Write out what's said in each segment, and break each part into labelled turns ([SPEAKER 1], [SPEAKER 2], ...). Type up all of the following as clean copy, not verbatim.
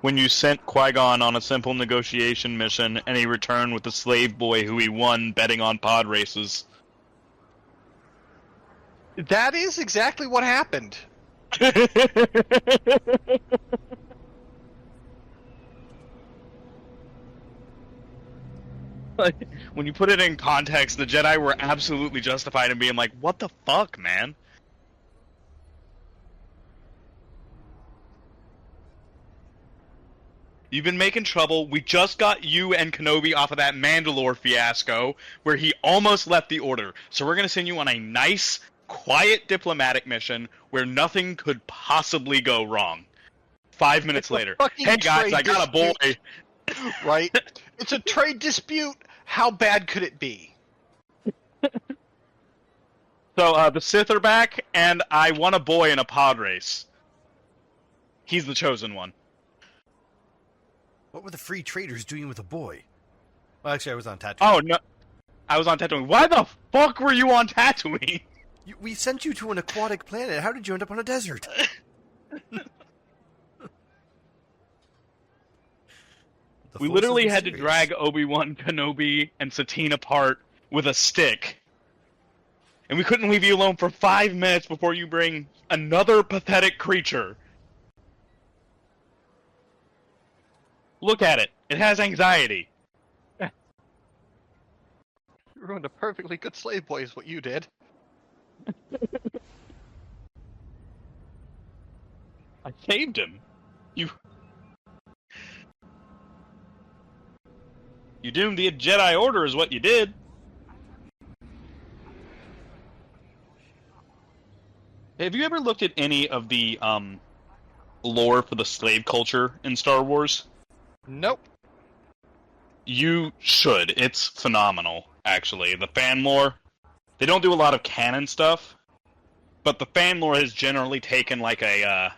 [SPEAKER 1] when you sent Qui-Gon on a simple negotiation mission and he returned with a slave boy who he won betting on pod races.
[SPEAKER 2] That is exactly what happened.
[SPEAKER 1] Like, when you put it in context, the Jedi were absolutely justified in being like, what the fuck, man? You've been making trouble. We just got you and Kenobi off of that Mandalore fiasco where he almost left the Order. So we're going to send you on a nice, quiet diplomatic mission where nothing could possibly go wrong. 5 minutes later. Hey guys, I got a boy.
[SPEAKER 2] Right? It's a trade dispute. How bad could it be?
[SPEAKER 1] So, the Sith are back, and I won a boy in a pod race. He's the chosen one.
[SPEAKER 3] What were the free traders doing with a boy? Well, actually, I was on Tatooine.
[SPEAKER 1] Oh, no. I was on Tatooine. Why the fuck were you on Tatooine?
[SPEAKER 3] We sent you to an aquatic planet. How did you end up on a desert?
[SPEAKER 1] We literally had to drag Obi-Wan, Kenobi, and Satine apart with a stick. And we couldn't leave you alone for 5 minutes before you bring another pathetic creature. Look at it. It has anxiety.
[SPEAKER 2] You ruined a perfectly good slave boy is what you did.
[SPEAKER 1] I saved him. You doomed the Jedi Order is what you did. Have you ever looked at any of the lore for the slave culture in Star Wars?
[SPEAKER 2] Nope.
[SPEAKER 1] You should. It's phenomenal, actually. The fan lore, they don't do a lot of canon stuff, but the fan lore has generally taken like a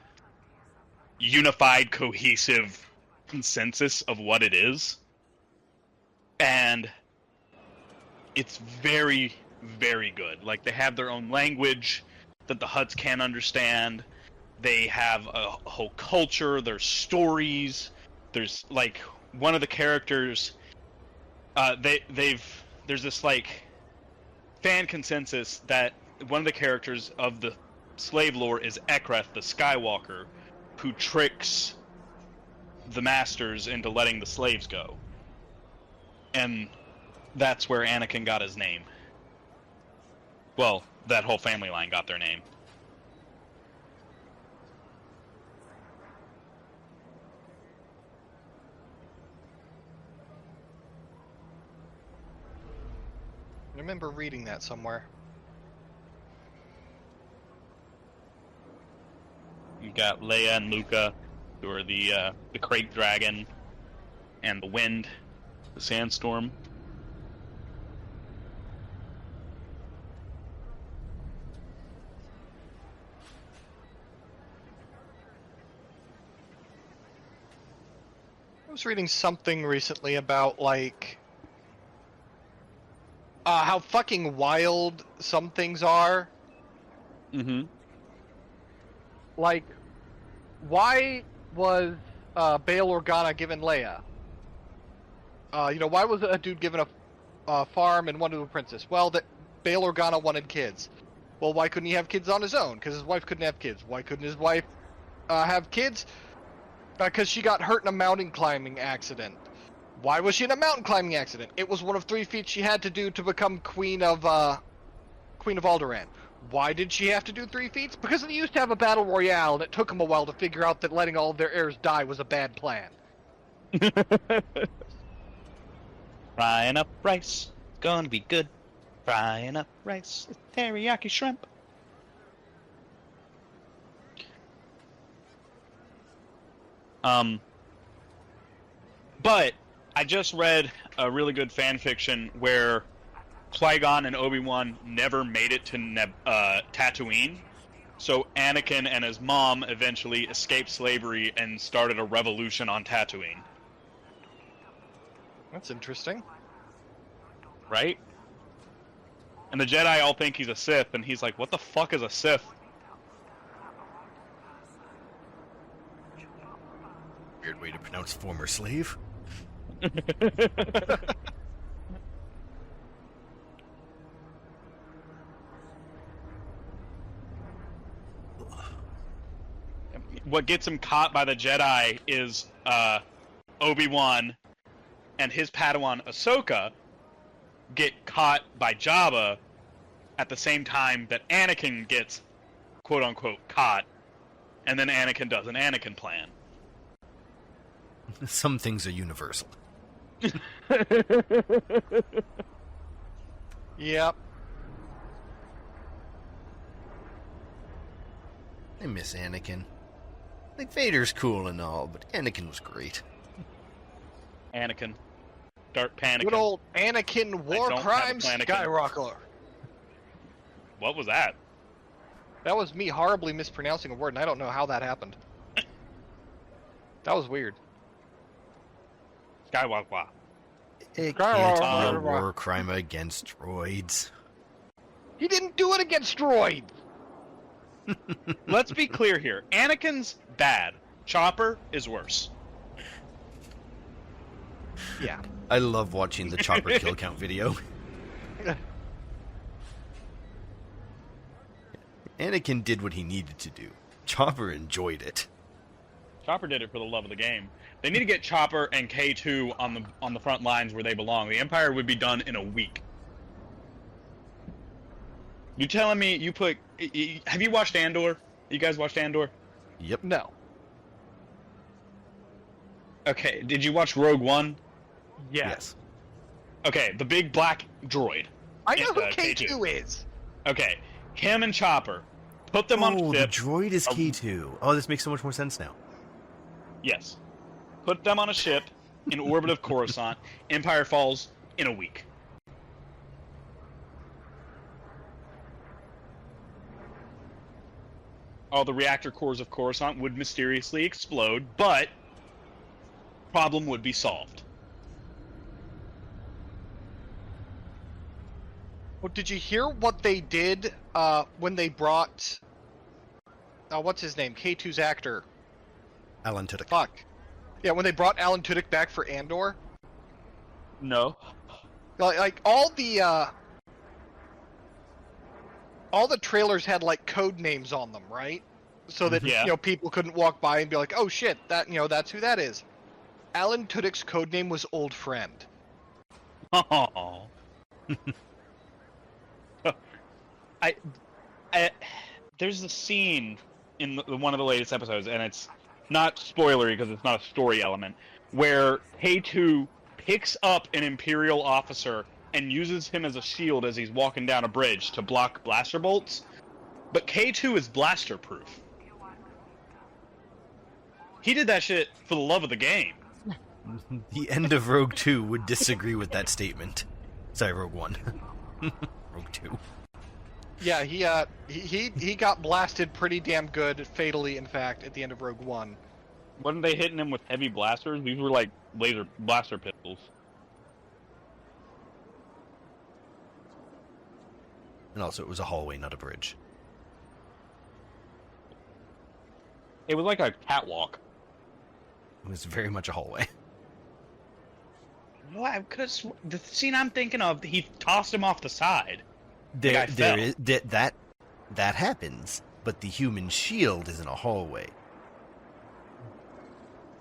[SPEAKER 1] unified, cohesive consensus of what it is. And it's very, very good. Like, they have their own language that the Hutts can't understand. They have a whole culture, there's stories. There's, like, one of the characters, there's this, like, fan consensus that one of the characters of the slave lore is Ekreth, the Skywalker, who tricks the masters into letting the slaves go. And that's where Anakin got his name. Well, that whole family line got their name.
[SPEAKER 2] I remember reading that somewhere.
[SPEAKER 1] You got Leia and Luca, who are the Crate Dragon, and the Wind, the Sandstorm.
[SPEAKER 2] I was reading something recently about, like, how fucking wild some things are.
[SPEAKER 1] Mm-hmm.
[SPEAKER 2] Like, why was Bail Organa given Leia? Why was a dude given a farm and one to a princess? Well, that Bail Organa wanted kids. Well, why couldn't he have kids on his own? Because his wife couldn't have kids. Why couldn't his wife have kids? Because she got hurt in a mountain climbing accident. Why was she in a mountain climbing accident? It was one of 3 feats she had to do to become Queen of Alderaan. Why did she have to do 3 feats? Because they used to have a battle royale, and it took them a while to figure out that letting all of their heirs die was a bad plan.
[SPEAKER 1] Frying up rice, it's gonna be good. Frying up rice, it's teriyaki shrimp. But I just read a really good fan fiction where Qui-Gon and Obi-Wan never made it to Tatooine, so Anakin and his mom eventually escaped slavery and started a revolution on Tatooine.
[SPEAKER 2] That's interesting.
[SPEAKER 1] Right? And the Jedi all think he's a Sith, and he's like, what the fuck is a Sith?
[SPEAKER 3] Weird way to pronounce former slave.
[SPEAKER 1] What gets him caught by the Jedi is Obi-Wan and his Padawan Ahsoka get caught by Jabba at the same time that Anakin gets quote-unquote caught, and then Anakin does an Anakin plan.
[SPEAKER 3] Some things are universal.
[SPEAKER 2] Yep.
[SPEAKER 3] I miss Anakin. Like, Vader's cool and all, but Anakin was great.
[SPEAKER 1] Anakin. Dark Panic.
[SPEAKER 2] Good old Anakin War
[SPEAKER 1] don't have a
[SPEAKER 2] Crimes
[SPEAKER 1] Anakin.
[SPEAKER 2] Skywalker.
[SPEAKER 1] What was that?
[SPEAKER 2] That was me horribly mispronouncing a word, and I don't know how that happened. That was weird.
[SPEAKER 1] Skywalker.
[SPEAKER 3] It
[SPEAKER 2] Skywalker.
[SPEAKER 3] can't be a war crime against droids.
[SPEAKER 2] He didn't do it against droids!
[SPEAKER 1] Let's be clear here. Anakin's bad. Chopper is worse.
[SPEAKER 2] Yeah.
[SPEAKER 3] I love watching the Chopper kill count video. Anakin did what he needed to do. Chopper enjoyed it.
[SPEAKER 1] Chopper did it for the love of the game. They need to get Chopper and K2 on the front lines where they belong. The Empire would be done in a week. You telling me you put... Have you watched Andor? You guys watched Andor?
[SPEAKER 3] Yep.
[SPEAKER 2] No.
[SPEAKER 1] Okay, did you watch Rogue One?
[SPEAKER 3] Yes.
[SPEAKER 1] Okay, the big black droid.
[SPEAKER 2] I know who
[SPEAKER 1] K2.
[SPEAKER 2] K2 is.
[SPEAKER 1] Okay, him and Chopper. Put them on
[SPEAKER 3] Oh,
[SPEAKER 1] a
[SPEAKER 3] the
[SPEAKER 1] ship.
[SPEAKER 3] droid is K2. Oh, this makes so much more sense now.
[SPEAKER 1] Yes. Put them on a ship in orbit of Coruscant. Empire falls in a week. All the reactor cores of Coruscant would mysteriously explode, but problem would be solved.
[SPEAKER 2] Well, did you hear what they did when they brought... what's his name? K2's actor.
[SPEAKER 3] Alan Tudyk.
[SPEAKER 2] Fuck. Yeah, when they brought Alan Tudyk back for Andor.
[SPEAKER 1] No.
[SPEAKER 2] Like all the trailers had like code names on them, right? So that
[SPEAKER 1] Yeah.
[SPEAKER 2] people couldn't walk by and be like, "Oh shit, that's who that is." Alan Tudyk's code name was Old Friend.
[SPEAKER 1] Oh. There's a scene in one of the latest episodes, and it's not spoilery because it's not a story element, where K2 picks up an Imperial officer and uses him as a shield as he's walking down a bridge to block blaster bolts. But K2 is blaster proof. He did that shit for the love of the game.
[SPEAKER 3] The end of Rogue 2 would disagree with that statement. Sorry, Rogue 1. Rogue 2.
[SPEAKER 2] Yeah, he got blasted pretty damn good, fatally in fact, at the end of Rogue One.
[SPEAKER 1] Wasn't they hitting him with heavy blasters? These were like laser blaster pistols.
[SPEAKER 3] And also, it was a hallway, not a bridge.
[SPEAKER 1] It was like a catwalk.
[SPEAKER 3] It was very much a hallway.
[SPEAKER 1] No, because the scene I'm thinking of, he tossed him off the side.
[SPEAKER 3] There
[SPEAKER 1] fell.
[SPEAKER 3] is that happens, but the human shield is in a hallway.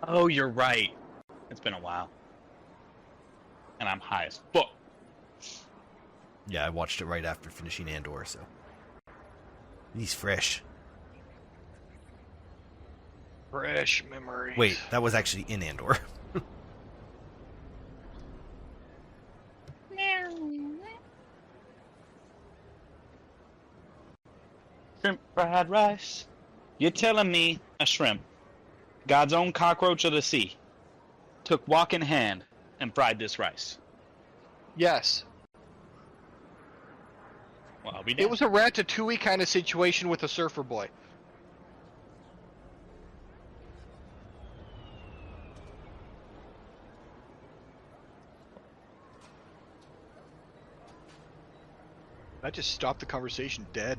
[SPEAKER 1] Oh, you're right. It's been a while. And I'm high as fuck.
[SPEAKER 3] Yeah, I watched it right after finishing Andor, so he's fresh.
[SPEAKER 2] Fresh memories.
[SPEAKER 3] Wait, that was actually in Andor.
[SPEAKER 1] Shrimp fried rice. You're telling me a shrimp, God's own cockroach of the sea, took walk in hand and fried this rice?
[SPEAKER 2] Yes.
[SPEAKER 1] Well, I'll be
[SPEAKER 2] It
[SPEAKER 1] damned.
[SPEAKER 2] was a Ratatouille kind of situation with a surfer boy. I just stopped the conversation dead.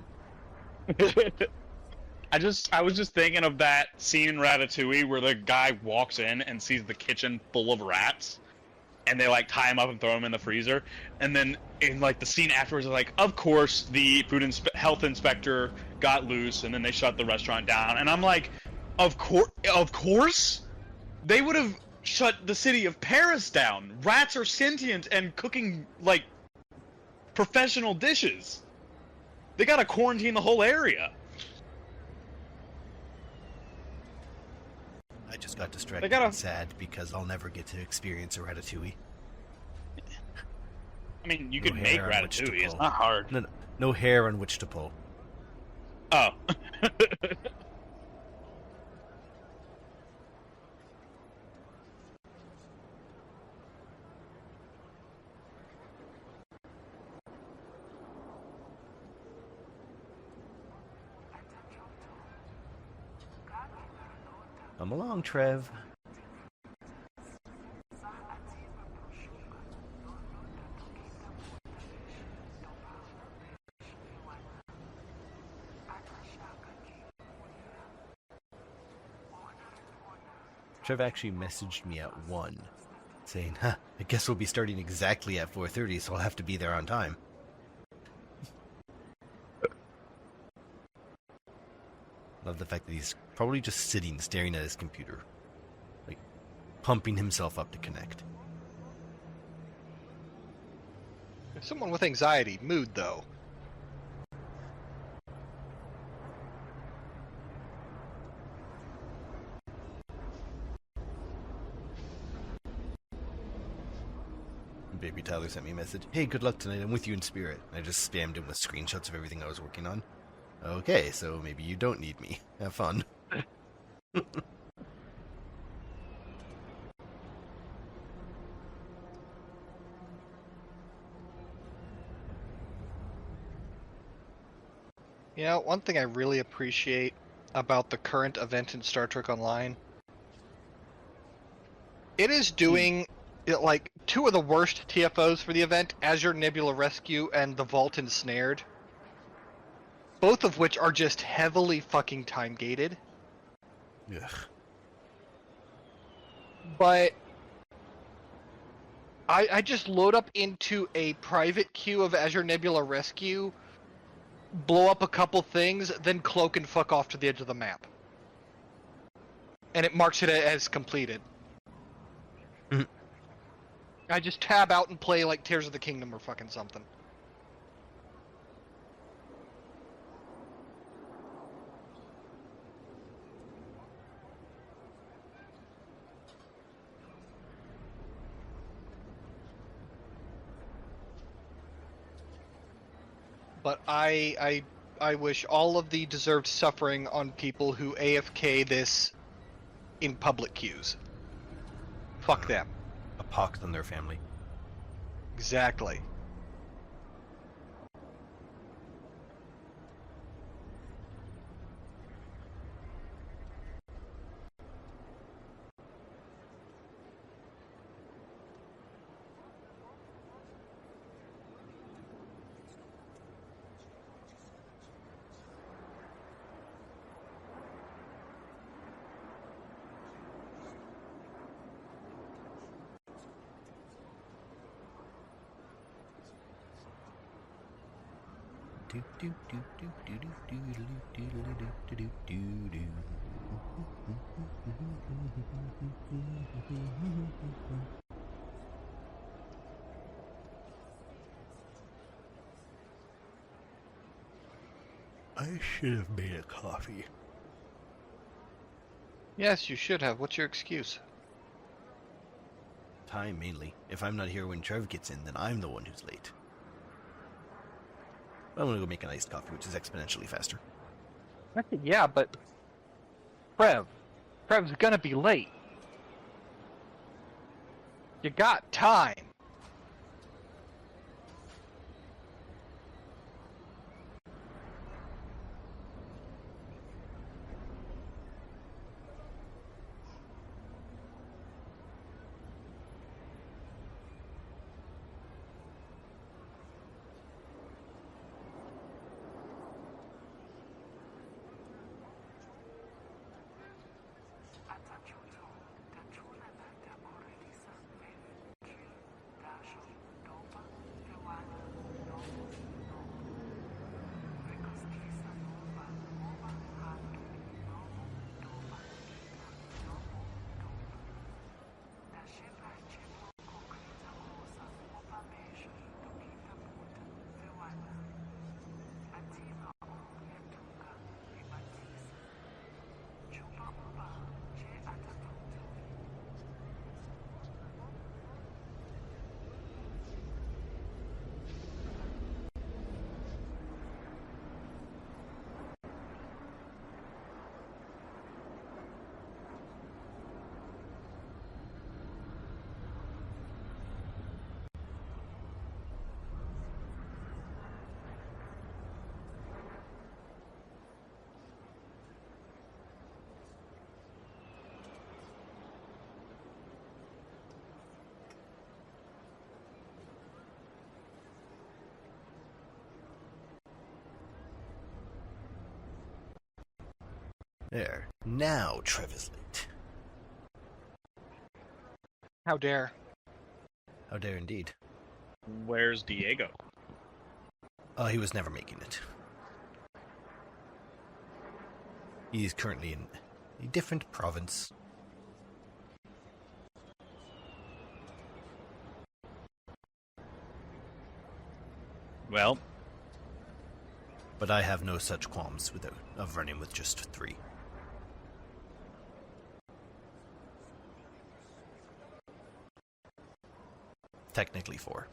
[SPEAKER 1] I was just thinking of that scene in Ratatouille where the guy walks in and sees the kitchen full of rats, and they like tie him up and throw him in the freezer, and then in like the scene afterwards, they're like, of course the health inspector got loose, and then they shut the restaurant down, and I'm like, of course, they would have shut the city of Paris down. Rats are sentient and cooking like professional dishes. They gotta quarantine the whole area.
[SPEAKER 3] I just got distracted and sad because I'll never get to experience a Ratatouille.
[SPEAKER 1] I mean, you could make Ratatouille. It's not hard.
[SPEAKER 3] No hair on which to pull.
[SPEAKER 1] Oh.
[SPEAKER 3] Come along, Trev. Trev actually messaged me at 1, saying, I guess we'll be starting exactly at 4:30, so I'll have to be there on time. Love the fact that he's probably just sitting, staring at his computer. Like, pumping himself up to connect.
[SPEAKER 2] Someone with anxiety, mood though.
[SPEAKER 3] Baby Tyler sent me a message. Hey, good luck tonight. I'm with you in spirit. I just spammed him with screenshots of everything I was working on. Okay, so maybe you don't need me. Have fun.
[SPEAKER 2] You know, one thing I really appreciate about the current event in Star Trek Online, it is doing like 2 of the worst TFOs for the event, Azure Nebula Rescue and the Vault Ensnared. Both of which are just heavily fucking time-gated.
[SPEAKER 3] Ugh.
[SPEAKER 2] But I just load up into a private queue of Azure Nebula Rescue, blow up a couple things, then cloak and fuck off to the edge of the map. And it marks it as completed.
[SPEAKER 3] Mhm.
[SPEAKER 2] I just tab out and play like Tears of the Kingdom or fucking something. But I wish all of the deserved suffering on people who AFK this in public queues. Fuck them.
[SPEAKER 3] A pox on their family.
[SPEAKER 2] Exactly.
[SPEAKER 3] I should have made a coffee.
[SPEAKER 2] Yes, you should have. What's your excuse?
[SPEAKER 3] Time, mainly. If I'm not here when Trev gets in, then I'm the one who's late. I'm gonna go make an iced coffee, which is exponentially faster.
[SPEAKER 2] Yeah, but Trev's gonna be late. You got time.
[SPEAKER 3] There. Now Trevor's late.
[SPEAKER 2] How dare.
[SPEAKER 3] How dare indeed.
[SPEAKER 1] Where's Diego?
[SPEAKER 3] He was never making it. He is currently in a different province.
[SPEAKER 1] Well,
[SPEAKER 3] But I have no such qualms of running with just 3. Technically 4.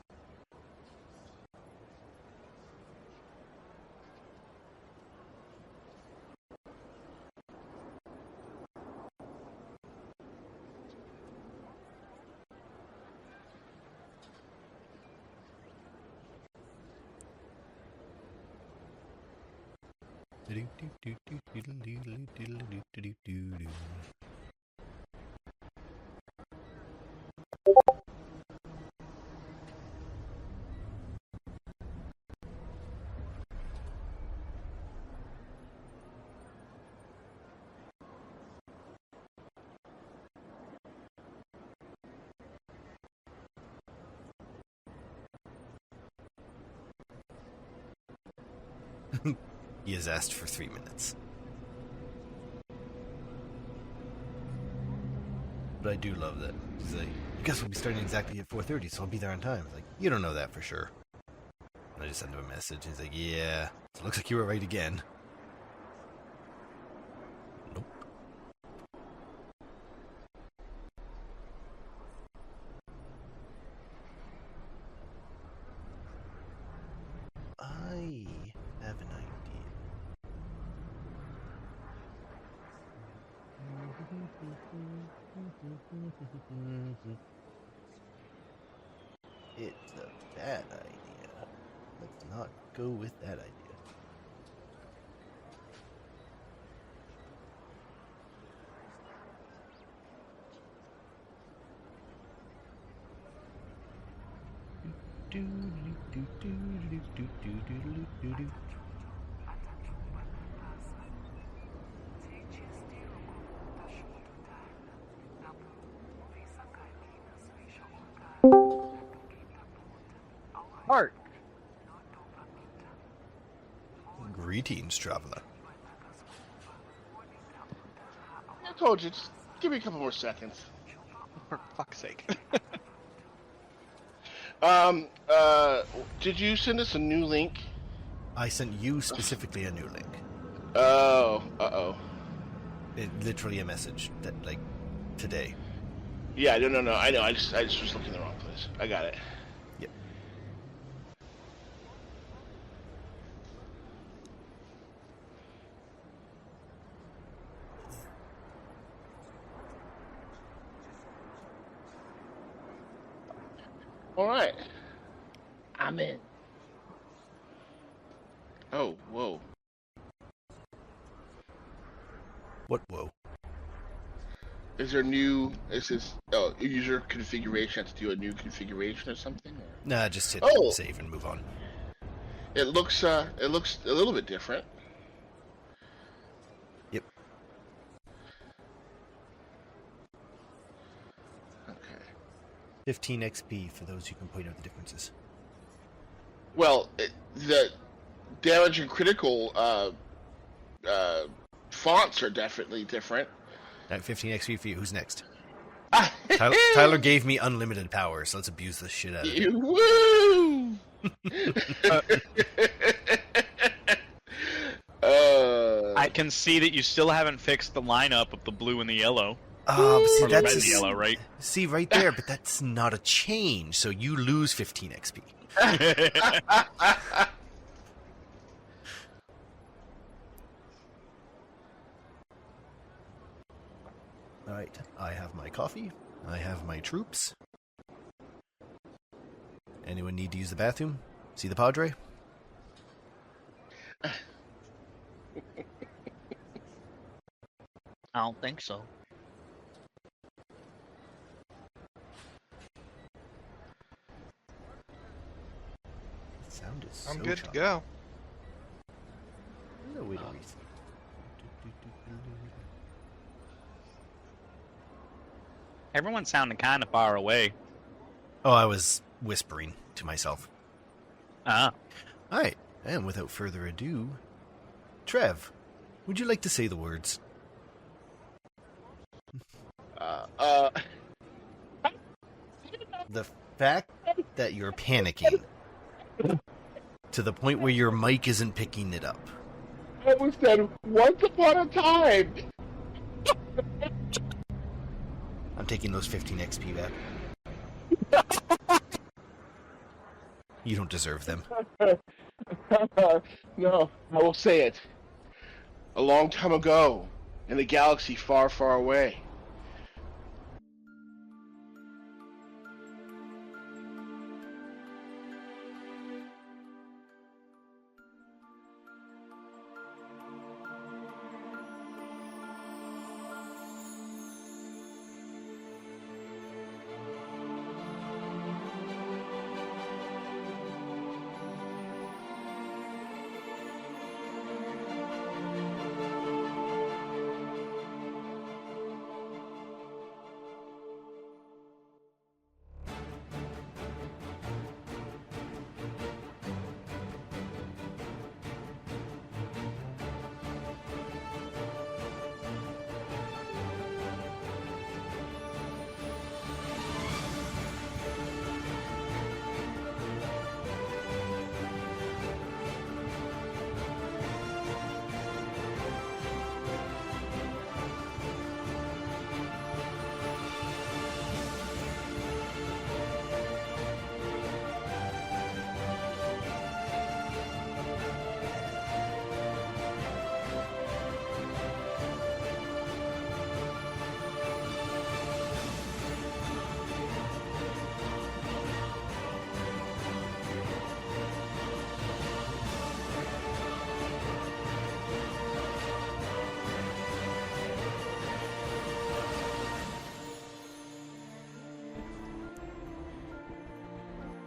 [SPEAKER 3] He has asked for 3 minutes. But I do love that. He's like, I guess we'll be starting exactly at 4:30, so I'll be there on time. Like, you don't know that for sure. And I just sent him a message. He's like, yeah, so it looks like you were right again. Nope. I have an idea. It's a bad idea. Let's not go with that idea.
[SPEAKER 2] Art.
[SPEAKER 3] Greetings, traveler.
[SPEAKER 4] I told you, just give me a couple more seconds.
[SPEAKER 2] For fuck's sake.
[SPEAKER 4] Did you send us a new link?
[SPEAKER 3] I sent you specifically a new link.
[SPEAKER 4] Oh, uh-oh.
[SPEAKER 3] Literally a message that, like, today.
[SPEAKER 4] Yeah, no, I know, I just was looking in the wrong place. I got it.
[SPEAKER 3] Yep.
[SPEAKER 4] Alright. I'm in. Oh, whoa.
[SPEAKER 3] What? Whoa.
[SPEAKER 4] Is there user configuration? Have to do a new configuration or something? Or?
[SPEAKER 3] Nah, just hit
[SPEAKER 4] Oh.
[SPEAKER 3] save and move on.
[SPEAKER 4] It looks a little bit different.
[SPEAKER 3] Yep.
[SPEAKER 4] Okay.
[SPEAKER 3] 15 XP for those who can point out the differences.
[SPEAKER 4] Well, the damage and critical fonts are definitely different.
[SPEAKER 3] That 15 XP for you. Who's next? Tyler gave me unlimited power, so let's abuse the shit out of it.
[SPEAKER 4] Woo!
[SPEAKER 1] I can see that you still haven't fixed the lineup of the blue and the yellow.
[SPEAKER 3] Oh, see,
[SPEAKER 1] Or the red
[SPEAKER 3] that's
[SPEAKER 1] and the yellow, right?
[SPEAKER 3] See right there, but that's not a change, so you lose 15 XP. Alright, I have my coffee. I have my troops. Anyone need to use the bathroom? See the Padre?
[SPEAKER 1] I don't think so.
[SPEAKER 3] The sound is so
[SPEAKER 2] I'm good to
[SPEAKER 3] choppy.
[SPEAKER 2] go.
[SPEAKER 3] No way to reset.
[SPEAKER 1] Everyone's sounding kind of far away.
[SPEAKER 3] Oh, I was whispering to myself.
[SPEAKER 1] Ah.
[SPEAKER 3] Alright, and without further ado, Trev, would you like to say the words? The fact that you're panicking to the point where your mic isn't picking it up.
[SPEAKER 4] I was said once upon a time.
[SPEAKER 3] I'm taking those 15 XP back. You don't deserve them.
[SPEAKER 4] No, I will say it. A long time ago, in a galaxy far, far away.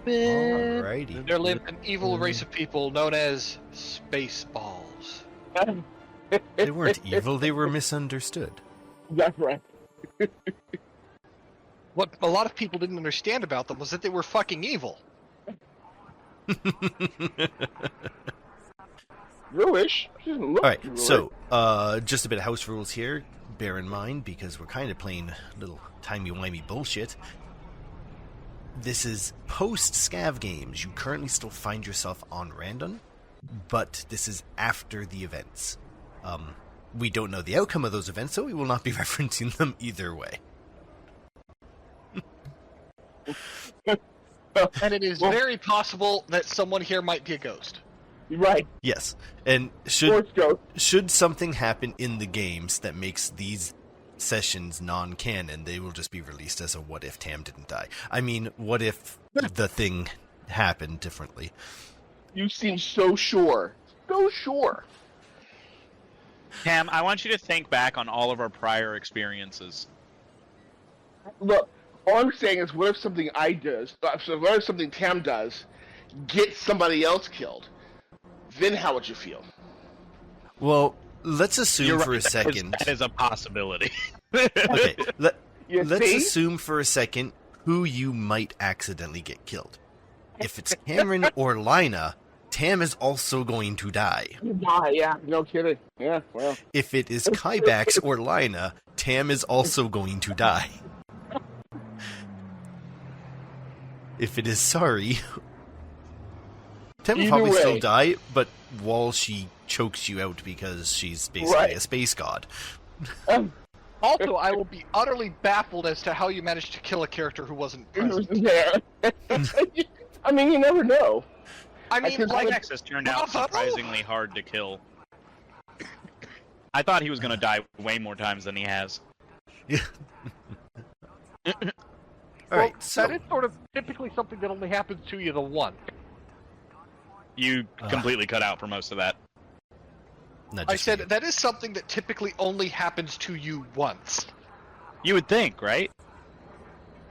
[SPEAKER 3] Alrighty.
[SPEAKER 2] There lived an evil race of people known as Spaceballs.
[SPEAKER 3] They weren't evil, they were misunderstood.
[SPEAKER 4] That's right.
[SPEAKER 2] What a lot of people didn't understand about them was that they were fucking evil.
[SPEAKER 4] Ruish?
[SPEAKER 3] Alright, so, just a bit of house rules here. Bear in mind, because we're kind of playing a little timey-wimey bullshit. This is post-scav games. You currently still find yourself on random, but this is after the events. We don't know the outcome of those events, so we will not be referencing them either way.
[SPEAKER 2] And it is very possible that someone here might be a ghost.
[SPEAKER 4] Right.
[SPEAKER 3] Yes, and should something happen in the games that makes these sessions non-canon, they will just be released as a what if Tam didn't die. I mean, what if the thing happened differently?
[SPEAKER 4] You seem so sure. So sure.
[SPEAKER 1] Tam, I want you to think back on all of our prior experiences.
[SPEAKER 4] Look, all I'm saying is, what if something what if something Tam does gets somebody else killed? Then how would you feel?
[SPEAKER 3] Well, let's assume
[SPEAKER 1] You're
[SPEAKER 3] for
[SPEAKER 1] right,
[SPEAKER 3] a second.
[SPEAKER 1] That is a possibility.
[SPEAKER 3] Okay, let's
[SPEAKER 4] see?
[SPEAKER 3] assume for a second who you might accidentally get killed. If it's Cameron or Lina, Tam is also going to die.
[SPEAKER 4] Yeah, no kidding. Yeah, well.
[SPEAKER 3] If it is Kybax or Lina, Tam is also going to die. If it is Sari, Tam will
[SPEAKER 4] Either
[SPEAKER 3] probably still
[SPEAKER 4] way.
[SPEAKER 3] die, but while she chokes you out because she's basically a space god.
[SPEAKER 2] Also, I will be utterly baffled as to how you managed to kill a character who wasn't present.
[SPEAKER 4] Yeah. I mean, you never know.
[SPEAKER 2] I mean,
[SPEAKER 4] can-
[SPEAKER 2] like,
[SPEAKER 1] Texas turned out surprisingly hard to kill. I thought he was going to die way more times than he has.
[SPEAKER 3] Yeah.
[SPEAKER 2] well,
[SPEAKER 3] Alright, so...
[SPEAKER 2] that is sort of typically something that only happens to you the one.
[SPEAKER 1] You completely cut out for most of that.
[SPEAKER 3] Not
[SPEAKER 2] I
[SPEAKER 3] just
[SPEAKER 2] said
[SPEAKER 3] you.
[SPEAKER 2] that is something that typically only happens to you once.
[SPEAKER 1] You would think, right?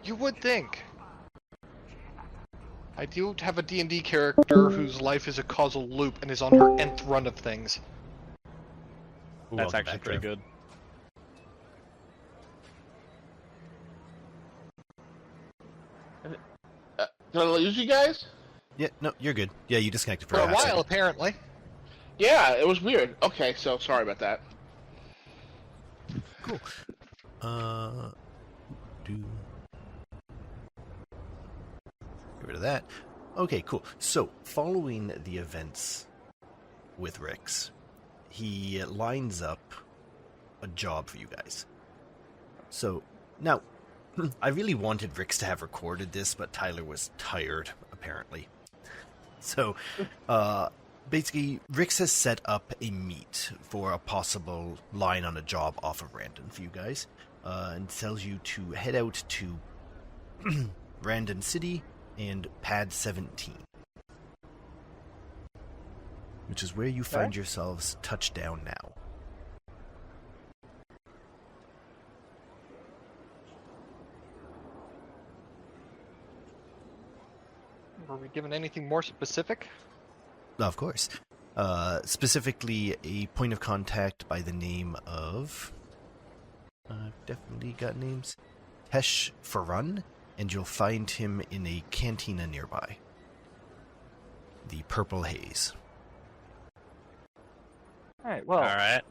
[SPEAKER 2] You would think. I do have a D&D character whose life is a causal loop and is on her nth run of things.
[SPEAKER 1] That's
[SPEAKER 3] Welcome
[SPEAKER 1] actually
[SPEAKER 3] back,
[SPEAKER 1] pretty
[SPEAKER 3] Trev.
[SPEAKER 1] good.
[SPEAKER 4] Did I lose you guys?
[SPEAKER 3] Yeah, no, you're good. Yeah, you disconnected for
[SPEAKER 2] For a
[SPEAKER 3] half
[SPEAKER 2] while,
[SPEAKER 3] second.
[SPEAKER 2] apparently.
[SPEAKER 4] Yeah, it was weird. Okay, so sorry about that.
[SPEAKER 3] Cool. Get rid of that. Okay, cool. So, following the events with Rix, he lines up a job for you guys. So, now, I really wanted Rix to have recorded this, but Tyler was tired, apparently. So, basically, Rix has set up a meet for a possible line on a job off of Randon for you guys, and tells you to head out to Randon City and Pad 17, which is where you find yourselves touched down now.
[SPEAKER 2] Were we given anything more specific?
[SPEAKER 3] Of course. Specifically, a point of contact by the name of... I've definitely got names. Tesh Farun, and you'll find him in a cantina nearby. The Purple Haze.
[SPEAKER 2] Alright, well,
[SPEAKER 1] Alright.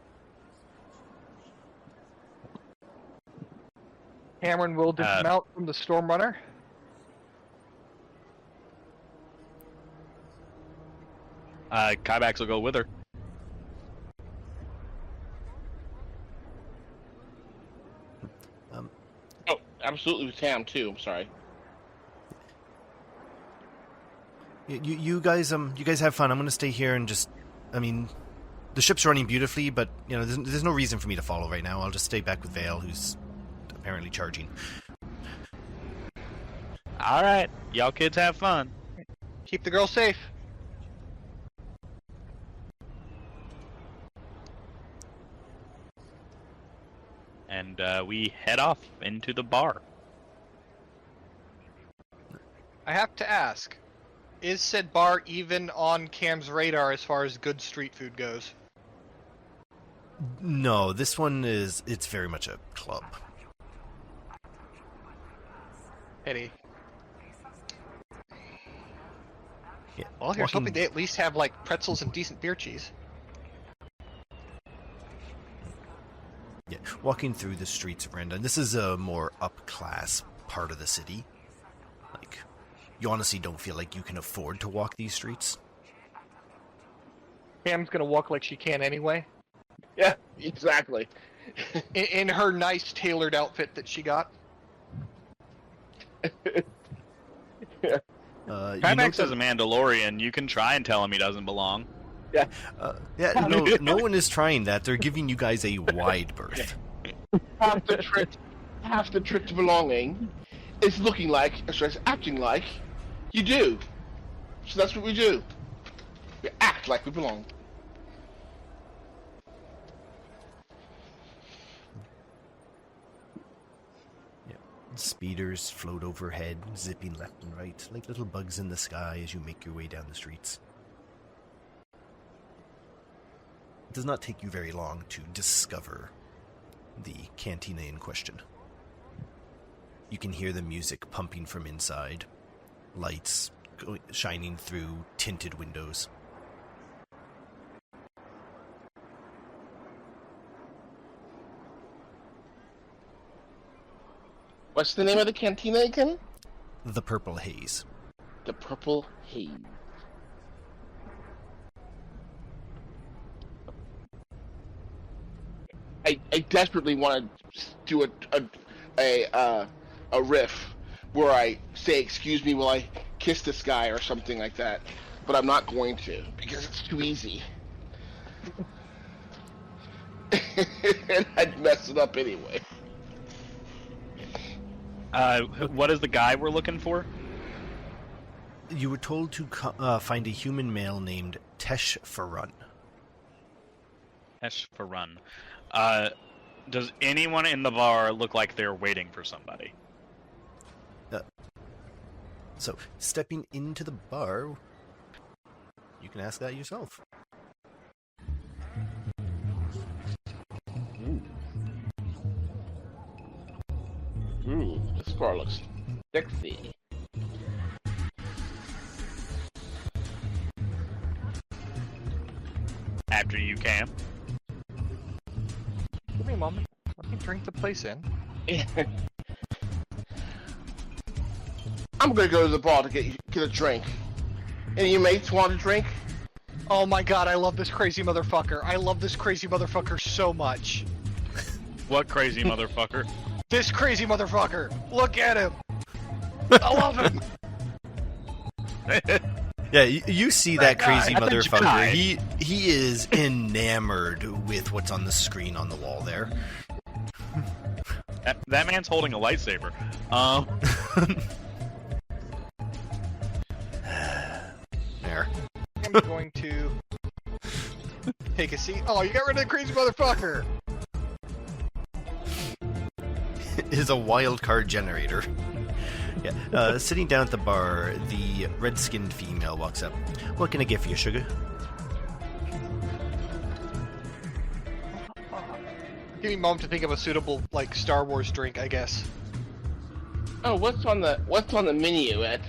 [SPEAKER 2] Cameron will dismount from the Stormrunner.
[SPEAKER 1] Kybax will go with her.
[SPEAKER 4] Oh, absolutely with Tam too. I'm sorry.
[SPEAKER 3] You guys have fun. I'm gonna stay here and just... I mean, the ship's running beautifully, but, you know, there's no reason for me to follow right now. I'll just stay back with Vale, who's apparently charging.
[SPEAKER 1] Alright, y'all kids have fun.
[SPEAKER 2] Keep the girl safe.
[SPEAKER 1] And we head off into the bar.
[SPEAKER 2] I have to ask, is said bar even on Cam's radar as far as good street food goes?
[SPEAKER 3] No, this one is... It's very much a club.
[SPEAKER 2] Pity.
[SPEAKER 3] Yeah.
[SPEAKER 2] Well, here's hoping they at least have, like, pretzels and decent beer cheese.
[SPEAKER 3] Yeah, walking through the streets of Randon, this is a more up-class part of the city. Like, you honestly don't feel like you can afford to walk these streets.
[SPEAKER 2] Cam's gonna walk like she can anyway.
[SPEAKER 4] Yeah, exactly.
[SPEAKER 2] In her nice tailored outfit that she got.
[SPEAKER 4] Yeah.
[SPEAKER 1] Kybax is a Mandalorian. You can try and tell him he doesn't belong.
[SPEAKER 4] Yeah.
[SPEAKER 3] No one is trying that. They're giving you guys a wide berth.
[SPEAKER 4] Half the trick to belonging is looking like, or sorry, acting like you do. So that's what we do. We act like we belong.
[SPEAKER 3] Yeah. Speeders float overhead, zipping left and right, like little bugs in the sky as you make your way down the streets. It does not take you very long to discover the cantina in question. You can hear the music pumping from inside, lights shining through tinted windows.
[SPEAKER 4] What's the name of the cantina again?
[SPEAKER 3] The Purple Haze.
[SPEAKER 4] The Purple Haze. I desperately want to do a riff where I say "excuse me" while I kiss this guy or something like that, but I'm not going to because it's too easy, and I'd mess it up anyway.
[SPEAKER 1] What is the guy we're looking for?
[SPEAKER 3] You were told to find a human male named Tesh Farun.
[SPEAKER 1] Tesh Farun. Does anyone in the bar look like they're waiting for somebody?
[SPEAKER 3] So, stepping into the bar, you can ask that yourself.
[SPEAKER 4] This bar looks sexy.
[SPEAKER 1] you can.
[SPEAKER 2] Give me a moment. Let me drink the place in.
[SPEAKER 4] I'm gonna go to the bar to get a drink. Any of your mates want a drink?
[SPEAKER 2] Oh my god, I love this crazy motherfucker. I love this crazy motherfucker so much.
[SPEAKER 1] What crazy motherfucker?
[SPEAKER 2] This crazy motherfucker. Look at him. I love him.
[SPEAKER 3] Yeah, you see that crazy
[SPEAKER 1] guy.
[SPEAKER 3] motherfucker. He is enamored with what's on the screen on the wall there.
[SPEAKER 1] That man's holding a lightsaber.
[SPEAKER 3] There.
[SPEAKER 2] I'm going to take a seat. Oh, you got rid of the crazy motherfucker.
[SPEAKER 3] Is a wild card generator. Yeah. Sitting down at the bar, the red-skinned female walks up. What can I get for you, sugar?
[SPEAKER 2] Give me a moment to think of a suitable, like, Star Wars drink, I guess.
[SPEAKER 4] Oh, what's on the menu at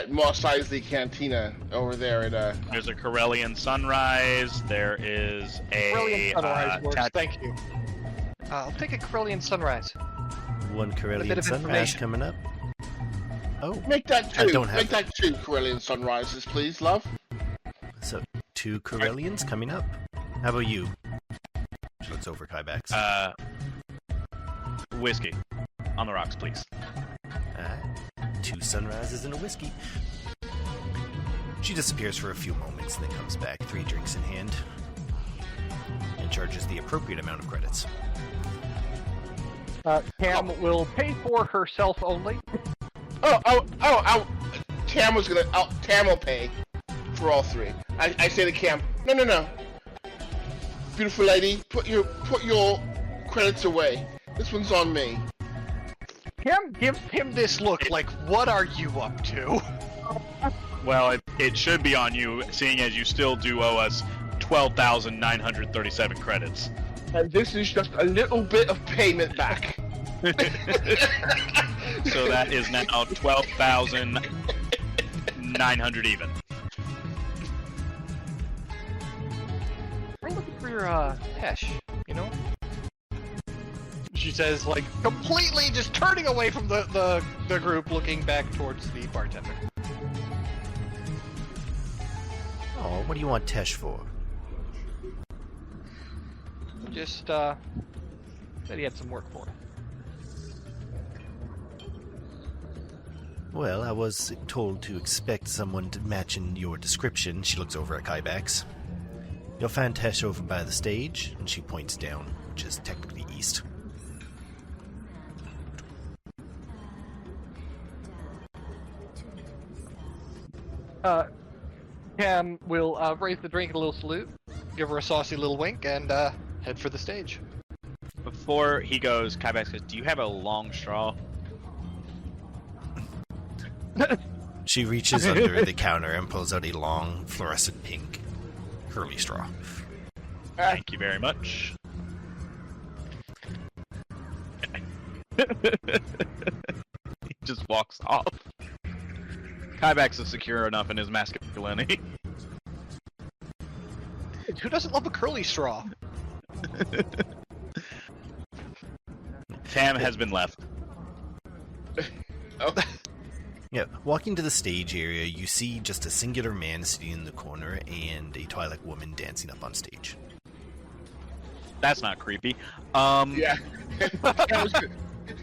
[SPEAKER 4] Mos Eisley Cantina over there at
[SPEAKER 1] There's a Corellian Sunrise. There is a
[SPEAKER 2] Corellian Sunrise works,
[SPEAKER 1] tat-
[SPEAKER 2] thank you. I'll take a Corellian Sunrise.
[SPEAKER 3] One
[SPEAKER 2] bit
[SPEAKER 3] Corellian
[SPEAKER 2] of
[SPEAKER 3] Sunrise
[SPEAKER 2] information.
[SPEAKER 3] coming up. Oh,
[SPEAKER 4] Make that
[SPEAKER 3] I
[SPEAKER 4] two.
[SPEAKER 3] don't have
[SPEAKER 4] Make that two Corellian Sunrises, please, love.
[SPEAKER 3] so 2 Corellians coming up. How about you? She looks over Kybax.
[SPEAKER 1] Whiskey. On the rocks, please.
[SPEAKER 3] 2 sunrises and a whiskey. She disappears for a few moments and then comes back, 3 drinks in hand, and charges the appropriate amount of credits.
[SPEAKER 2] Cam will pay for herself only.
[SPEAKER 4] Tam was gonna. Tam will pay for all 3. I say to Cam, no. Beautiful lady, put your credits away. This one's on me.
[SPEAKER 2] Cam gives him this look like, what are you up to?
[SPEAKER 1] Well, it should be on you, seeing as you still do owe us 12,937 credits.
[SPEAKER 4] And this is just a little bit of payment back.
[SPEAKER 1] So that is now 12,900 even.
[SPEAKER 2] We're looking for your, Pesh, you know? She says, like, completely just turning away from the group, looking back towards the bartender.
[SPEAKER 3] Oh, what do you want Tesh for?
[SPEAKER 2] Just, said he had some work for him.
[SPEAKER 3] Well, I was told to expect someone to match in your description. She looks over at Kybax. You'll find Tesh over by the stage, and she points down, which is technically east.
[SPEAKER 2] Cam will raise the drink in a little salute, give her a saucy little wink, and head for the stage.
[SPEAKER 1] Before he goes, Kybax says, "Do you have a long straw?"
[SPEAKER 3] She reaches under the counter and pulls out a long, fluorescent pink curly straw.
[SPEAKER 1] Thank you very much. He just walks off. Kybax is secure enough in his masculinity.
[SPEAKER 2] Who doesn't love a curly straw?
[SPEAKER 1] Tam has been left.
[SPEAKER 4] Oh.
[SPEAKER 3] Yeah, walking to the stage area, you see just a singular man sitting in the corner and a Twi'lek woman dancing up on stage.
[SPEAKER 1] That's not creepy.
[SPEAKER 4] Yeah.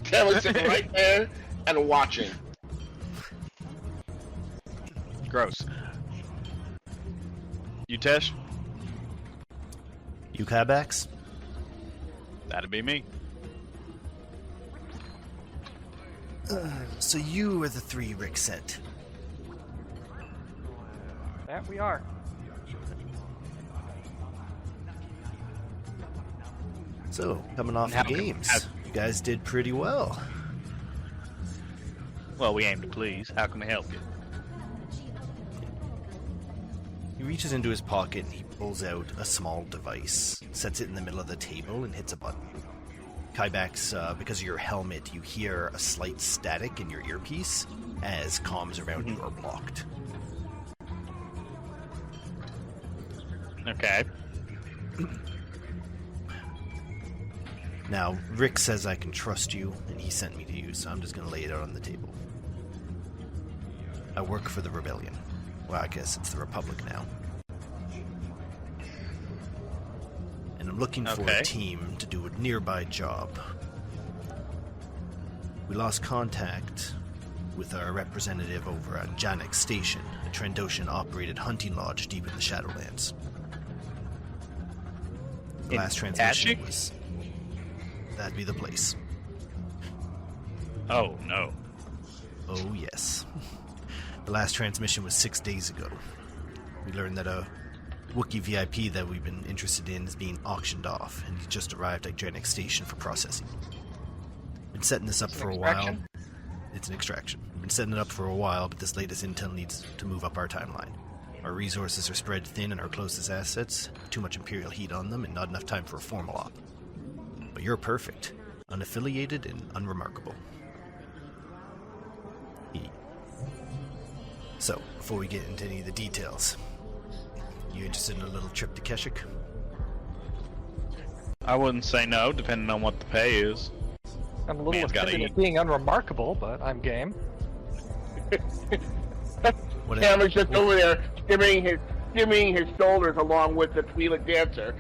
[SPEAKER 4] Tam was sitting right there and watching.
[SPEAKER 1] Gross. You, Tesh?
[SPEAKER 3] You Kybax?
[SPEAKER 1] That'd be me.
[SPEAKER 3] So you are the 3 Rick sent.
[SPEAKER 2] That we are.
[SPEAKER 3] So, coming off the
[SPEAKER 1] How come-
[SPEAKER 3] games,
[SPEAKER 1] how-
[SPEAKER 3] you guys did pretty well.
[SPEAKER 1] Well, we aim to please. How can we help you?
[SPEAKER 3] He reaches into his pocket and he pulls out a small device, sets it in the middle of the table, and hits a button. Kybax, because of your helmet, you hear a slight static in your earpiece as comms around you are blocked.
[SPEAKER 1] Okay.
[SPEAKER 3] Now, Rick says I can trust you, and he sent me to you, so I'm just going to lay it out on the table. I work for the Rebellion. Well, I guess it's the Republic now. And I'm looking for a team to do a nearby job. We lost contact with our representative over at Janek Station, a Trandoshan-operated hunting lodge deep in the Shadowlands. The last transmission was... That'd be the place.
[SPEAKER 1] Oh, no.
[SPEAKER 3] Oh, yes. The last transmission was 6 days ago. We learned that a Wookiee VIP that we've been interested in is being auctioned off, and he just arrived at Janek Station for processing. Been setting this up for a while. It's an extraction. Been setting it up for a while, but this latest intel needs to move up our timeline. Our resources are spread thin in our closest assets, too much Imperial heat on them, and not enough time for a formal op. But you're perfect, unaffiliated, and unremarkable. So, before we get into any of the details, you interested in a little trip to Kashyyyk?
[SPEAKER 1] I wouldn't say no, depending on what the pay is.
[SPEAKER 2] I'm a little offended at being unremarkable, but I'm game.
[SPEAKER 4] Cameron's just over there skimming his shoulders along with the Twi'lek dancer.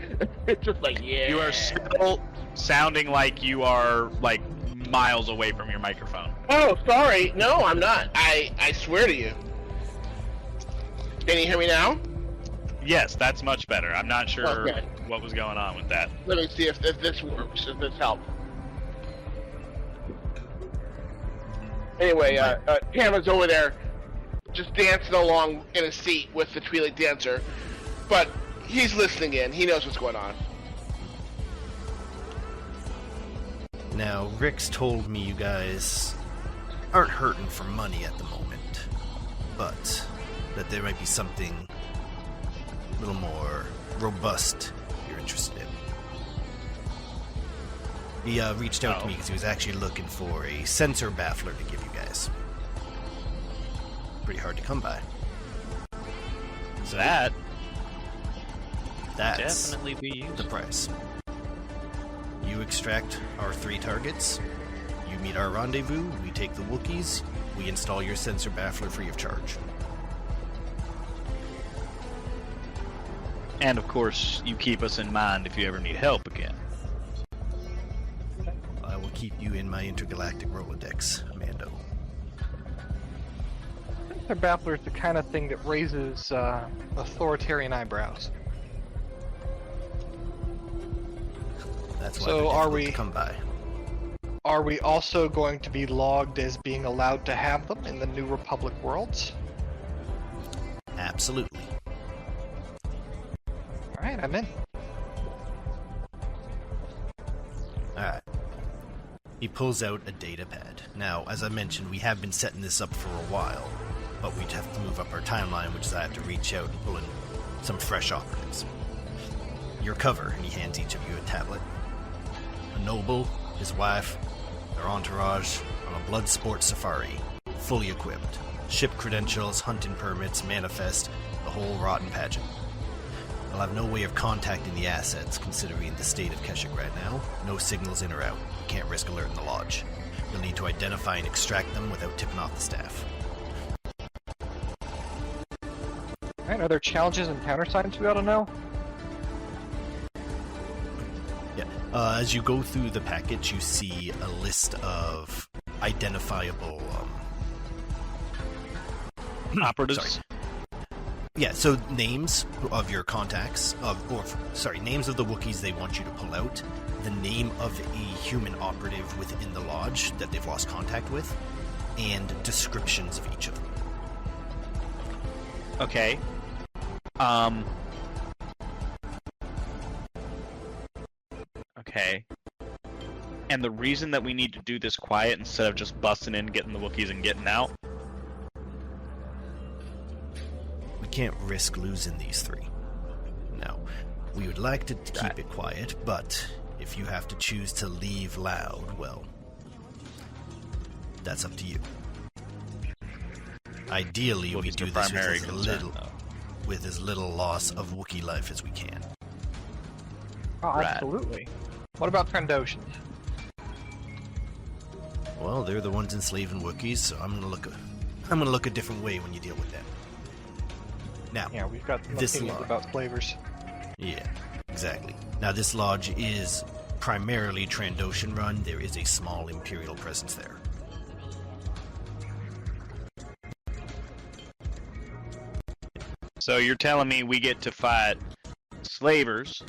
[SPEAKER 4] It's just like, yeah.
[SPEAKER 1] You are still sounding like you are, like, miles away from your microphone.
[SPEAKER 4] Oh, sorry. No, I'm not. I swear to you. Can you hear me now?
[SPEAKER 1] Yes, that's much better. I'm not sure
[SPEAKER 4] Okay.
[SPEAKER 1] what was going on with that.
[SPEAKER 4] Let me see if this works, if this helps. Anyway, Cameron's over there just dancing along in a seat with the Twi'lek dancer. But he's listening in. He knows what's going on.
[SPEAKER 3] Now, Rick's told me you guys aren't hurting for money at the moment, but that there might be something a little more robust you're interested in. He reached out to me because he was actually looking for a sensor baffler to give you guys. Pretty hard to come by.
[SPEAKER 1] So that's
[SPEAKER 3] definitely be used. The price. You extract our 3 targets, you meet our rendezvous, we take the Wookiees, we install your sensor baffler free of charge.
[SPEAKER 1] And of course, you keep us in mind if you ever need help again.
[SPEAKER 3] I will keep you in my intergalactic Rolodex, Mando.
[SPEAKER 2] Sensor baffler is the kind of thing that raises authoritarian eyebrows.
[SPEAKER 3] That's why
[SPEAKER 2] So
[SPEAKER 3] they're
[SPEAKER 2] are
[SPEAKER 3] difficult
[SPEAKER 2] we-
[SPEAKER 3] to come by.
[SPEAKER 2] Are we also going to be logged as being allowed to have them in the New Republic worlds?
[SPEAKER 3] Absolutely.
[SPEAKER 2] Alright, I'm in.
[SPEAKER 3] Alright. He pulls out a data pad. Now, as I mentioned, we have been setting this up for a while, but we'd have to move up our timeline, which is I have to reach out and pull in some fresh operatives. Your cover, and he hands each of you a tablet. A noble, his wife, their entourage, on a blood sport safari, fully equipped. Ship credentials, hunting permits, manifest, the whole rotten pageant. I'll have no way of contacting the assets, considering the state of Kashyyyk right now. No signals in or out. You can't risk alerting the lodge. You'll need to identify and extract them without tipping off the staff.
[SPEAKER 2] Alright, are there challenges and countersigns we ought to know?
[SPEAKER 3] Yeah. As you go through the package, you see a list of identifiable
[SPEAKER 1] Operatives?
[SPEAKER 3] Sorry. Yeah, so names of your contacts, names of the Wookiees they want you to pull out, the name of a human operative within the lodge that they've lost contact with, and descriptions of each of them.
[SPEAKER 1] Okay. Okay. And the reason that we need to do this quiet instead of just busting in, getting the Wookiees, and getting out?
[SPEAKER 3] We can't risk losing these 3. No. We would like to keep it quiet, but if you have to choose to leave loud, well, that's up to you. Ideally, we do this with with as little loss of Wookiee life as we can.
[SPEAKER 2] Oh,
[SPEAKER 1] Right.
[SPEAKER 2] absolutely. What about Trandoshans?
[SPEAKER 3] Well, they're the ones enslaving Wookiees, so I'm gonna look a different way when you deal with them. Now,
[SPEAKER 2] Yeah, we've got some
[SPEAKER 3] This
[SPEAKER 2] opinions
[SPEAKER 3] law.
[SPEAKER 2] about flavors.
[SPEAKER 3] yeah, exactly. Now, this lodge is primarily Trandoshan run. There is a small Imperial presence there.
[SPEAKER 1] So you're telling me we get to fight slavers,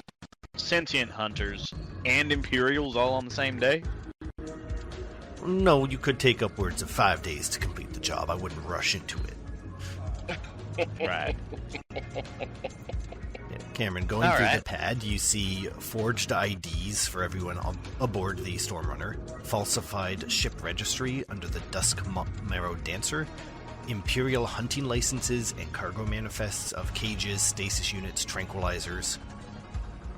[SPEAKER 1] sentient hunters, and Imperials all on the same day?
[SPEAKER 3] No, you could take upwards of 5 days to complete the job. I wouldn't rush into it.
[SPEAKER 1] Right.
[SPEAKER 3] Yeah, Cameron, going
[SPEAKER 1] All
[SPEAKER 3] through
[SPEAKER 1] right.
[SPEAKER 3] the pad, you see forged IDs for everyone aboard the Stormrunner, falsified ship registry under the Dusk Marrow Dancer, Imperial hunting licenses and cargo manifests of cages, stasis units, tranquilizers,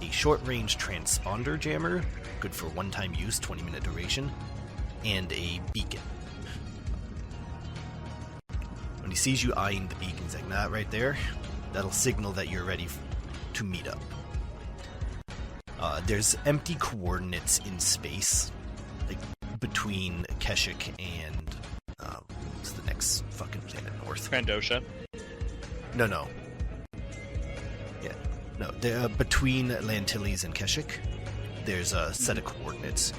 [SPEAKER 3] a short-range transponder jammer, good for one-time use, 20-minute duration, and a beacon. When he sees you eyeing the beacon, he's like, "That right there, that'll signal that you're ready to meet up." There's empty coordinates in space, like between Keshik and what's the next fucking planet north?
[SPEAKER 1] Trandoshan.
[SPEAKER 3] No. Yeah, no. Between Lantilles and Keshik, there's a set of coordinates.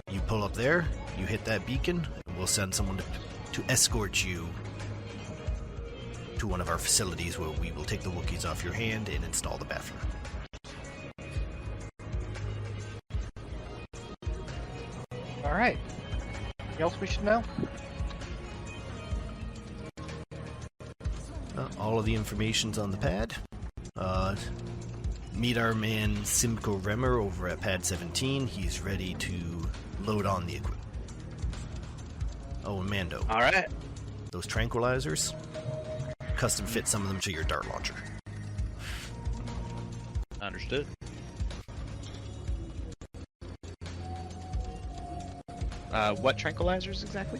[SPEAKER 3] You pull up there, you hit that beacon, and we'll send someone to escort you to one of our facilities where we will take the Wookiees off your hand and install the bathroom.
[SPEAKER 2] Alright. Anything else we should know?
[SPEAKER 3] All of the information's on the pad. Meet our man Simco Remmer over at pad 17. He's ready to load on the equipment. Oh, and Mando,
[SPEAKER 1] All right.
[SPEAKER 3] those tranquilizers, custom fit some of them to your dart launcher.
[SPEAKER 1] Understood. What tranquilizers exactly?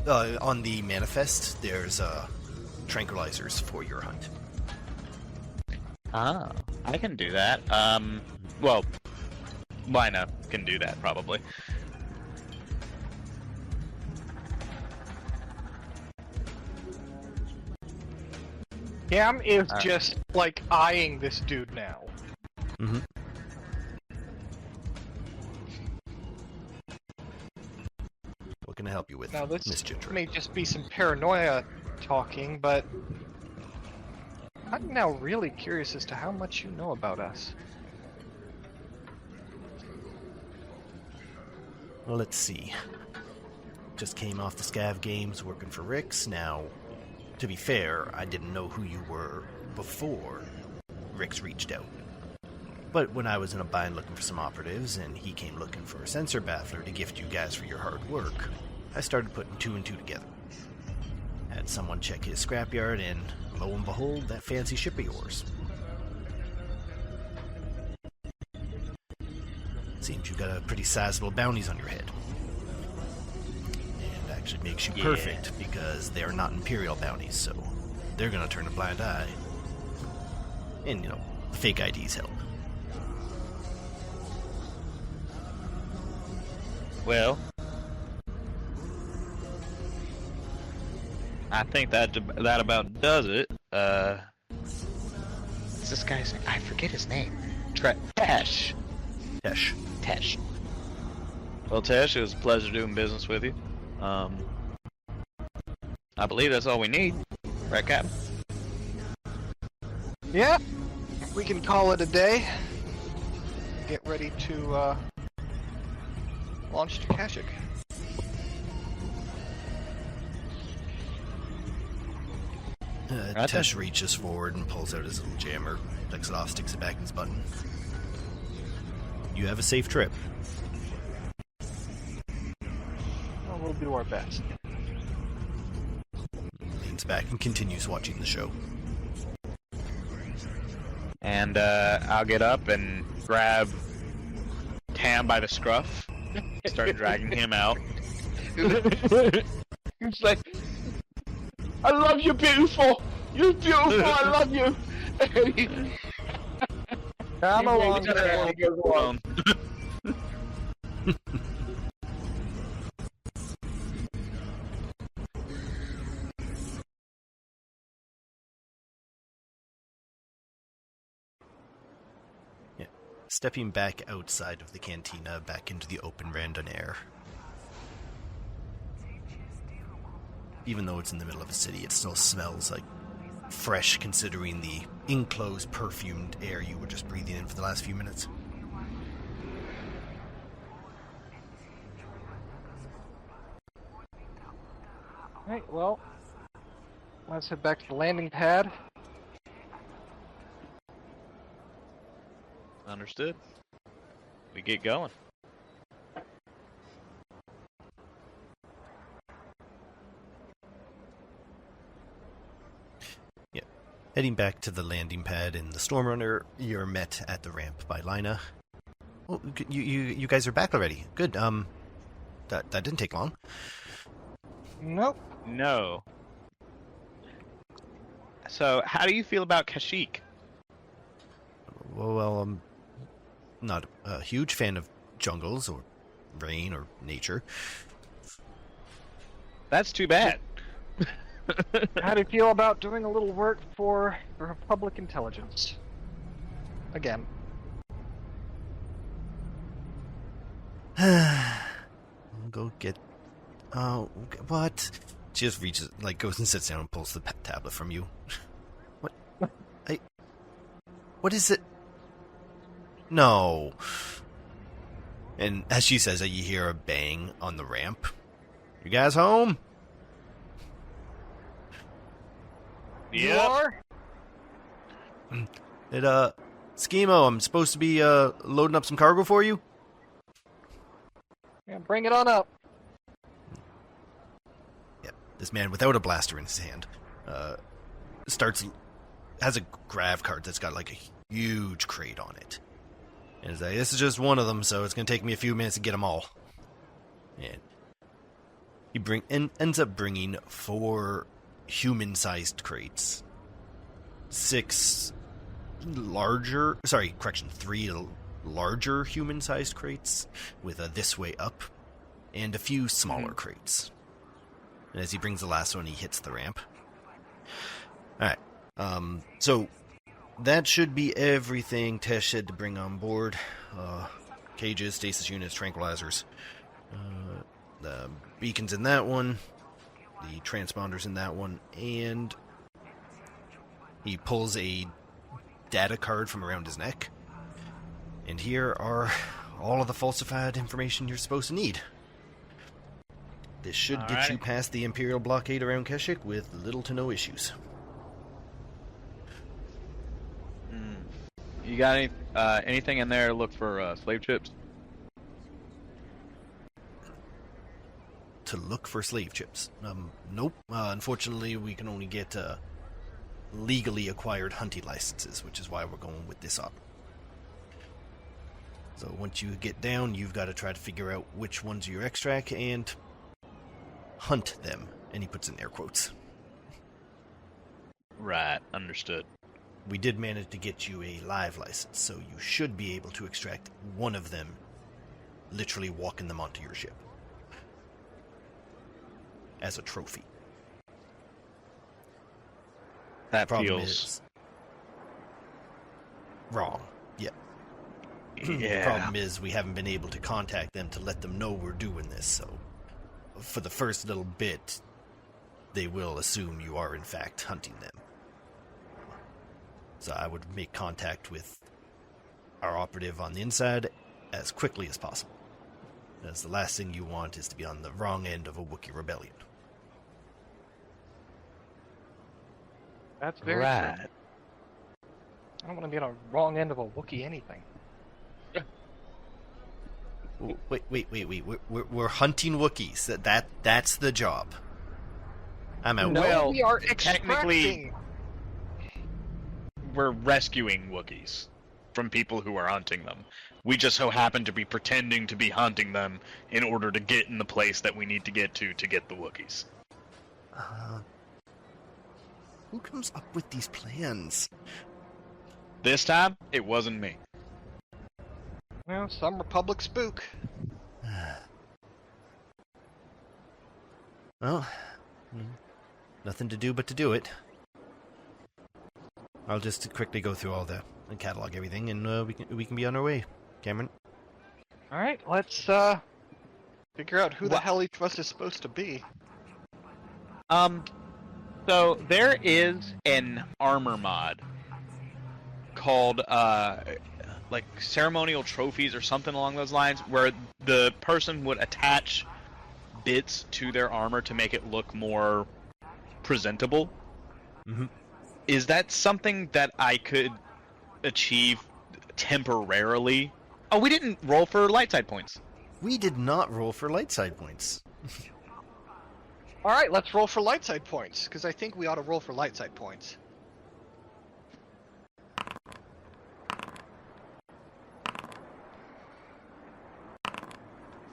[SPEAKER 3] On the manifest, there's tranquilizers for your hunt.
[SPEAKER 1] Ah, I can do that. Well, Lina can do that probably.
[SPEAKER 2] Cam is
[SPEAKER 1] Alright.
[SPEAKER 2] just, like, eyeing this dude now.
[SPEAKER 3] Mm-hmm. What can I help you with,
[SPEAKER 2] Now, this
[SPEAKER 3] Miss Ginger?
[SPEAKER 2] may just be some paranoia talking, but I'm now really curious as to how much you know about us.
[SPEAKER 3] Well, let's see. Just came off the Scav Games working for Rix. Now, to be fair, I didn't know who you were before Rix reached out. But when I was in a bind looking for some operatives, and he came looking for a sensor baffler to gift you guys for your hard work, I started putting two and two together. Had someone check his scrapyard, and lo and behold, that fancy ship of yours. Seems you got a pretty sizable bounties on your head. And actually makes you perfect, because they're not Imperial bounties, so they're gonna turn a blind eye. And, fake IDs help.
[SPEAKER 1] Well, I think that about does it. What's this guy's name? I forget his name. Tesh.
[SPEAKER 3] Tesh.
[SPEAKER 1] Tesh. Well, Tesh, it was a pleasure doing business with you. I believe that's all we need, right, Captain?
[SPEAKER 2] Yeah, we can call it a day. Get ready to launch to Kashyyyk.
[SPEAKER 1] Right
[SPEAKER 3] Tesh reaches forward and pulls out his little jammer, takes it off, sticks it back in his button. You have a safe trip.
[SPEAKER 2] Well, we'll do our best.
[SPEAKER 3] Leans back and continues watching the show.
[SPEAKER 1] And I'll get up and grab Tam by the scruff, start dragging him out.
[SPEAKER 4] It's like, I love you, beautiful. You're beautiful. I love you.
[SPEAKER 2] Come along,
[SPEAKER 4] He
[SPEAKER 2] Crowley.
[SPEAKER 4] goes along.
[SPEAKER 3] Stepping back outside of the cantina, back into the open random air. Even though it's in the middle of a city, it still smells like fresh, considering the enclosed, perfumed air you were just breathing in for the last few minutes.
[SPEAKER 2] Alright, well, let's head back to the landing pad.
[SPEAKER 5] Understood. We get going.
[SPEAKER 3] Yeah. Heading back to the landing pad in the Stormrunner, you're met at the ramp by Lina. Oh, you guys are back already. Good. That didn't take long.
[SPEAKER 2] Nope.
[SPEAKER 5] No. So, how do you feel about Kashyyyk?
[SPEAKER 3] Well, I'm not a huge fan of jungles or rain or nature.
[SPEAKER 5] That's too bad.
[SPEAKER 2] How do you feel about doing a little work for the Republic intelligence? Again.
[SPEAKER 3] Go get... Oh, what? She just reaches, goes and sits down and pulls the tablet from you. What? What is it? No. And as she says that, you hear a bang on the ramp. You guys home?
[SPEAKER 2] You are?
[SPEAKER 3] Schemo, I'm supposed to be, loading up some cargo for you?
[SPEAKER 2] Yeah, bring it on up.
[SPEAKER 3] Yeah, this man without a blaster in his hand, has a grav cart that's got, a huge crate on it. And he's like, this is just one of them, so it's going to take me a few minutes to get them all. And he ends up bringing 4 human-sized crates. 3 larger human-sized crates with a this way up, and a few smaller crates. And as he brings the last one, he hits the ramp. Alright, so that should be everything Tesh said to bring on board. Cages, stasis units, tranquilizers. The beacons in that one. The transponders in that one. And he pulls a data card from around his neck. And here are all of the falsified information you're supposed to need. This should get you past the Imperial blockade around Kashyyyk with little to no issues.
[SPEAKER 5] You got anything in there to look for slave chips?
[SPEAKER 3] To look for slave chips? Nope. Unfortunately, we can only get legally acquired hunting licenses, which is why we're going with this op. So once you get down, you've got to try to figure out which ones you extract and hunt them. And he puts in air quotes.
[SPEAKER 5] Right, understood.
[SPEAKER 3] We did manage to get you a live license, so you should be able to extract one of them, literally walking them onto your ship. As a trophy.
[SPEAKER 5] That
[SPEAKER 3] Problem
[SPEAKER 5] feels
[SPEAKER 3] is wrong. Yeah.
[SPEAKER 5] Yeah.
[SPEAKER 3] The problem is we haven't been able to contact them to let them know we're doing this, so for the first little bit, they will assume you are in fact hunting them. So I would make contact with our operative on the inside as quickly as possible. As the last thing you want is to be on the wrong end of a Wookiee rebellion.
[SPEAKER 2] That's very
[SPEAKER 5] right.
[SPEAKER 2] true. I don't want to be on the wrong end of a Wookiee anything.
[SPEAKER 3] Wait. We're hunting Wookiees. That's the job. I'm out.
[SPEAKER 2] No,
[SPEAKER 5] Well,
[SPEAKER 2] we are
[SPEAKER 5] technically-
[SPEAKER 2] extracting.
[SPEAKER 1] We're rescuing Wookiees from people who are hunting them. We just so happen to be pretending to be hunting them in order to get in the place that we need to get the Wookiees.
[SPEAKER 3] Who comes up with these plans?
[SPEAKER 5] This time, it wasn't me.
[SPEAKER 2] Well, some Republic spook.
[SPEAKER 3] Well, nothing to do but to do it. I'll just quickly go through all the and catalog everything, and we can be on our way. Cameron.
[SPEAKER 2] All right, let's figure out who the hell each of us is supposed to be.
[SPEAKER 5] So there is an armor mod called like ceremonial trophies or something along those lines, where the person would attach bits to their armor to make it look more presentable.
[SPEAKER 3] Mm-hmm.
[SPEAKER 5] Is that something that I could achieve temporarily? Oh, we didn't roll for light side points.
[SPEAKER 3] We did not roll for light side points.
[SPEAKER 2] All right, let's roll for light side points, because I think we ought to roll for light side points.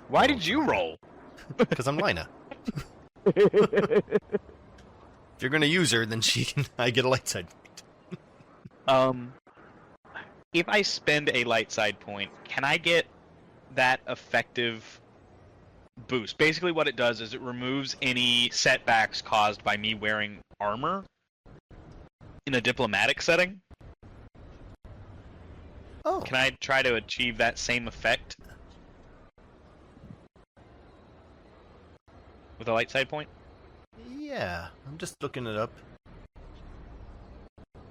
[SPEAKER 5] Why did you roll?
[SPEAKER 3] Because I'm Lina. If you're gonna use her, then I get a light side point.
[SPEAKER 5] If I spend a light side point, can I get that effective boost? Basically what it does is it removes any setbacks caused by me wearing armor in a diplomatic setting.
[SPEAKER 3] Oh.
[SPEAKER 5] Can I try to achieve that same effect with a light side point?
[SPEAKER 3] Yeah, I'm just looking it up.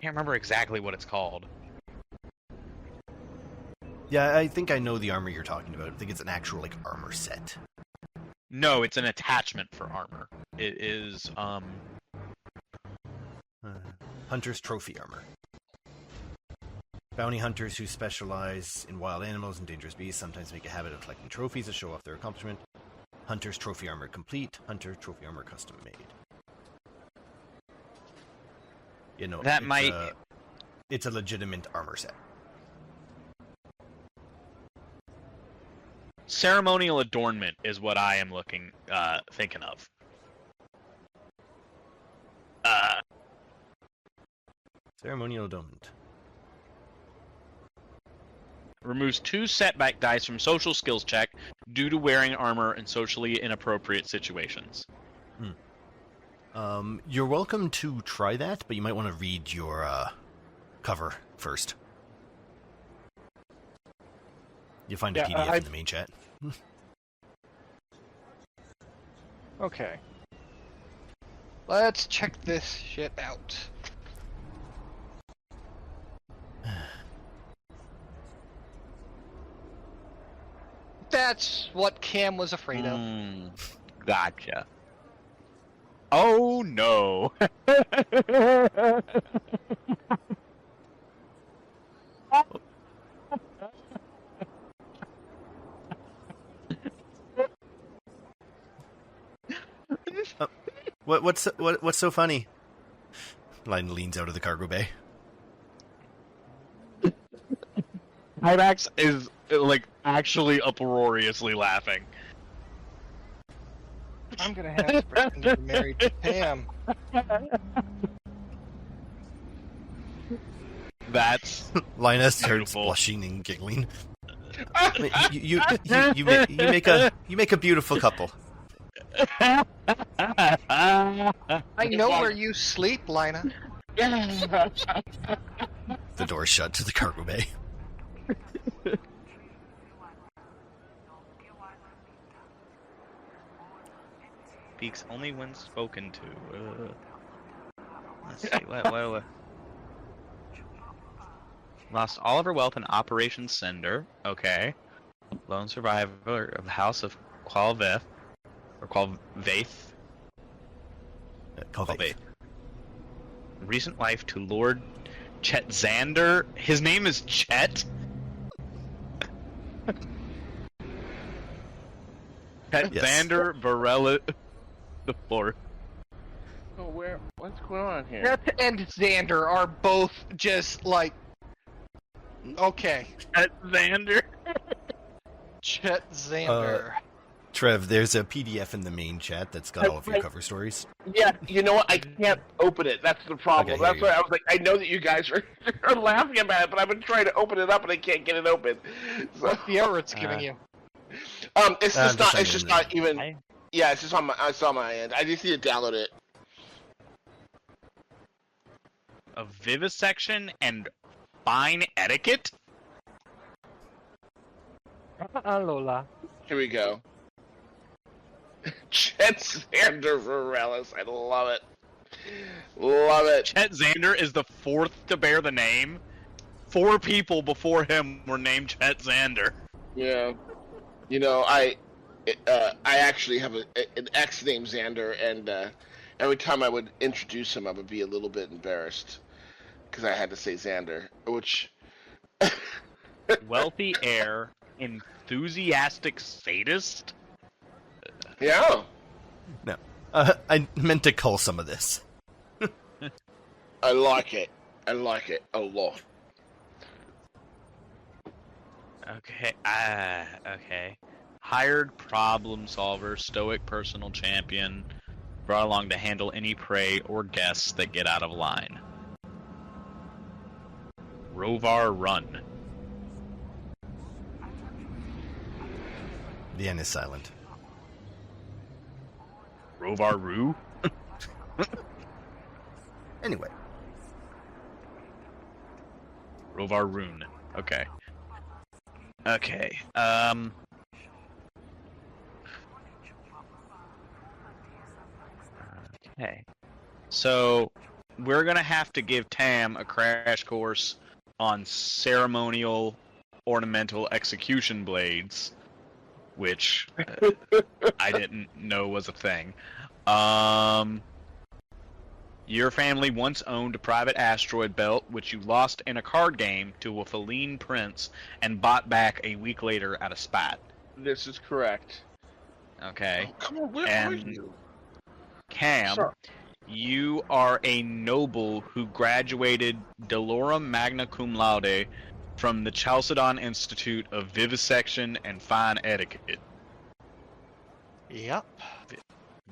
[SPEAKER 5] Can't remember exactly what it's called.
[SPEAKER 3] Yeah, I think I know the armor you're talking about. I think it's an actual, armor set.
[SPEAKER 5] No, it's an attachment for armor. It is,
[SPEAKER 3] Hunter's Trophy Armor. Bounty hunters who specialize in wild animals and dangerous beasts sometimes make a habit of collecting trophies to show off their accomplishment. Hunter's Trophy Armor Complete. Hunter Trophy Armor Custom Made. You know,
[SPEAKER 5] that might...
[SPEAKER 3] it's a legitimate armor set.
[SPEAKER 5] Ceremonial adornment is what I am thinking of.
[SPEAKER 3] Ceremonial adornment.
[SPEAKER 5] Removes 2 setback dice from social skills check due to wearing armor in socially inappropriate situations.
[SPEAKER 3] You're welcome to try that, but you might want to read your cover first. You'll find a PDF in the main chat.
[SPEAKER 2] Okay. Let's check this shit out. That's what Cam was afraid of.
[SPEAKER 5] Gotcha. Oh no.
[SPEAKER 3] What's so funny? Line leans out of the cargo bay.
[SPEAKER 1] Hyrax is actually uproariously laughing.
[SPEAKER 2] I'm gonna have to pretend to be married to Pam.
[SPEAKER 1] That's
[SPEAKER 3] Lina starts
[SPEAKER 1] beautiful.
[SPEAKER 3] blushing and giggling. You make a beautiful couple.
[SPEAKER 2] I know where you sleep, Lina.
[SPEAKER 3] The door's shut to the cargo bay.
[SPEAKER 5] Speaks only when spoken to. Let's see. What? Lost all of her wealth in Operation Cinder. Okay. Lone survivor of the House of Qualveth. Or Qualvaith.
[SPEAKER 3] Qualvaith.
[SPEAKER 5] Recent wife to Lord Chet Xander. His name is Chet? Chet
[SPEAKER 3] Yes.
[SPEAKER 5] Xander Varela the Fourth.
[SPEAKER 4] Oh, what's going on here?
[SPEAKER 2] Chet and Xander are both just okay.
[SPEAKER 5] Chet Xander.
[SPEAKER 2] Chet Xander.
[SPEAKER 3] Trev, there's a PDF in the main chat that's got all of your cover stories.
[SPEAKER 4] Yeah, you know what? I can't open it. That's the problem.
[SPEAKER 3] Okay,
[SPEAKER 4] That's
[SPEAKER 3] here
[SPEAKER 4] why
[SPEAKER 3] you
[SPEAKER 4] I was like, I know that you guys are laughing about it, but I've been trying to open it up and I can't get it open. So,
[SPEAKER 2] What's the error it's giving you?
[SPEAKER 4] it's just not. It's just not even.
[SPEAKER 5] I-
[SPEAKER 4] Yeah, it's just on my. It's on my end. I just need to download it.
[SPEAKER 5] A vivisection and fine etiquette?
[SPEAKER 2] Lola.
[SPEAKER 4] Here we go. Chet Xander Varellis. I love it. Love it.
[SPEAKER 5] Chet Xander is the fourth to bear the name. 4 people before him were named Chet Xander.
[SPEAKER 4] Yeah. You know, I actually have an ex named Xander, and every time I would introduce him, I would be a little bit embarrassed because I had to say Xander, which.
[SPEAKER 5] Wealthy heir, enthusiastic sadist.
[SPEAKER 4] Yeah.
[SPEAKER 3] No. I meant to cull some of this.
[SPEAKER 4] I like it. I like it a lot.
[SPEAKER 5] Okay. Okay. Hired problem solver, stoic personal champion, brought along to handle any prey or guests that get out of line. Rovar Run.
[SPEAKER 3] The N is silent.
[SPEAKER 5] Rovar Roo?
[SPEAKER 3] Anyway.
[SPEAKER 5] Rovar Rune. Okay. Okay. Okay. So, we're gonna have to give Tam a crash course on ceremonial ornamental execution blades, which I didn't know was a thing. Your family once owned a private asteroid belt, which you lost in a card game to a feline prince and bought back a week later out of spite.
[SPEAKER 4] This is correct.
[SPEAKER 5] Okay.
[SPEAKER 4] Oh, come on, where are
[SPEAKER 5] And
[SPEAKER 4] you?
[SPEAKER 5] Cam,
[SPEAKER 4] Sure.
[SPEAKER 5] you are a noble who graduated Delorum magna cum laude from the Chalcedon Institute of Vivisection and Fine Etiquette.
[SPEAKER 2] Yep.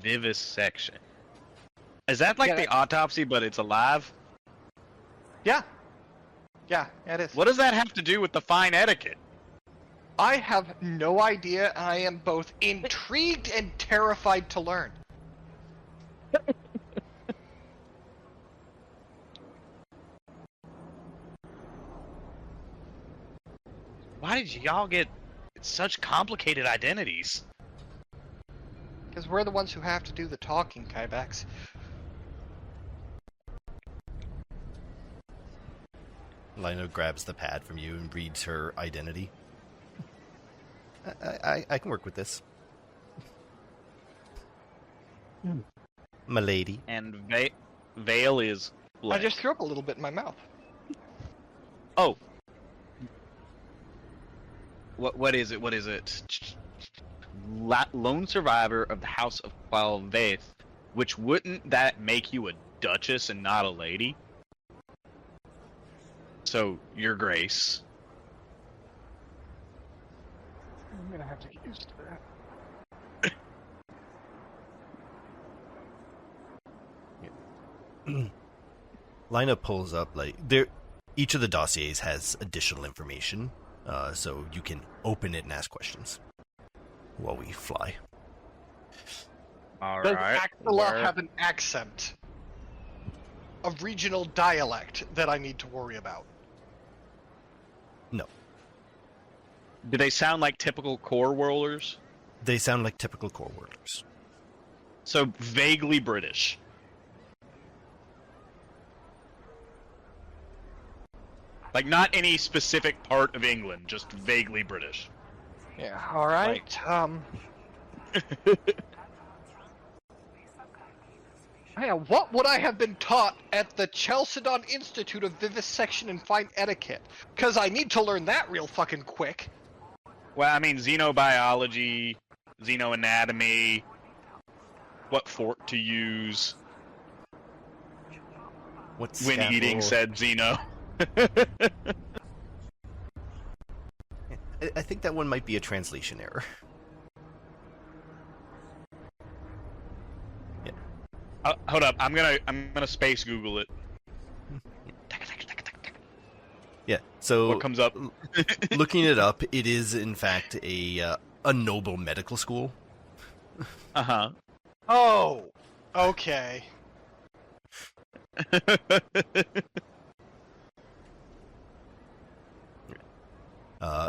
[SPEAKER 5] Vivisection. Is that like
[SPEAKER 2] Yeah.
[SPEAKER 5] the autopsy, but it's alive?
[SPEAKER 2] Yeah. Yeah, it is.
[SPEAKER 5] What does that have to do with the fine etiquette?
[SPEAKER 2] I have no idea. I am both intrigued and terrified to learn.
[SPEAKER 5] Why did y'all get such complicated identities?
[SPEAKER 2] Because we're the ones who have to do the talking, Kybax.
[SPEAKER 3] Lino grabs the pad from you and reads her identity. I can work with this. M'lady.
[SPEAKER 5] And Vale is
[SPEAKER 2] I
[SPEAKER 5] blank.
[SPEAKER 2] just threw up a little bit in my mouth.
[SPEAKER 5] Oh. What is it? What is it? Lone survivor of the House of Qualvaith, which wouldn't that make you a duchess and not a lady? So, Your Grace.
[SPEAKER 2] I'm gonna have to get used to that.
[SPEAKER 3] Lina pulls up, like, there. Each of the dossiers has additional information, so you can open it and ask questions while we fly.
[SPEAKER 2] Does Axela have an accent? A regional dialect that I need to worry about?
[SPEAKER 3] No.
[SPEAKER 5] Do they sound like typical core worlders?
[SPEAKER 3] They sound like typical core workers.
[SPEAKER 5] So, vaguely British. Like, not any specific part of England, just vaguely British.
[SPEAKER 2] Yeah, alright. Yeah, what would I have been taught at the Chalcedon Institute of Vivisection and Fine Etiquette? Because I need to learn that real fucking quick.
[SPEAKER 5] Well, I mean, xenobiology, xenoanatomy, what fork to use,
[SPEAKER 3] What's
[SPEAKER 5] when eating said xeno.
[SPEAKER 3] I think that one might be a translation error.
[SPEAKER 5] Hold up, I'm gonna space Google it.
[SPEAKER 3] Yeah. So
[SPEAKER 5] What comes up?
[SPEAKER 3] looking it up, it is in fact a noble medical school.
[SPEAKER 5] Uh-huh.
[SPEAKER 2] Oh, okay.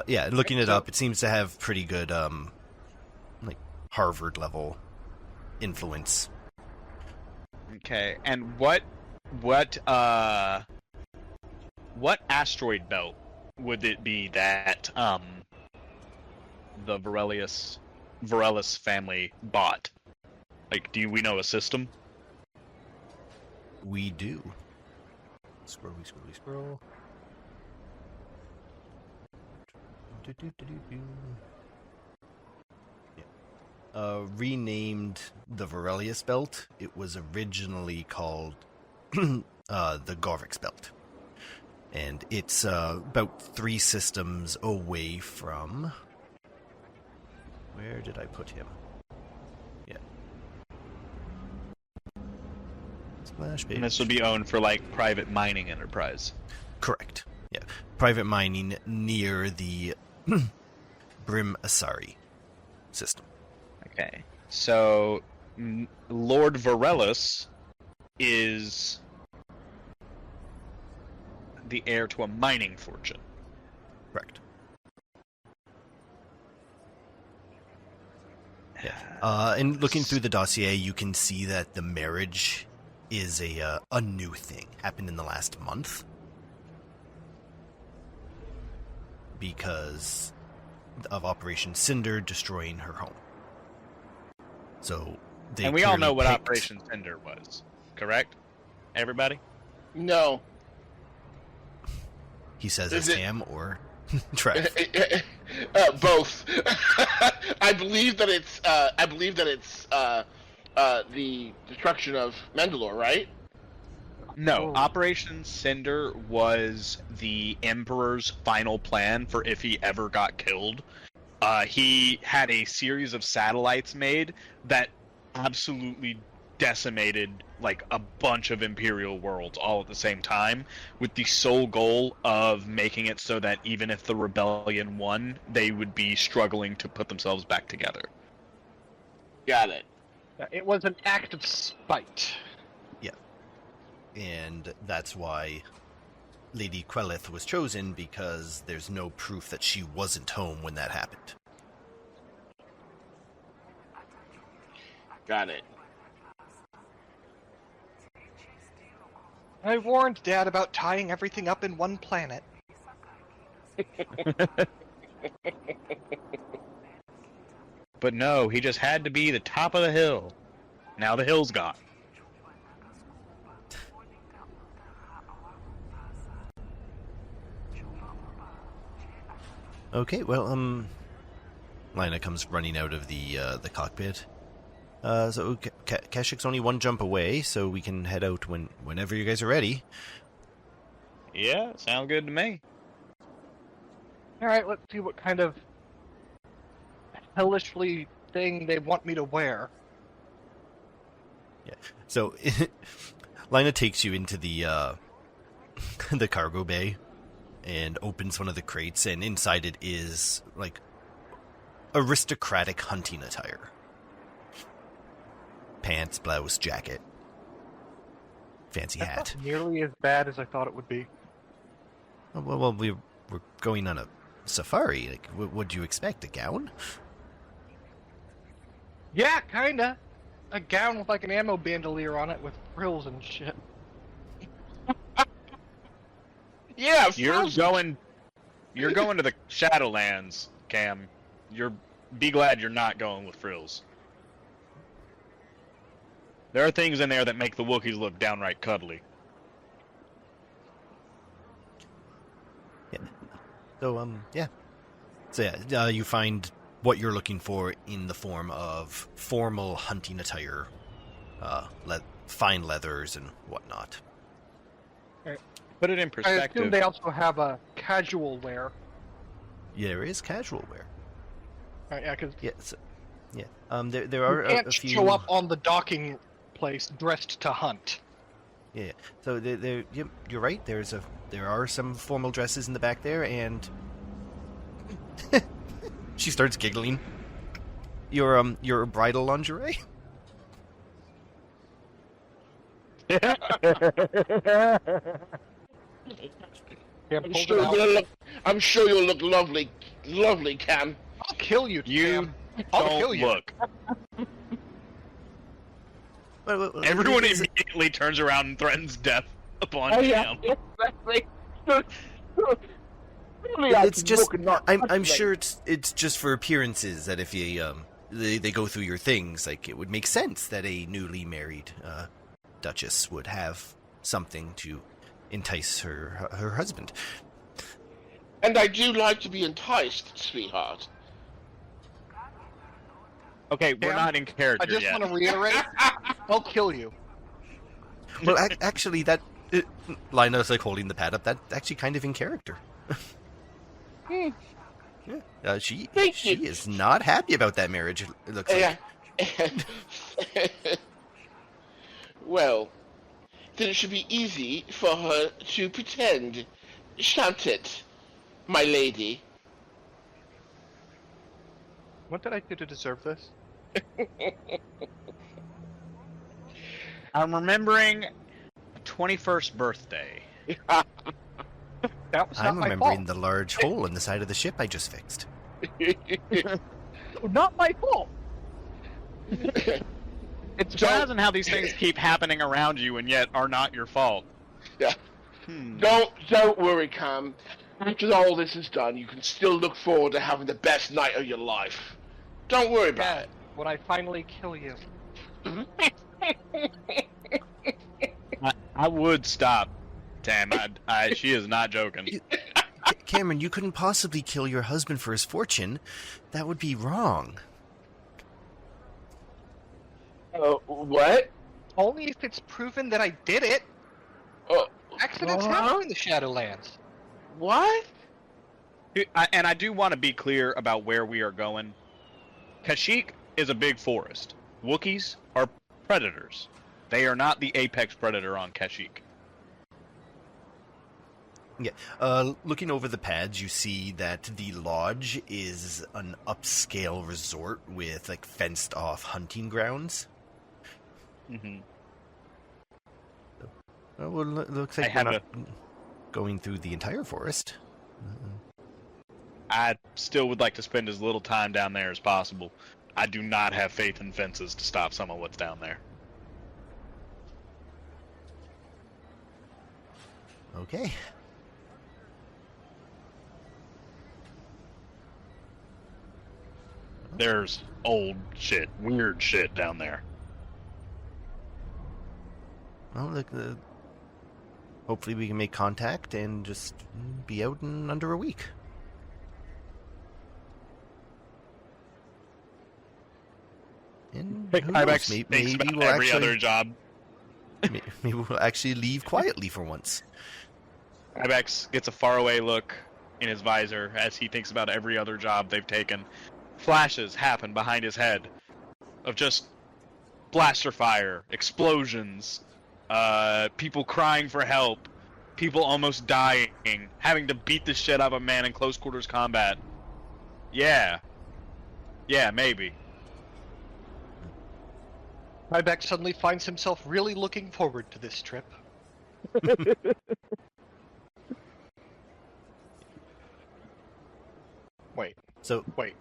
[SPEAKER 3] Yeah, looking it up, it seems to have pretty good like Harvard level influence.
[SPEAKER 5] Okay, and what asteroid belt would it be that the Varellus family bought? Like, we know a system?
[SPEAKER 3] We do. Scroll. Yeah. Renamed the Varelius belt. It was originally called the Gorvix belt. And it's about 3 systems away from... Where did I put him? Yeah. Splash page.
[SPEAKER 5] And this would be owned for, like, private mining enterprise.
[SPEAKER 3] Correct. Yeah. Private mining near the Brim Asari system.
[SPEAKER 5] Okay. So, Lord Varellus is the heir to a mining fortune.
[SPEAKER 3] Correct. Yeah. And looking through the dossier, you can see that the marriage is a new thing. Happened in the last month. Because of Operation Cinder destroying her home. So
[SPEAKER 5] And we all know what
[SPEAKER 3] picked...
[SPEAKER 5] Operation Cinder was, correct? Everybody?
[SPEAKER 4] No.
[SPEAKER 3] He says
[SPEAKER 4] Is
[SPEAKER 3] as
[SPEAKER 4] it-
[SPEAKER 3] Tam or Trev.
[SPEAKER 4] Both. I believe that it's the destruction of Mandalore, right?
[SPEAKER 5] No,
[SPEAKER 2] Oh.
[SPEAKER 5] Operation Cinder was the Emperor's final plan for if he ever got killed. He had a series of satellites made that absolutely decimated like a bunch of Imperial worlds all at the same time, with the sole goal of making it so that even if the rebellion won, they would be struggling to put themselves back together.
[SPEAKER 4] Got it.
[SPEAKER 2] It was an act of spite.
[SPEAKER 3] And that's why Lady Quelith was chosen, because there's no proof that she wasn't home when that happened.
[SPEAKER 4] Got it.
[SPEAKER 2] I warned Dad about tying everything up in one planet.
[SPEAKER 5] But no, he just had to be the top of the hill. Now the hill's gone.
[SPEAKER 3] Okay, well, Lina comes running out of the cockpit. So Keshik's only 1 jump away, so we can head out whenever you guys are ready.
[SPEAKER 5] Yeah, sound good to me.
[SPEAKER 2] Alright, let's see what kind of hellishly thing they want me to wear.
[SPEAKER 3] Yeah. So Lina takes you into the the cargo bay and opens one of the crates, and inside it is like aristocratic hunting attire. Pants, blouse, jacket, fancy
[SPEAKER 2] That's
[SPEAKER 3] hat.
[SPEAKER 2] not nearly as bad as I thought it would be.
[SPEAKER 3] Well, we're going on a safari. Like, what do you expect? A gown?
[SPEAKER 2] Yeah, kinda. A gown with like an ammo bandolier on it with frills and shit.
[SPEAKER 4] Yeah,
[SPEAKER 5] You're
[SPEAKER 4] frozen.
[SPEAKER 5] going to the Shadowlands, Cam. Be glad you're not going with frills. There are things in there that make the Wookiees look downright cuddly.
[SPEAKER 3] Yeah. So, yeah. So, yeah, you find what you're looking for in the form of formal hunting attire, fine leathers and whatnot.
[SPEAKER 5] Put it in
[SPEAKER 2] I assume
[SPEAKER 5] perspective.
[SPEAKER 2] they also have a casual wear.
[SPEAKER 3] Yeah, there is casual wear.
[SPEAKER 2] Yeah, because
[SPEAKER 3] Yeah, there are
[SPEAKER 2] you can't
[SPEAKER 3] a few.
[SPEAKER 2] show up on the docking workplace dressed to hunt.
[SPEAKER 3] Yeah. So you're right. There are some formal dresses in the back there, and she starts giggling. Your bridal lingerie.
[SPEAKER 4] I'm sure you'll look lovely, Cam.
[SPEAKER 2] I'll kill you,
[SPEAKER 1] You
[SPEAKER 2] Cam. I'll kill
[SPEAKER 1] don't
[SPEAKER 2] you.
[SPEAKER 1] look.
[SPEAKER 3] Well,
[SPEAKER 1] Everyone
[SPEAKER 3] is-
[SPEAKER 1] immediately turns around and threatens death upon Cam.
[SPEAKER 4] exactly.
[SPEAKER 3] It's just I'm sure it's just for appearances that if you they go through your things, like it would make sense that a newly married duchess would have something to entice her husband.
[SPEAKER 4] And I do like to be enticed, sweetheart.
[SPEAKER 5] Okay, we're
[SPEAKER 2] Cam,
[SPEAKER 5] not in character
[SPEAKER 2] I just
[SPEAKER 5] yet.
[SPEAKER 2] want to reiterate, I'll kill you.
[SPEAKER 3] Well, actually, that Lina's like holding the pad up. That's actually kind of in character. Yeah, she is not happy about that marriage. It looks like.
[SPEAKER 4] Well, then it should be easy for her to pretend, shan't it, my lady?
[SPEAKER 2] What did I do to deserve this?
[SPEAKER 5] I'm remembering a 21st birthday.
[SPEAKER 2] That was not
[SPEAKER 3] I'm
[SPEAKER 2] my
[SPEAKER 3] remembering
[SPEAKER 2] fault.
[SPEAKER 3] the large hole in the side of the ship I just fixed.
[SPEAKER 2] Not my fault.
[SPEAKER 5] It's surprising how these things keep happening around you and yet are not your fault.
[SPEAKER 4] Yeah. Don't worry, Cam. After all this is done, you can still look forward to having the best night of your life. Don't worry about it.
[SPEAKER 2] When I finally kill you.
[SPEAKER 5] I would stop, Tam. She is not joking.
[SPEAKER 3] Cameron, you couldn't possibly kill your husband for his fortune. That would be wrong.
[SPEAKER 4] What?
[SPEAKER 2] Only if it's proven that I did it. Accidents happen in the Shadowlands.
[SPEAKER 4] What?
[SPEAKER 5] And I do want to be clear about where we are going. Kashyyyk is a big forest. Wookiees are predators. They are not the apex predator on Kashyyyk.
[SPEAKER 3] Yeah. Looking over the pads, you see that the lodge is an upscale resort with like fenced-off hunting grounds.
[SPEAKER 5] Mm-hmm.
[SPEAKER 3] Well, it looks like
[SPEAKER 5] I
[SPEAKER 3] we're
[SPEAKER 5] have
[SPEAKER 3] not going through the entire forest.
[SPEAKER 5] I still would like to spend as little time down there as possible. I do not have faith in fences to stop some of what's down there.
[SPEAKER 3] Okay.
[SPEAKER 1] There's old shit, weird shit down there.
[SPEAKER 3] Well, hopefully we can make contact and just be out in under a week. And who knows,
[SPEAKER 1] Ibex thinks
[SPEAKER 3] maybe
[SPEAKER 1] about
[SPEAKER 3] we'll
[SPEAKER 1] every
[SPEAKER 3] actually,
[SPEAKER 1] other job.
[SPEAKER 3] maybe we'll actually leave quietly for once.
[SPEAKER 1] Ibex gets a faraway look in his visor as he thinks about every other job they've taken. Flashes happen behind his head of just blaster fire, explosions, people crying for help, people almost dying, having to beat the shit out of a man in close quarters combat. Yeah, maybe.
[SPEAKER 2] Ryback suddenly finds himself really looking forward to this trip. Wait.
[SPEAKER 3] So
[SPEAKER 2] Wait.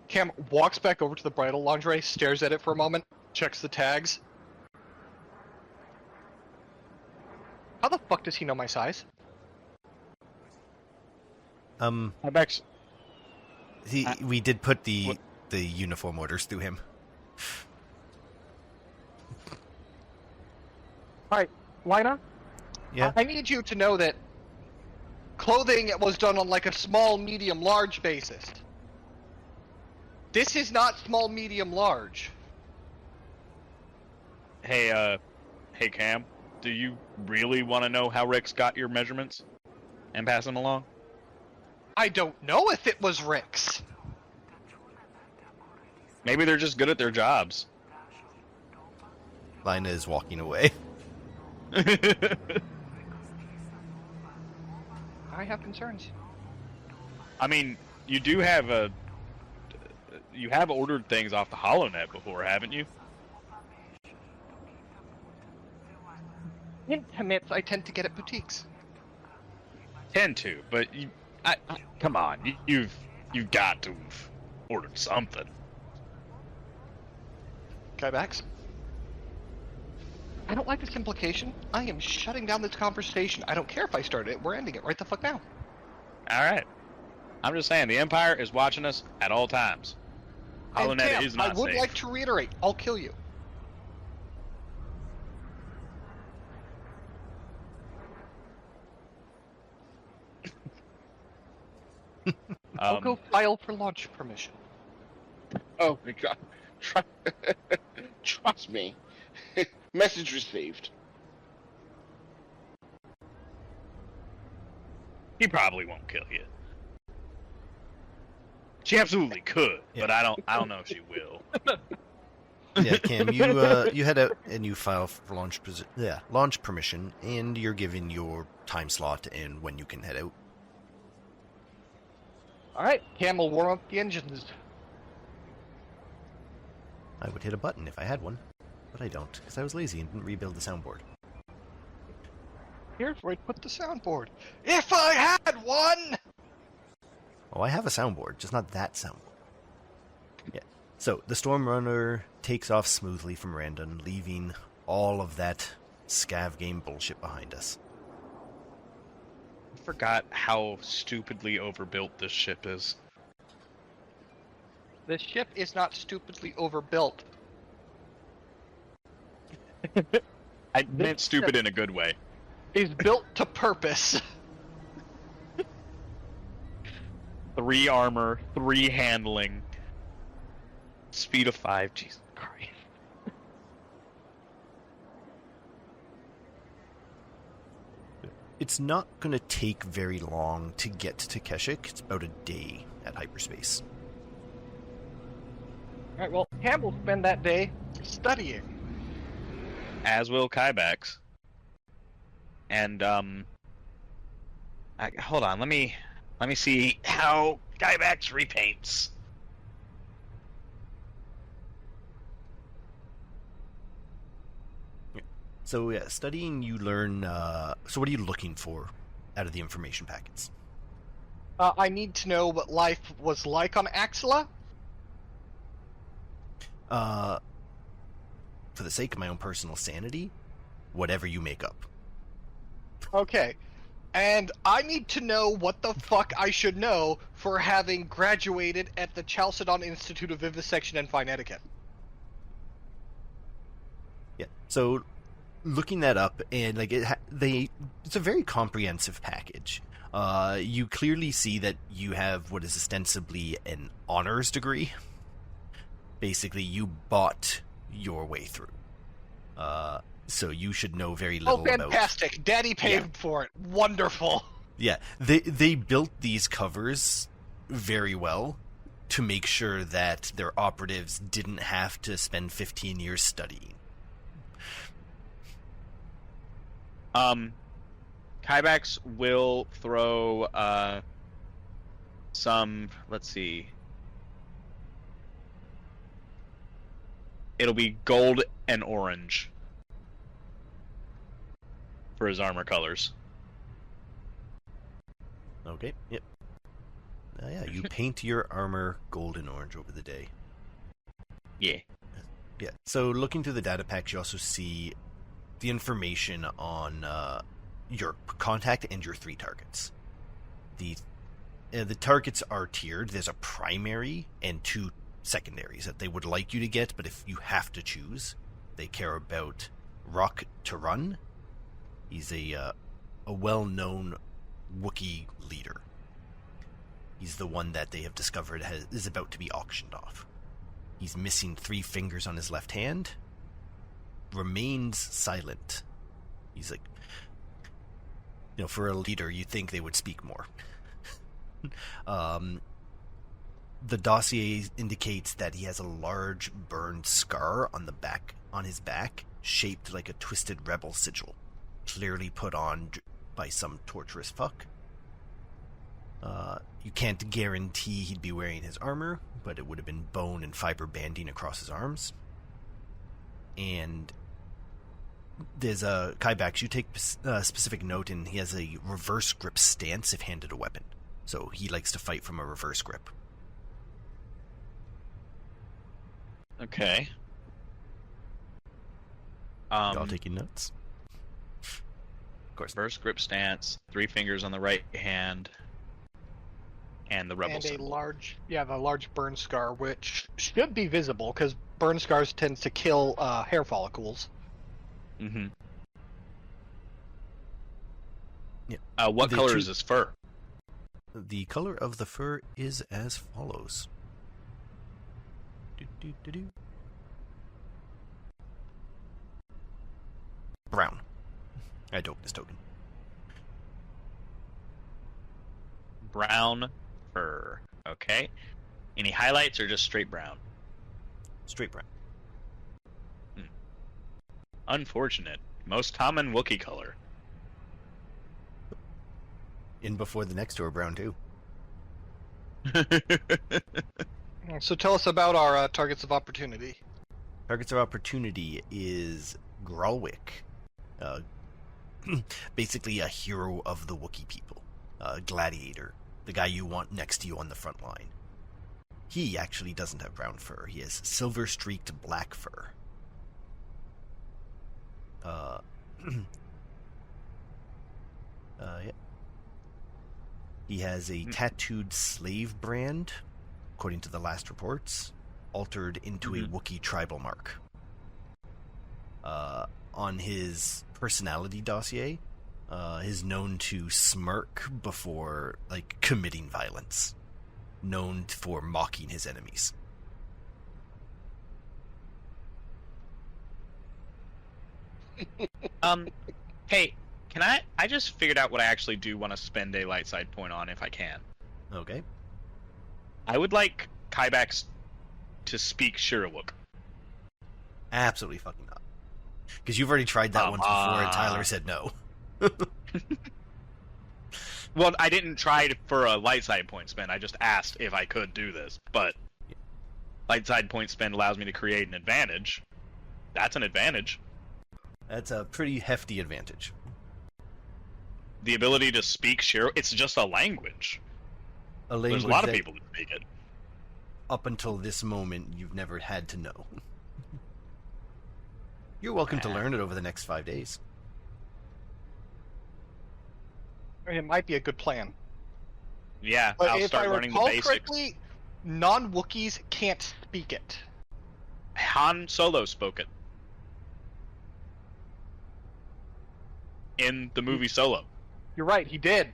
[SPEAKER 2] Cam walks back over to the bridal lingerie, stares at it for a moment, checks the tags. How the fuck does he know my size?
[SPEAKER 5] Ibex,
[SPEAKER 3] we did put the uniform orders through him.
[SPEAKER 2] Alright, Lina?
[SPEAKER 3] Yeah.
[SPEAKER 2] I need you to know that clothing was done on like a small, medium, large basis. This is not small, medium, large.
[SPEAKER 1] Hey Cam, do you really want to know how Rick's got your measurements and pass them along?
[SPEAKER 2] I don't know if it was Rick's.
[SPEAKER 1] Maybe they're just good at their jobs.
[SPEAKER 3] Lina is walking away.
[SPEAKER 2] I have concerns.
[SPEAKER 1] I mean, you do have you have ordered things off the HoloNet before, haven't you?
[SPEAKER 2] Intimates I tend to get at boutiques.
[SPEAKER 1] Tend to, but come on, you've got to have ordered something.
[SPEAKER 2] Kybax? I don't like this implication. I am shutting down this conversation. I don't care if I started it. We're ending it right the fuck now.
[SPEAKER 1] All right. I'm just saying, the Empire is watching us at all times.
[SPEAKER 2] And
[SPEAKER 1] HoloNet
[SPEAKER 2] Cam,
[SPEAKER 1] is not
[SPEAKER 2] I would
[SPEAKER 1] safe.
[SPEAKER 2] like to reiterate, I'll kill you. I'll go file for launch permission.
[SPEAKER 4] Oh my god. Trust me. Message received.
[SPEAKER 1] He probably won't kill you. She absolutely could, but I don't know if she will.
[SPEAKER 3] Yeah, Cam, you head out and you file for launch permission, and you're given your time slot and when you can head out.
[SPEAKER 2] Alright, Cam will warm up the engines.
[SPEAKER 3] I would hit a button if I had one, but I don't, because I was lazy and didn't rebuild the soundboard.
[SPEAKER 2] Here's where I'd put the soundboard. If I had one!
[SPEAKER 3] Oh, I have a soundboard, just not that soundboard. Yeah. So, the Stormrunner takes off smoothly from Randon, leaving all of that scav game bullshit behind us.
[SPEAKER 1] I forgot how stupidly overbuilt this ship is.
[SPEAKER 2] This ship is not stupidly overbuilt.
[SPEAKER 1] I meant stupid in a good way.
[SPEAKER 2] It's built to purpose.
[SPEAKER 1] 3 armor, 3 handling, speed of 5. Jesus Christ.
[SPEAKER 3] It's not going to take very long to get to Keshik. It's about a day at hyperspace.
[SPEAKER 2] Alright, well, Cam will spend that day studying.
[SPEAKER 1] As will Kybax. And hold on, let me see how Kybax repaints.
[SPEAKER 3] So yeah, studying you learn. So what are you looking for out of the information packets?
[SPEAKER 2] I need to know what life was like on Axela.
[SPEAKER 3] For the sake of my own personal sanity, whatever you make up.
[SPEAKER 2] Okay. And I need to know what the fuck I should know for having graduated at the Chalcedon Institute of Vivisection and Fine Etiquette.
[SPEAKER 3] Yeah. So, looking that up, and like it's a very comprehensive package. You clearly see that you have what is ostensibly an honors degree. Basically, you bought your way through. So you should know very little about...
[SPEAKER 2] Oh, fantastic! Daddy paid for it. Wonderful.
[SPEAKER 3] Yeah, they built these covers very well to make sure that their operatives didn't have to spend 15 years studying.
[SPEAKER 1] Kybax will throw some, let's see. It'll be gold and orange for his armor colors.
[SPEAKER 3] Okay, yep. Yeah, you paint your armor gold and orange over the day.
[SPEAKER 1] Yeah.
[SPEAKER 3] Yeah, so looking through the data packs, you also see the information on your contact and your 3 targets. The targets are tiered. There's a primary and 2 secondaries that they would like you to get, but if you have to choose, they care about Rock to Run. He's a well-known Wookiee leader. He's the one that they have discovered is about to be auctioned off. He's missing 3 fingers on his left hand, remains silent. He's like, for a leader, you'd think they would speak more. The dossier indicates that he has a large burned scar on his back, shaped like a twisted rebel sigil, clearly put on by some torturous fuck. You can't guarantee he'd be wearing his armor, but it would have been bone and fiber banding across his arms. And there's a Kybax, you take specific note, and he has a reverse grip stance if handed a weapon. So he likes to fight from a reverse grip.
[SPEAKER 5] Okay.
[SPEAKER 3] Y'all taking notes? Of course.
[SPEAKER 5] Reverse grip stance, 3 fingers on the right hand, and the rebel
[SPEAKER 2] And
[SPEAKER 5] symbol.
[SPEAKER 2] the large burn scar, which should be visible because burn scars tends to kill hair follicles.
[SPEAKER 5] Mm-hmm.
[SPEAKER 3] Yeah.
[SPEAKER 5] What color is his fur?
[SPEAKER 3] The color of the fur is as follows. Brown. I token this token.
[SPEAKER 5] Brown fur. Okay. Any highlights or just straight brown?
[SPEAKER 3] Straight brown.
[SPEAKER 5] Unfortunate. Most common Wookiee color.
[SPEAKER 3] In before the next door, brown too.
[SPEAKER 2] So tell us about our targets of opportunity.
[SPEAKER 3] Targets of opportunity is Gralwick. Basically a hero of the Wookiee people. Gladiator. The guy you want next to you on the front line. He actually doesn't have brown fur. He has silver-streaked black fur. Yeah. He has a tattooed slave brand, according to the last reports, altered into a Wookiee tribal mark. On his personality dossier, is known to smirk before, committing violence. Known for mocking his enemies.
[SPEAKER 5] Hey, I just figured out what I actually do want to spend a light side point on if I can.
[SPEAKER 3] Okay.
[SPEAKER 5] I would like Kybax to speak Shirawook.
[SPEAKER 3] Absolutely fucking not. Because you've already tried that once before and Tyler said no.
[SPEAKER 5] Well, I didn't try for a light side point spend. I just asked if I could do this. But light side point spend allows me to create an advantage. That's an advantage.
[SPEAKER 3] That's a pretty hefty advantage.
[SPEAKER 5] The ability to speak Shiro, it's just a language. There's a lot of people that speak it.
[SPEAKER 3] Up until this moment, you've never had to know. You're welcome to learn it over the next 5 days.
[SPEAKER 2] It might be a good plan.
[SPEAKER 5] Yeah,
[SPEAKER 2] But
[SPEAKER 5] I'll
[SPEAKER 2] if
[SPEAKER 5] start
[SPEAKER 2] I
[SPEAKER 5] learning the
[SPEAKER 2] recall
[SPEAKER 5] basics.
[SPEAKER 2] correctly, non-Wookiees can't speak it.
[SPEAKER 5] Han Solo spoke it. In the movie Solo.
[SPEAKER 2] You're right, he did.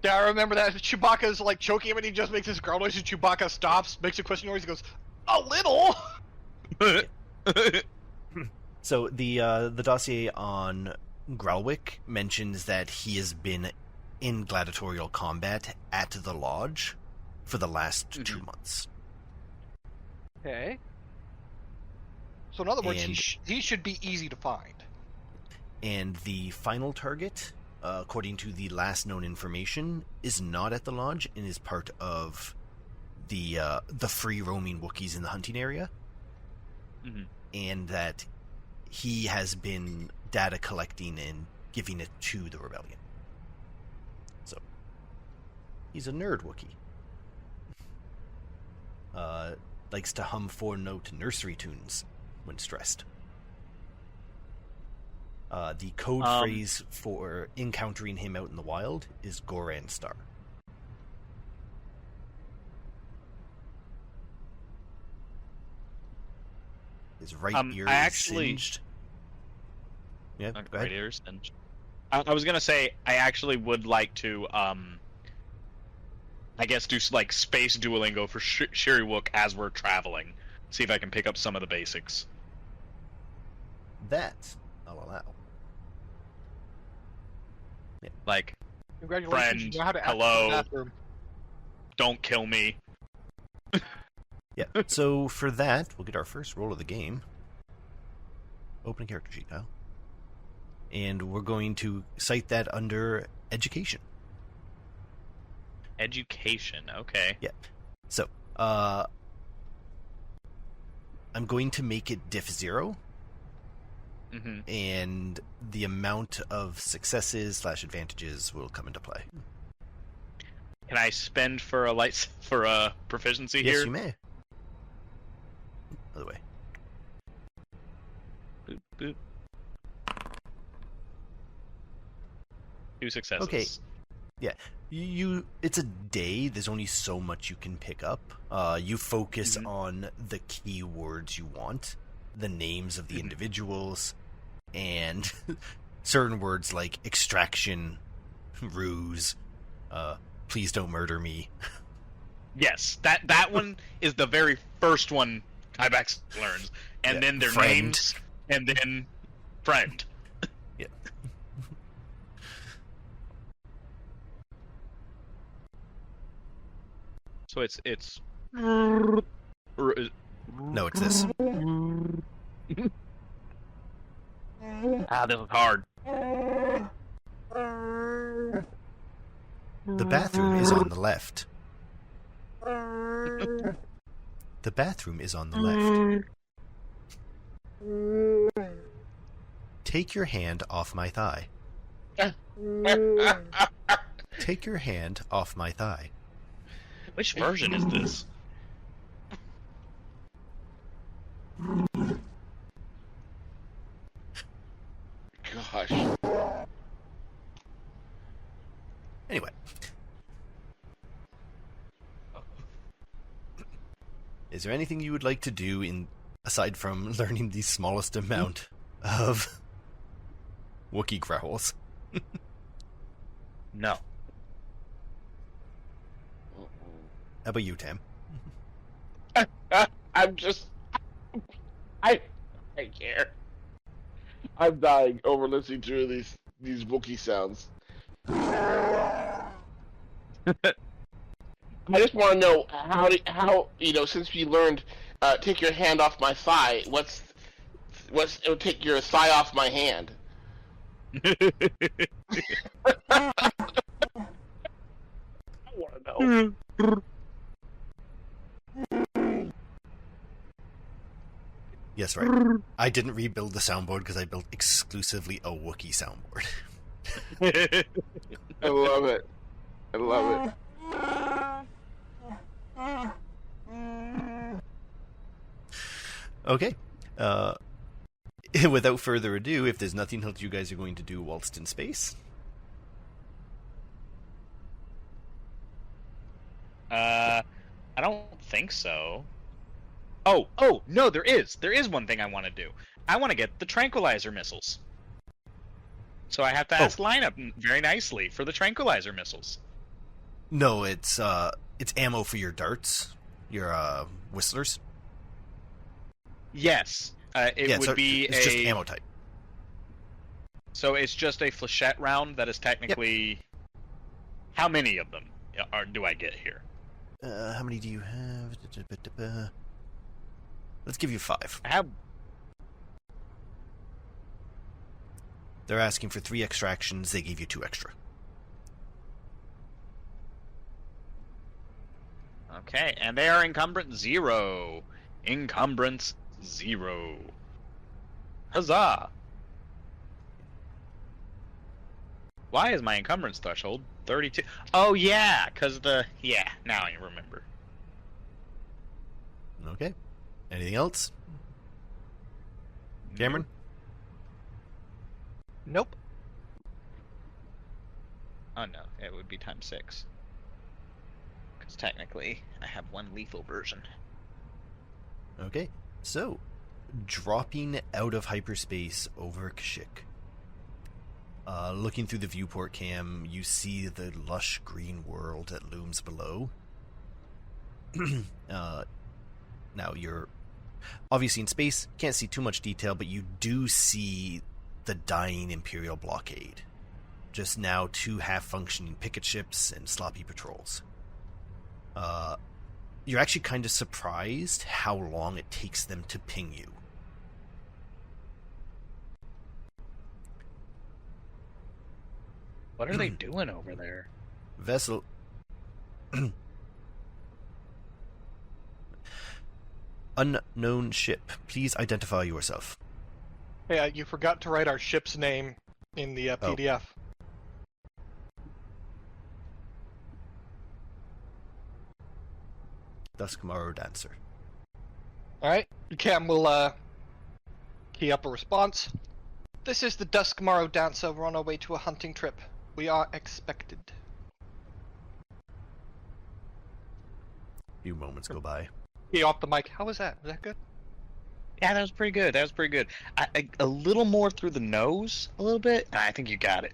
[SPEAKER 2] Yeah, I remember that. Chewbacca's choking him and he just makes this growl noise and Chewbacca stops, makes a question noise, and goes, "A little!"
[SPEAKER 3] So the dossier on Gralwick mentions that he has been in gladiatorial combat at the lodge for the last 2 months.
[SPEAKER 2] Okay. So in other words,
[SPEAKER 3] And-
[SPEAKER 2] he should be easy to find.
[SPEAKER 3] And the final target, according to the last known information, is not at the lodge and is part of the free roaming Wookiees in the hunting area. And that he has been data collecting and giving it to the rebellion. So he's a nerd Wookiee. Likes to hum 4-note nursery tunes when stressed. The code phrase for encountering him out in the wild is Goran Star. His right ear is singed. Yeah, go
[SPEAKER 5] Right
[SPEAKER 3] ahead.
[SPEAKER 5] ear singed. I was gonna say I actually would like to I guess do space Duolingo for Shiriwook as we're traveling. See if I can pick up some of the basics.
[SPEAKER 3] That I'll allow.
[SPEAKER 2] Congratulations,
[SPEAKER 5] Friend,
[SPEAKER 2] you know how to act in
[SPEAKER 5] hello.
[SPEAKER 2] the bathroom.
[SPEAKER 1] don't kill me.
[SPEAKER 3] Yeah, so for that, we'll get our first roll of the game. Open a character sheet, Kyle. And we're going to cite that under education.
[SPEAKER 5] Education, okay.
[SPEAKER 3] Yeah. So, I'm going to make it diff 0.
[SPEAKER 5] Mm-hmm.
[SPEAKER 3] And the amount of successes / advantages will come into play.
[SPEAKER 5] Can I spend for a proficiency here?
[SPEAKER 3] Yes, you may. By the way.
[SPEAKER 5] Boop, boop. 2 successes.
[SPEAKER 3] Okay. Yeah. It's a day. There's only so much you can pick up. You focus on the keywords you want, the names of the individuals, and certain words like extraction, ruse, please don't murder me.
[SPEAKER 5] Yes, that one is the very first one Tybax learns, and then their
[SPEAKER 3] friend.
[SPEAKER 5] names, and then friend.
[SPEAKER 3] Yeah.
[SPEAKER 5] So it's.
[SPEAKER 3] No, it's this.
[SPEAKER 5] This is hard.
[SPEAKER 3] The bathroom is on the left. The bathroom is on the left. Take your hand off my thigh. Take your hand off my thigh.
[SPEAKER 5] Which version is this?
[SPEAKER 4] Gosh.
[SPEAKER 3] Anyway. Is there anything you would like to do aside from learning the smallest amount of Wookiee growls?
[SPEAKER 5] No.
[SPEAKER 3] How about you, Tam?
[SPEAKER 4] I'm just... I care. I'm dying over listening to these Wookiee sounds. I just want to know how since we learned take your hand off my thigh, what's it'll take your thigh off my hand. I want to know.
[SPEAKER 3] Yes, right. I didn't rebuild the soundboard because I built exclusively a Wookiee soundboard.
[SPEAKER 4] I love it. I love it.
[SPEAKER 3] Okay. Without further ado, if there's nothing else you guys are going to do whilst in space.
[SPEAKER 5] I don't think so. Oh, no, there is. There is one thing I want to do. I want to get the tranquilizer missiles. So I have to ask lineup very nicely for the tranquilizer missiles.
[SPEAKER 3] No, it's ammo for your darts, your whistlers.
[SPEAKER 5] Yes, it would be
[SPEAKER 3] it's just ammo type.
[SPEAKER 5] So it's just a flechette round that is technically. Yep. How many of them do I get here?
[SPEAKER 3] How many do you have? Let's give you 5.
[SPEAKER 5] I have.
[SPEAKER 3] They're asking for 3 extractions. They gave you 2 extra.
[SPEAKER 5] Okay, and they are encumbrance 0. Encumbrance 0. Huzzah! Why is my encumbrance threshold 32? Oh yeah, because now I remember.
[SPEAKER 3] Okay. Anything else? Cameron?
[SPEAKER 2] Nope.
[SPEAKER 5] Oh no, it would be times 6. Because technically, I have 1 lethal version.
[SPEAKER 3] Okay. So, dropping out of hyperspace over Kashyyyk. Looking through the viewport cam, you see the lush green world that looms below. Now, you're obviously in space, can't see too much detail, but you do see the dying Imperial blockade. Just now 2 half-functioning picket ships and sloppy patrols. you're actually kind of surprised how long it takes them to ping you.
[SPEAKER 5] What are they doing over there?
[SPEAKER 3] Vessel. Unknown ship. Please identify yourself.
[SPEAKER 2] Hey, you forgot to write our ship's name in the PDF.
[SPEAKER 3] Duskmorrow Dancer.
[SPEAKER 2] Alright, Cam will key up a response. This is the Duskmorrow Dancer. We're on our way to a hunting trip. We are expected.
[SPEAKER 3] A few moments go by.
[SPEAKER 2] Key off the mic. How was that? Was that good?
[SPEAKER 5] Yeah, that was pretty good. That was pretty good. A little more through the nose, a little bit. I think you got it.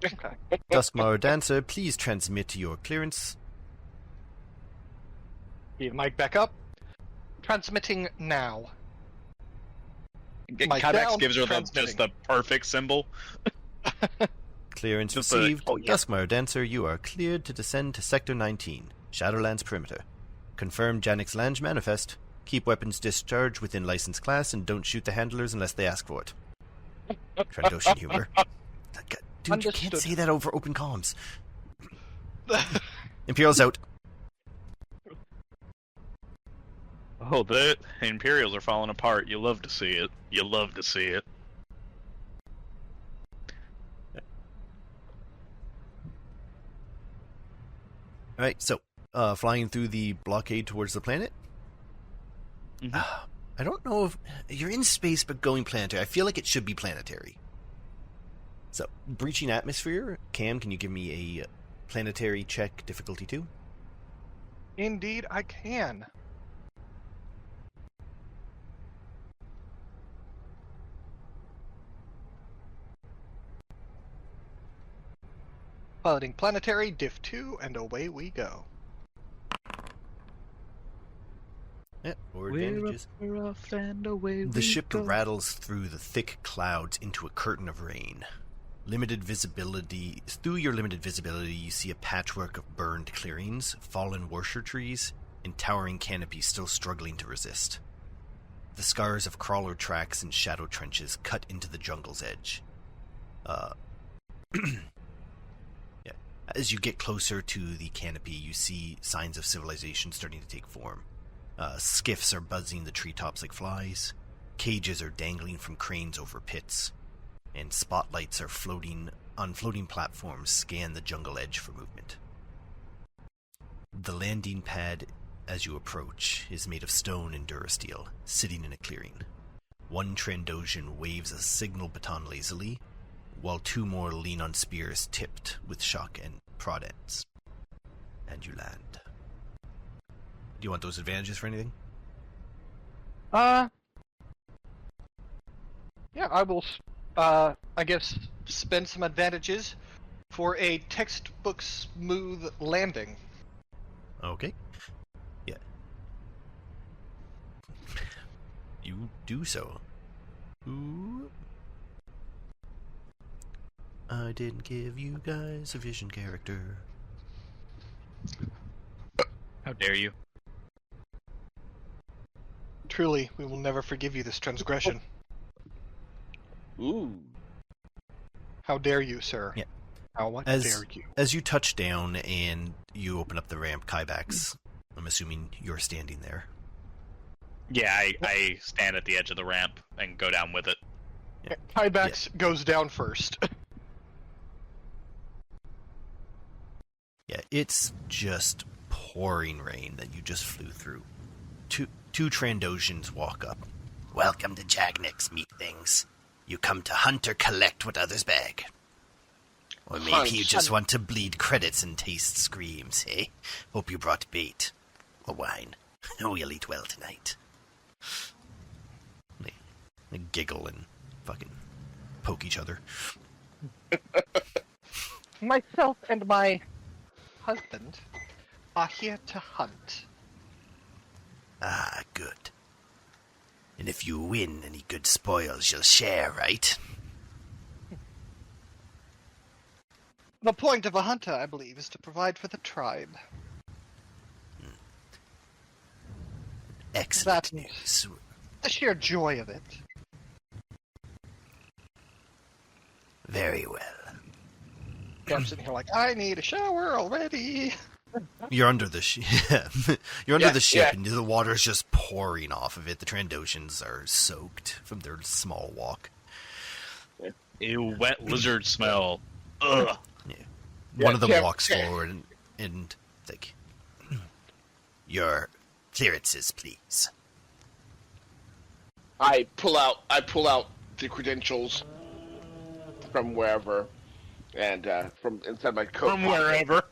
[SPEAKER 2] Okay.
[SPEAKER 3] Duskmorrow Dancer, please transmit your clearance.
[SPEAKER 2] Key the mic back up. Transmitting now. Mic
[SPEAKER 5] Kydex
[SPEAKER 2] down,
[SPEAKER 5] gives her
[SPEAKER 2] transmitting.
[SPEAKER 5] just the perfect symbol.
[SPEAKER 3] Clearance
[SPEAKER 5] Just
[SPEAKER 3] received.
[SPEAKER 5] like, oh, yeah.
[SPEAKER 3] Duskmorrow Dancer, you are cleared to descend to Sector 19, Shadowlands perimeter. Confirm Janix Lange manifest. Keep weapons discharged within licensed class and don't shoot the handlers unless they ask for it. Trandoshan humor. Dude, you can't
[SPEAKER 2] Understood.
[SPEAKER 3] say that over open comms. Imperial's out.
[SPEAKER 1] Oh, the Imperials are falling apart. You love to see it. You love to see it.
[SPEAKER 3] Alright, so, flying through the blockade towards the planet.
[SPEAKER 1] Mhm.
[SPEAKER 3] I don't know if... You're in space, but going planetary. I feel like it should be planetary. So, breaching atmosphere. Cam, can you give me a planetary check, difficulty 2?
[SPEAKER 2] Indeed, I can. Piloting planetary, diff 2, and away we go.
[SPEAKER 3] Yeah, or
[SPEAKER 5] We're
[SPEAKER 3] advantages.
[SPEAKER 5] off and away
[SPEAKER 3] The
[SPEAKER 5] we
[SPEAKER 3] ship
[SPEAKER 5] go.
[SPEAKER 3] rattles through the thick clouds into a curtain of rain. Limited visibility. Through your limited visibility, you see a patchwork of burned clearings, fallen washer trees, and towering canopies still struggling to resist. The scars of crawler tracks and shadow trenches cut into the jungle's edge. Yeah. As you get closer to the canopy, you see signs of civilization starting to take form. Skiffs are buzzing the treetops like flies. Cages are dangling from cranes over pits. And spotlights are floating platforms scan the jungle edge for movement. The landing pad, as you approach, is made of stone and durasteel, sitting in a clearing. One Trandoshan waves a signal baton lazily, while two more lean on spears tipped with shock and prod ends. And you land. Do you want those advantages for anything?
[SPEAKER 2] Yeah, I will, I guess, spend some advantages for a textbook smooth landing.
[SPEAKER 3] Okay. Yeah. You do so. Ooh. I didn't give you guys a vision character.
[SPEAKER 5] How dare you?
[SPEAKER 2] Truly, we will never forgive you this transgression.
[SPEAKER 1] Ooh.
[SPEAKER 2] How dare you, sir?
[SPEAKER 3] Yeah.
[SPEAKER 2] How
[SPEAKER 3] As-
[SPEAKER 2] dare you?
[SPEAKER 3] As you touch down and you open up the ramp, Kybax, I'm assuming you're standing there.
[SPEAKER 1] Yeah, I stand at the edge of the ramp and go down with it.
[SPEAKER 2] Kybax goes down first.
[SPEAKER 3] Yeah, it's just pouring rain that you just flew through. Two Trandoshans walk up. Welcome to Jagnix, meat things. You come to hunt or collect what others bag. Or maybe
[SPEAKER 4] Hunt.
[SPEAKER 3] you just want to bleed credits and taste screams, eh? Hope you brought bait. Or wine. We'll eat well tonight. They giggle and fucking poke each other.
[SPEAKER 2] Myself and my husband are here to hunt.
[SPEAKER 3] Ah, good. And if you win any good spoils, you'll share, right?
[SPEAKER 2] The point of a hunter, I believe, is to provide for the tribe.
[SPEAKER 3] Excellent
[SPEAKER 2] That's
[SPEAKER 3] news.
[SPEAKER 2] the sheer joy of it.
[SPEAKER 3] Very well.
[SPEAKER 2] I'm sitting here like, I need a shower already.
[SPEAKER 3] You're under the You're under
[SPEAKER 4] Yeah,
[SPEAKER 3] the ship,
[SPEAKER 4] yeah.
[SPEAKER 3] and the water's just pouring off of it. The Trandoshans are soaked from their small walk.
[SPEAKER 1] Ew, wet lizard smell. Ugh.
[SPEAKER 3] One of them
[SPEAKER 4] Tim,
[SPEAKER 3] walks
[SPEAKER 4] Tim.
[SPEAKER 3] forward and like, your clearances, please.
[SPEAKER 4] I pull out the credentials from wherever, and from inside my coat.
[SPEAKER 1] From
[SPEAKER 4] pocket.
[SPEAKER 1] wherever.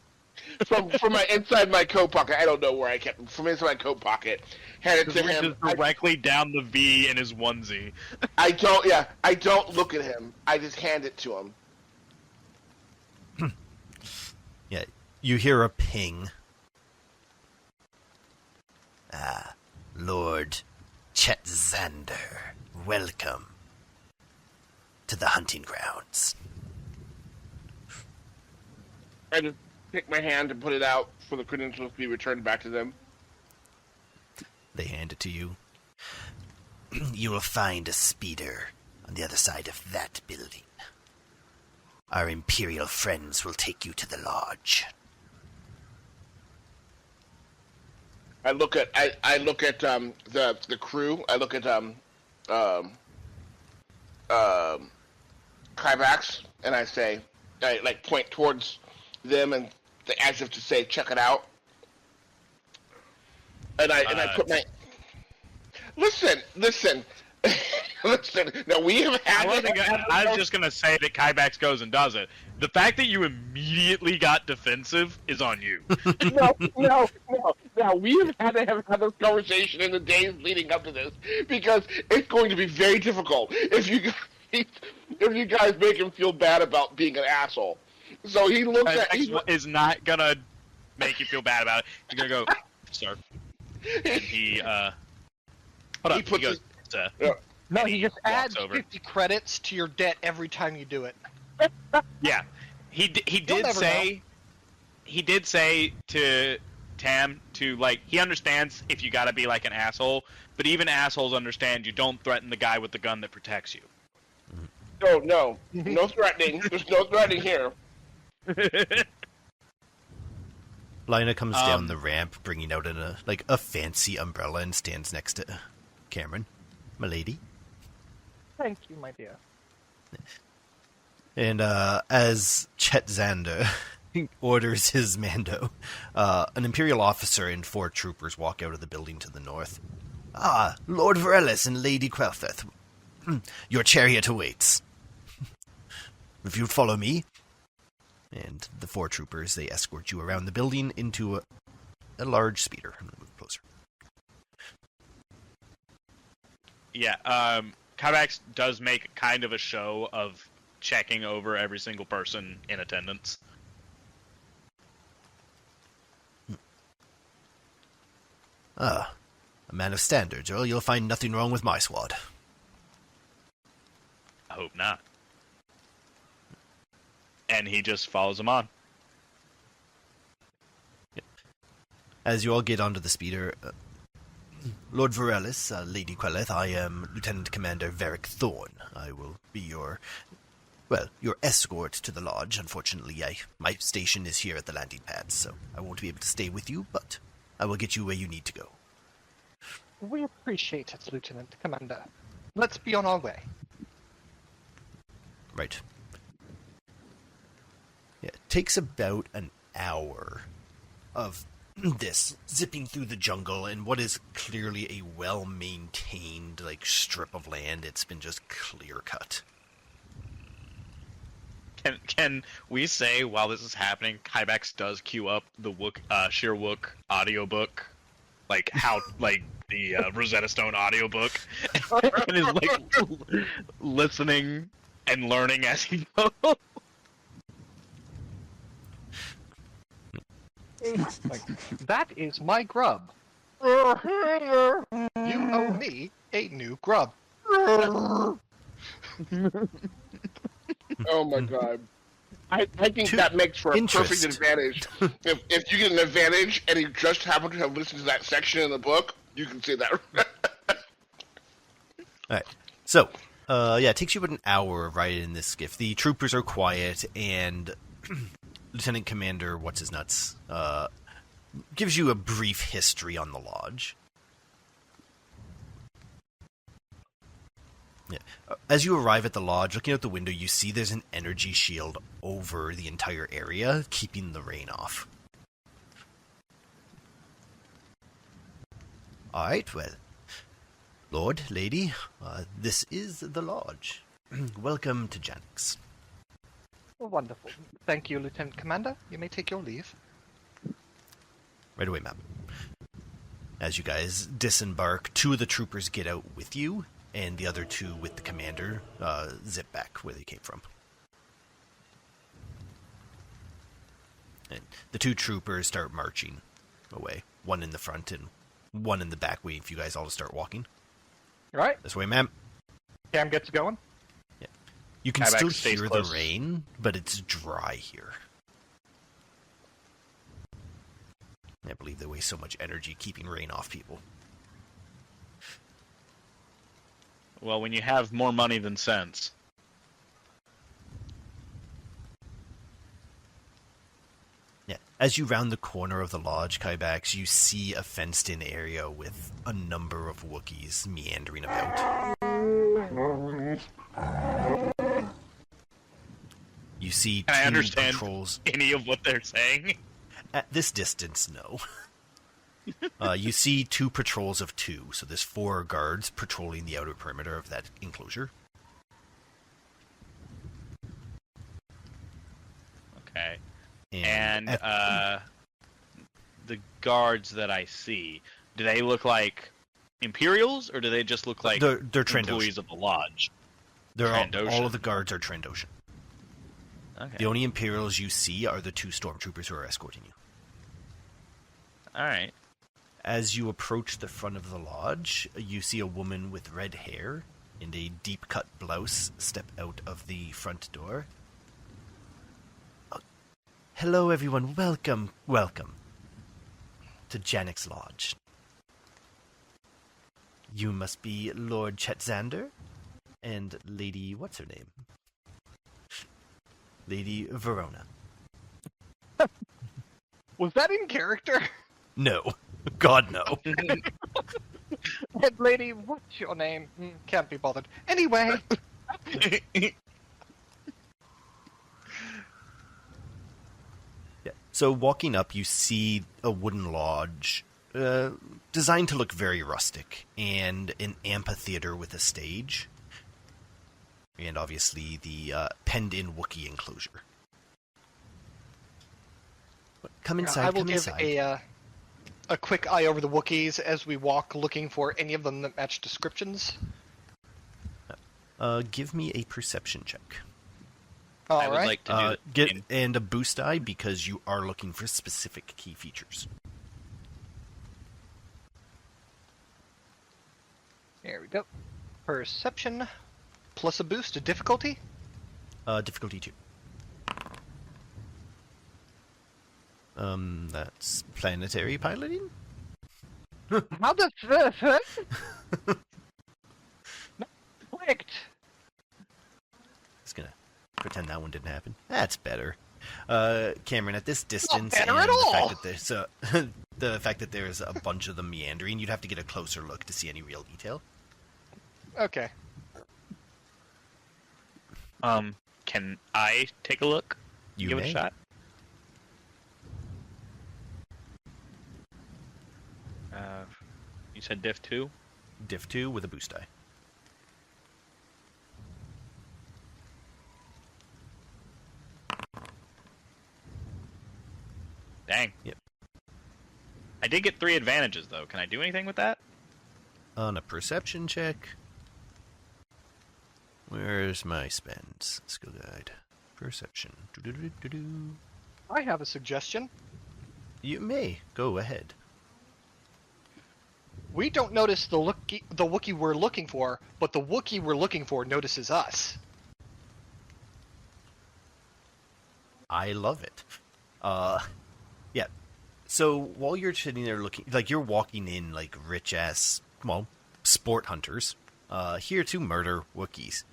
[SPEAKER 4] From my inside my coat pocket. I don't know where I kept them. From inside my coat pocket. Hand it to him.
[SPEAKER 1] Reaches directly down the V in his onesie.
[SPEAKER 4] I don't look at him. I just hand it to him.
[SPEAKER 3] Yeah, you hear a ping. Lord Chetzander, welcome to the hunting grounds.
[SPEAKER 4] I just take my hand and put it out for the credentials to be returned back to them.
[SPEAKER 3] They hand it to you. You will find a speeder on the other side of that building. Our Imperial friends will take you to the lodge.
[SPEAKER 4] I look at the crew. I look at Kyvax, and I say, I like point towards them and as if to say, check it out. And I put my listen. Listen. Now we have had.
[SPEAKER 1] I was just gonna say that Kybax goes and does it. The fact that you immediately got defensive is on you.
[SPEAKER 4] No. Now we have had to have this conversation in the days leading up to this because it's going to be very difficult if you guys make him feel bad about being an asshole. So he looks at.
[SPEAKER 1] Is not gonna make you feel bad about it. He's gonna go, sir. And he hold on. He
[SPEAKER 4] puts
[SPEAKER 1] goes.
[SPEAKER 2] No, he just
[SPEAKER 1] walks
[SPEAKER 2] adds
[SPEAKER 1] over.
[SPEAKER 2] 50 credits to your debt every time you do it.
[SPEAKER 1] Yeah, he
[SPEAKER 2] You'll
[SPEAKER 1] did
[SPEAKER 2] never
[SPEAKER 1] say. He did say to Tam to like he understands if you gotta be like an asshole, but even assholes understand you don't threaten the guy with the gun that protects you.
[SPEAKER 4] No threatening. There's no threatening here.
[SPEAKER 3] Lina comes down the ramp, bringing out a fancy umbrella, and stands next to Cameron, my lady.
[SPEAKER 2] Thank you, my dear.
[SPEAKER 3] And as Chet Zander orders his Mando, an Imperial officer and 4 troopers walk out of the building to the north. Lord Varellis and Lady Quelfeth, your chariot awaits. If you'd follow me. And the 4 troopers, they escort you around the building into a large speeder. I'm going to move closer.
[SPEAKER 1] Yeah, Kybax does make kind of a show of checking over every single person in attendance.
[SPEAKER 3] A man of standards, Earl. You'll find nothing wrong with my squad.
[SPEAKER 1] I hope not. And he just follows him on.
[SPEAKER 3] As you all get onto the speeder, Lord Varellis, Lady Queleth, I am Lieutenant Commander Varric Thorn. I will be your escort to the lodge. Unfortunately, my station is here at the landing pad, so I won't be able to stay with you, but I will get you where you need to go.
[SPEAKER 2] We appreciate it, Lieutenant Commander. Let's be on our way.
[SPEAKER 3] Right. Yeah, it takes about an hour of this, zipping through the jungle in what is clearly a well-maintained, strip of land. It's been just clear-cut.
[SPEAKER 1] Can we say while this is happening, Kybax does queue up the Sheerwook audiobook, the Rosetta Stone audiobook, and is listening and learning as he goes.
[SPEAKER 2] That is my grub. You owe me a new grub.
[SPEAKER 4] Oh my god. I think that makes for a perfect advantage. If you get an advantage and you just happen to have listened to that section in the book, You can say that.
[SPEAKER 3] Alright, so, it takes you about an hour riding in this skiff. The troopers are quiet, and Lieutenant Commander What's-His-Nuts gives you a brief history on the lodge. Yeah. As you arrive at the lodge, looking out the window, you see there's an energy shield over the entire area, keeping the rain off. Alright, well, Lord, Lady, this is the lodge. Welcome to Janix.
[SPEAKER 2] Wonderful. Thank you, Lieutenant Commander. You may take your leave.
[SPEAKER 3] Right away, ma'am. As you guys disembark, 2 of the troopers get out with you, and the other 2 with the commander zip back where they came from. And the 2 troopers start marching away. 1 in the front and 1 in the back, waiting for you guys all to start walking.
[SPEAKER 2] All right.
[SPEAKER 3] This way, ma'am.
[SPEAKER 2] Cam gets going.
[SPEAKER 3] Yeah. You can
[SPEAKER 1] Kabax
[SPEAKER 3] still
[SPEAKER 1] stays
[SPEAKER 3] hear
[SPEAKER 1] close.
[SPEAKER 3] the rain, but it's dry here. I believe they waste so much energy keeping rain off people.
[SPEAKER 1] Well, when you have more money than sense.
[SPEAKER 3] Yeah. As you round the corner of the lodge, Kybax, you see a fenced-in area with a number of Wookiees meandering about. You see 2
[SPEAKER 1] Can I understand
[SPEAKER 3] patrols.
[SPEAKER 1] any of what they're saying?
[SPEAKER 3] At this distance, no. You see 2 patrols of 2, so there's 4 guards patrolling the outer perimeter of that enclosure.
[SPEAKER 1] Okay.
[SPEAKER 3] And
[SPEAKER 1] And the guards that I see, do they look like Imperials, or do they just look like
[SPEAKER 3] they're
[SPEAKER 1] employees
[SPEAKER 3] Trandoshan.
[SPEAKER 1] of the lodge?
[SPEAKER 3] They're all
[SPEAKER 1] Trandoshan.
[SPEAKER 3] of the guards are Trandoshan.
[SPEAKER 1] Okay.
[SPEAKER 3] The only Imperials you see are the 2 stormtroopers who are escorting you.
[SPEAKER 1] All right.
[SPEAKER 3] As you approach the front of the lodge, you see a woman with red hair and a deep-cut blouse step out of the front door. Hello, everyone. Welcome to Janix Lodge. You must be Lord Chetzander and Lady... what's her name? Lady Verona.
[SPEAKER 2] Was that in character?
[SPEAKER 3] No. God, no.
[SPEAKER 2] And lady, what's your name? Can't be bothered. Anyway.
[SPEAKER 3] Yeah. So walking up, you see a wooden lodge designed to look very rustic, and an amphitheater with a stage, and obviously the penned-in Wookiee enclosure. Come inside,
[SPEAKER 2] I will
[SPEAKER 3] come
[SPEAKER 2] give
[SPEAKER 3] inside.
[SPEAKER 2] a quick eye over the Wookiees as we walk, looking for any of them that match descriptions.
[SPEAKER 3] Give me a perception check.
[SPEAKER 2] All
[SPEAKER 1] I would
[SPEAKER 2] right.
[SPEAKER 1] like to do
[SPEAKER 3] Get and a boost die because you are looking for specific key features.
[SPEAKER 2] There we go. Perception plus a boost to difficulty.
[SPEAKER 3] Difficulty 2. That's planetary piloting?
[SPEAKER 2] How does this? Clicked.
[SPEAKER 3] Just gonna pretend that one didn't happen. That's better. Cameron, at this distance,
[SPEAKER 2] better
[SPEAKER 3] and
[SPEAKER 2] at all.
[SPEAKER 3] the fact that there's the fact that there's a bunch of them meandering, you'd have to get a closer look to see any real detail.
[SPEAKER 2] Okay.
[SPEAKER 1] Can I take a look?
[SPEAKER 3] You
[SPEAKER 1] Give
[SPEAKER 3] may.
[SPEAKER 1] it a shot. You said diff 2?
[SPEAKER 3] Diff 2 with a boost die.
[SPEAKER 1] Dang.
[SPEAKER 3] Yep.
[SPEAKER 1] I did get 3 advantages, though. Can I do anything with that?
[SPEAKER 3] On a perception check. Where's my spends? Skill guide. Perception. Do-do-do-do-do.
[SPEAKER 2] I have a suggestion.
[SPEAKER 3] You may. Go ahead.
[SPEAKER 2] We don't notice the Wookiee we're looking for, but the Wookiee we're looking for notices us.
[SPEAKER 3] I love it. Yeah. So while you're sitting there looking, like you're walking in like rich ass, well, sport hunters, here to murder Wookiees.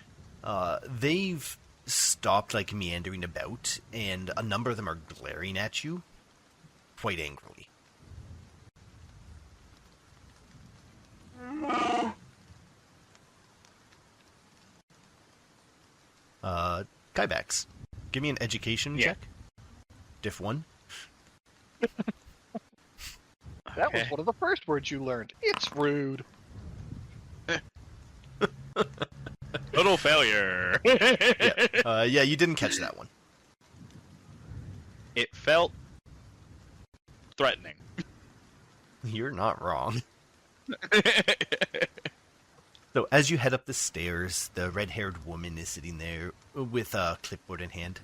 [SPEAKER 3] They've stopped like meandering about, and a number of them are glaring at you quite angrily. Kybax, give me an education check. Diff 1.
[SPEAKER 2] That was one of the first words you learned. It's rude.
[SPEAKER 1] Total failure.
[SPEAKER 3] Yeah, you didn't catch that one.
[SPEAKER 1] It felt threatening.
[SPEAKER 3] You're not wrong. So as you head up the stairs, the red-haired woman is sitting there with a clipboard in hand.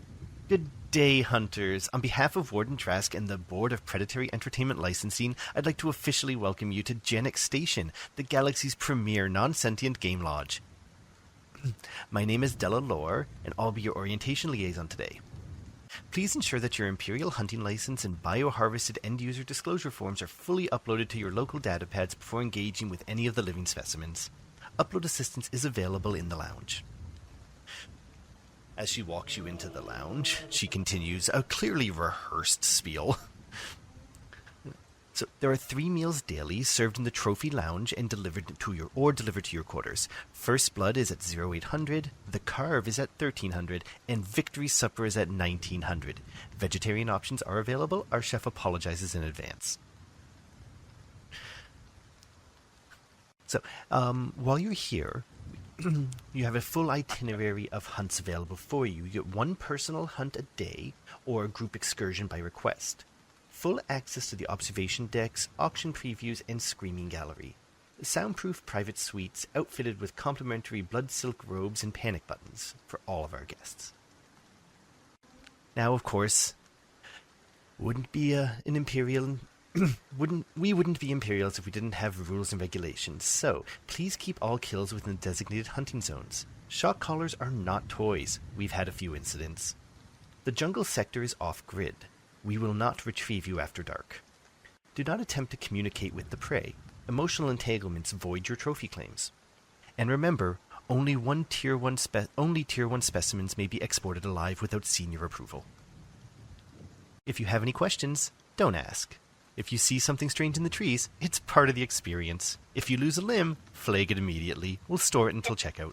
[SPEAKER 3] Good day, hunters. On behalf of Warden Trask and the Board of Predatory Entertainment Licensing, I'd like to officially welcome you to Genix Station, the galaxy's premier non-sentient game lodge. My name is Della Lore, and I'll be your orientation liaison today. Please ensure that your Imperial hunting license and bioharvested end-user disclosure forms are fully uploaded to your local datapads before engaging with any of the living specimens. Upload assistance is available in the lounge. As she walks you into the lounge, she continues a clearly rehearsed spiel. So there are 3 meals daily served in the trophy lounge and delivered to your quarters. First Blood is at 0800, the Carve is at 1300, and Victory Supper is at 1900. Vegetarian options are available. Our chef apologizes in advance. So, while you're here, you have a full itinerary of hunts available for you. You get 1 personal hunt a day or a group excursion by request. Full access to the observation decks, auction previews, and screening gallery. Soundproof private suites outfitted with complimentary blood silk robes and panic buttons for all of our guests. Now, of course, wouldn't be an Imperial... we wouldn't be Imperials if we didn't have rules and regulations, so please keep all kills within the designated hunting zones. Shock collars are not toys. We've had a few incidents. The jungle sector is off-grid. We will not retrieve you after dark. Do not attempt to communicate with the prey. Emotional entanglements void your trophy claims. And remember, only Tier 1 specimens may be exported alive without senior approval. If you have any questions, don't ask. If you see something strange in the trees, it's part of the experience. If you lose a limb, flag it immediately. We'll store it until checkout.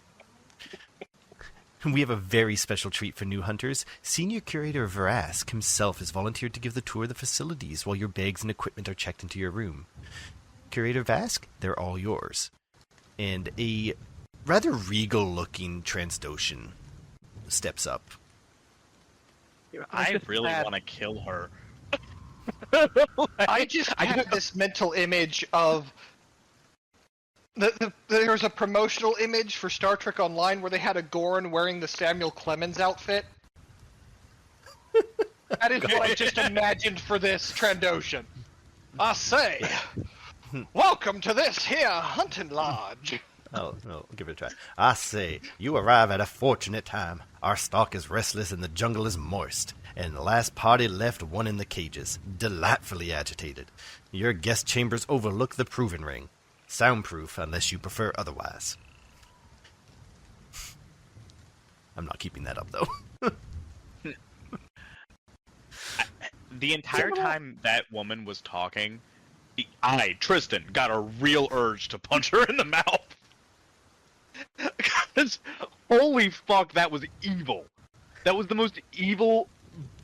[SPEAKER 3] We have a very special treat for new hunters. Senior Curator Vrask himself has volunteered to give the tour of the facilities while your bags and equipment are checked into your room. Curator Vask, they're all yours. And a rather regal-looking Transdoshan steps up.
[SPEAKER 1] I really want to kill her.
[SPEAKER 2] I just have this mental image of there was a promotional image for Star Trek Online where they had a Goran wearing the Samuel Clemens outfit. That is what I just imagined for this Trandoshan. I say, welcome to this here hunting lodge.
[SPEAKER 3] Oh, give it a try. I say, you arrive at a fortunate time. Our stock is restless and the jungle is moist. And the last party left one in the cages, delightfully agitated. Your guest chambers overlook the proving ring. Soundproof, unless you prefer otherwise. I'm not keeping that up, though.
[SPEAKER 1] The entire time that woman was talking, I, Tristan, got a real urge to punch her in the mouth. Because, holy fuck, that was evil. That was the most evil...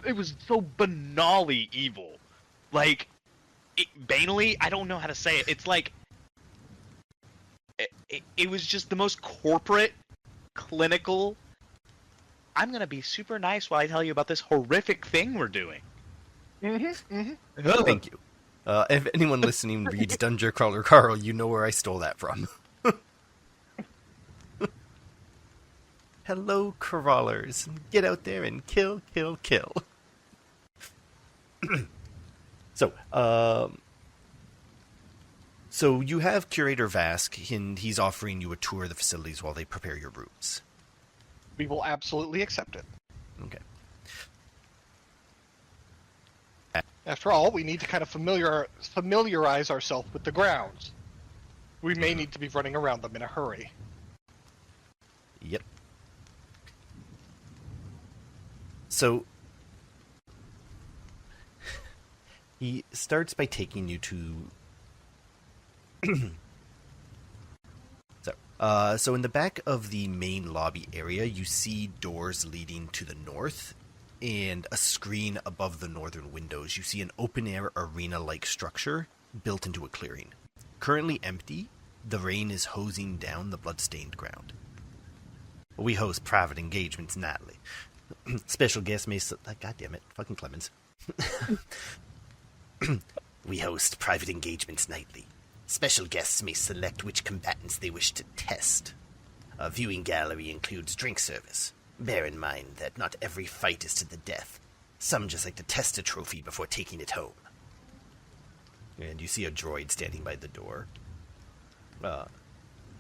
[SPEAKER 1] It was so banally evil. Like, banally, I don't know how to say it. It's like... It was just the most corporate, clinical... I'm gonna be super nice while I tell you about this horrific thing we're doing.
[SPEAKER 3] Thank you. If anyone listening reads Dungeon Crawler Carl, you know where I stole that from. Hello, crawlers. Get out there and kill, kill, kill. So you have Curator Vask, and he's offering you a tour of the facilities while they prepare your rooms.
[SPEAKER 2] We will absolutely accept it.
[SPEAKER 3] Okay.
[SPEAKER 2] After all, we need to kind of familiarize ourselves with the grounds. We may need to be running around them in a hurry.
[SPEAKER 3] Yep. So he starts by taking you to so in the back of the main lobby area, you see doors leading to the north and a screen above the northern windows. You see an open-air arena-like structure built into a clearing. Currently empty, the rain is hosing down the blood-stained ground. We host private engagements nightly. Special guests may... God damn it, fucking Clemens. We host private engagements nightly. Special guests may select which combatants they wish to test. A viewing gallery includes drink service. Bear in mind that not every fight is to the death. Some just like to test a trophy before taking it home. And you see a droid standing by the door.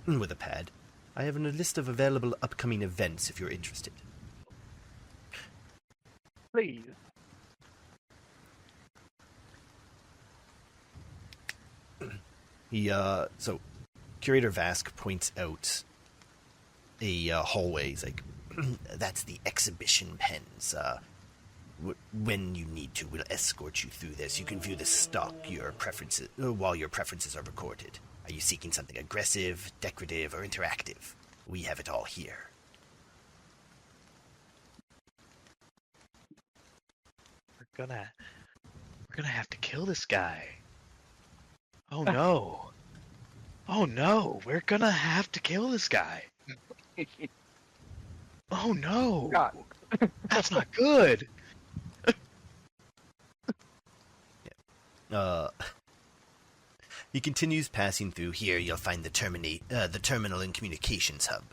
[SPEAKER 3] With a pad. I have a list of available upcoming events if you're interested.
[SPEAKER 2] Please.
[SPEAKER 3] So Curator Vask points out a hallway. He's like, that's the exhibition pens. When you need to, we'll escort you through this. You can view the stock while your preferences are recorded. Are you seeking something aggressive, decorative, or interactive? We have it all here.
[SPEAKER 5] We're gonna have to kill this guy. Oh no. Oh no, we're gonna have to kill this guy. Oh no.
[SPEAKER 2] God.
[SPEAKER 5] That's not good.
[SPEAKER 3] He continues passing through. Here you'll find the terminal and communications hub.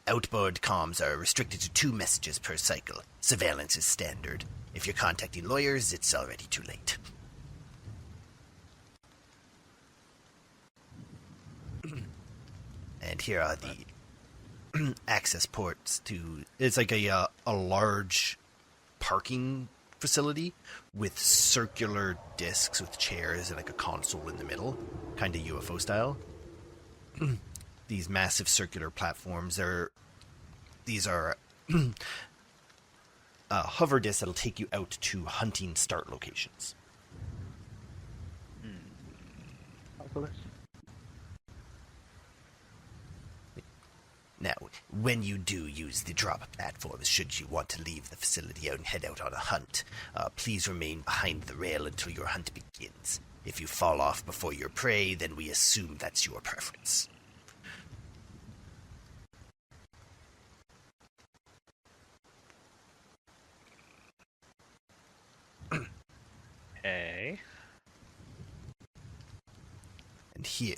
[SPEAKER 3] Outboard comms are restricted to 2 messages per cycle. Surveillance is standard. If you're contacting lawyers, it's already too late. And here are the access ports to... It's like a large parking facility with circular discs with chairs and like a console in the middle, kind of UFO style. These massive circular platforms, these are hover discs that'll take you out to hunting start locations. Now, when you do use the drop platforms, should you want to leave the facility and head out on a hunt, please remain behind the rail until your hunt begins. If you fall off before your prey, then we assume that's your preference.
[SPEAKER 5] Hey.
[SPEAKER 3] And here,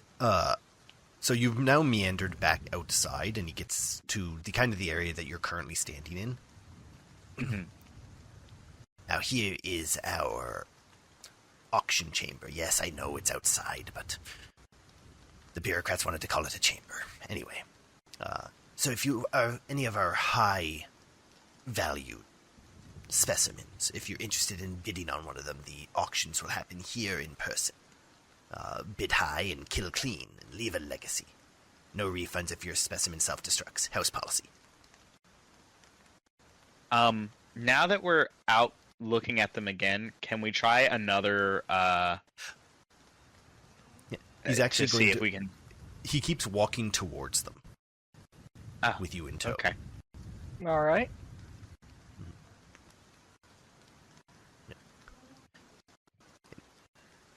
[SPEAKER 3] so you've now meandered back outside, and he gets to the area that you're currently standing in. Now here is our auction chamber. Yes, I know it's outside, but the bureaucrats wanted to call it a chamber. Anyway, so if you are any of our high-value specimens, if you're interested in bidding on one of them, the auctions will happen here in person. Bid high and kill clean, and leave a legacy. No refunds if your specimen self-destructs. House policy.
[SPEAKER 5] Now that we're out looking at them again, can we try another,
[SPEAKER 3] Yeah, he's actually
[SPEAKER 5] to
[SPEAKER 3] going
[SPEAKER 5] see
[SPEAKER 3] to...
[SPEAKER 5] if we can...
[SPEAKER 3] He keeps walking towards them. With you in tow.
[SPEAKER 5] Okay.
[SPEAKER 2] All right.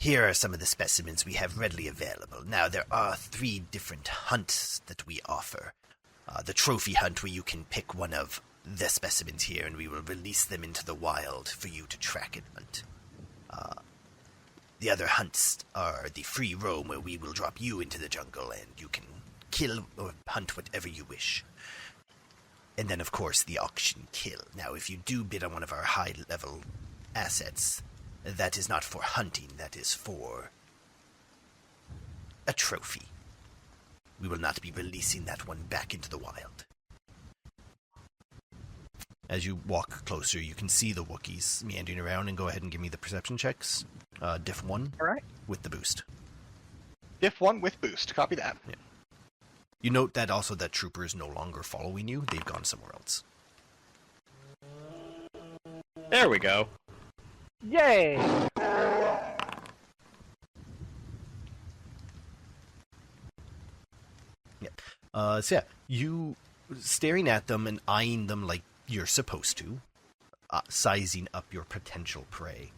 [SPEAKER 3] Here are some of the specimens we have readily available. Now, there are 3 different hunts that we offer. The trophy hunt, where you can pick one of the specimens here, and we will release them into the wild for you to track and hunt. The other hunts are the free roam, where we will drop you into the jungle, and you can kill or hunt whatever you wish. And then, of course, the auction kill. Now, if you do bid on one of our high-level assets... that is not for hunting, that is for a trophy. We will not be releasing that one back into the wild. As you walk closer, you can see the Wookiees meandering around, and go ahead and give me the perception checks. Diff 1
[SPEAKER 2] All right.
[SPEAKER 3] with the boost.
[SPEAKER 2] Diff 1 with boost. Copy that.
[SPEAKER 3] Yeah. You note that also that Trooper is no longer following you. They've gone somewhere else.
[SPEAKER 5] There we go.
[SPEAKER 2] Yay!
[SPEAKER 3] So yeah, you staring at them and eyeing them like you're supposed to, sizing up your potential prey.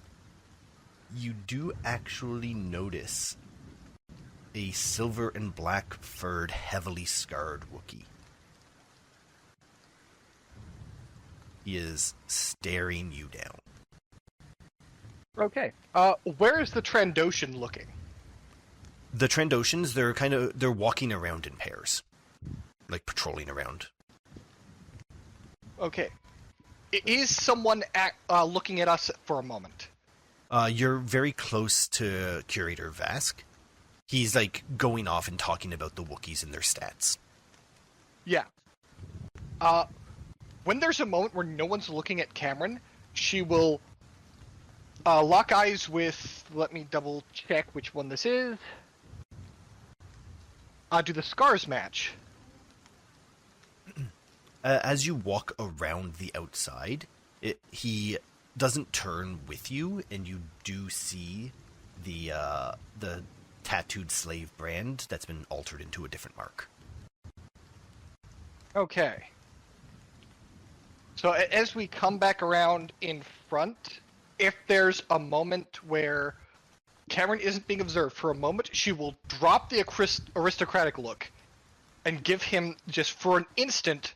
[SPEAKER 3] You do actually notice a silver and black furred, heavily scarred Wookiee. He is staring you down.
[SPEAKER 2] Okay. Where is the Trandoshan looking?
[SPEAKER 3] The Trandoshans, they're walking around in pairs. Like patrolling around.
[SPEAKER 2] Okay. Is someone looking at us for a moment?
[SPEAKER 3] You're very close to Curator Vask. He's like going off and talking about the Wookiees and their stats.
[SPEAKER 2] Yeah. When there's a moment where no one's looking at Cameron, she will lock eyes with, let me double check which one this is. Do the scars match?
[SPEAKER 3] As you walk around the outside, he doesn't turn with you, and you do see the tattooed slave brand that's been altered into a different mark.
[SPEAKER 2] Okay. So as we come back around in front, if there's a moment where Cameron isn't being observed for a moment, she will drop the aristocratic look and give him, just for an instant,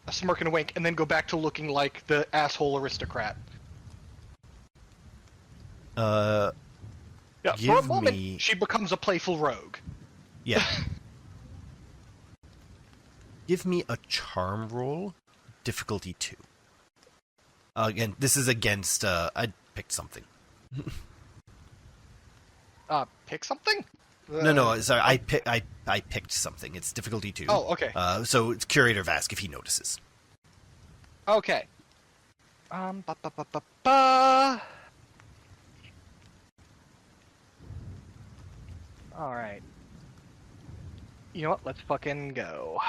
[SPEAKER 2] a smirk and a wink, and then go back to looking like the asshole aristocrat. Yeah, for a moment, she becomes a playful rogue.
[SPEAKER 3] Yeah. Give me a charm roll, difficulty 2. Again, this is against, I picked something.
[SPEAKER 2] Pick something?
[SPEAKER 3] No, sorry, I picked something. It's difficulty 2.
[SPEAKER 2] Oh, okay.
[SPEAKER 3] So it's Curator Vask if he notices.
[SPEAKER 2] Okay. Alright. You know what? Let's fucking go.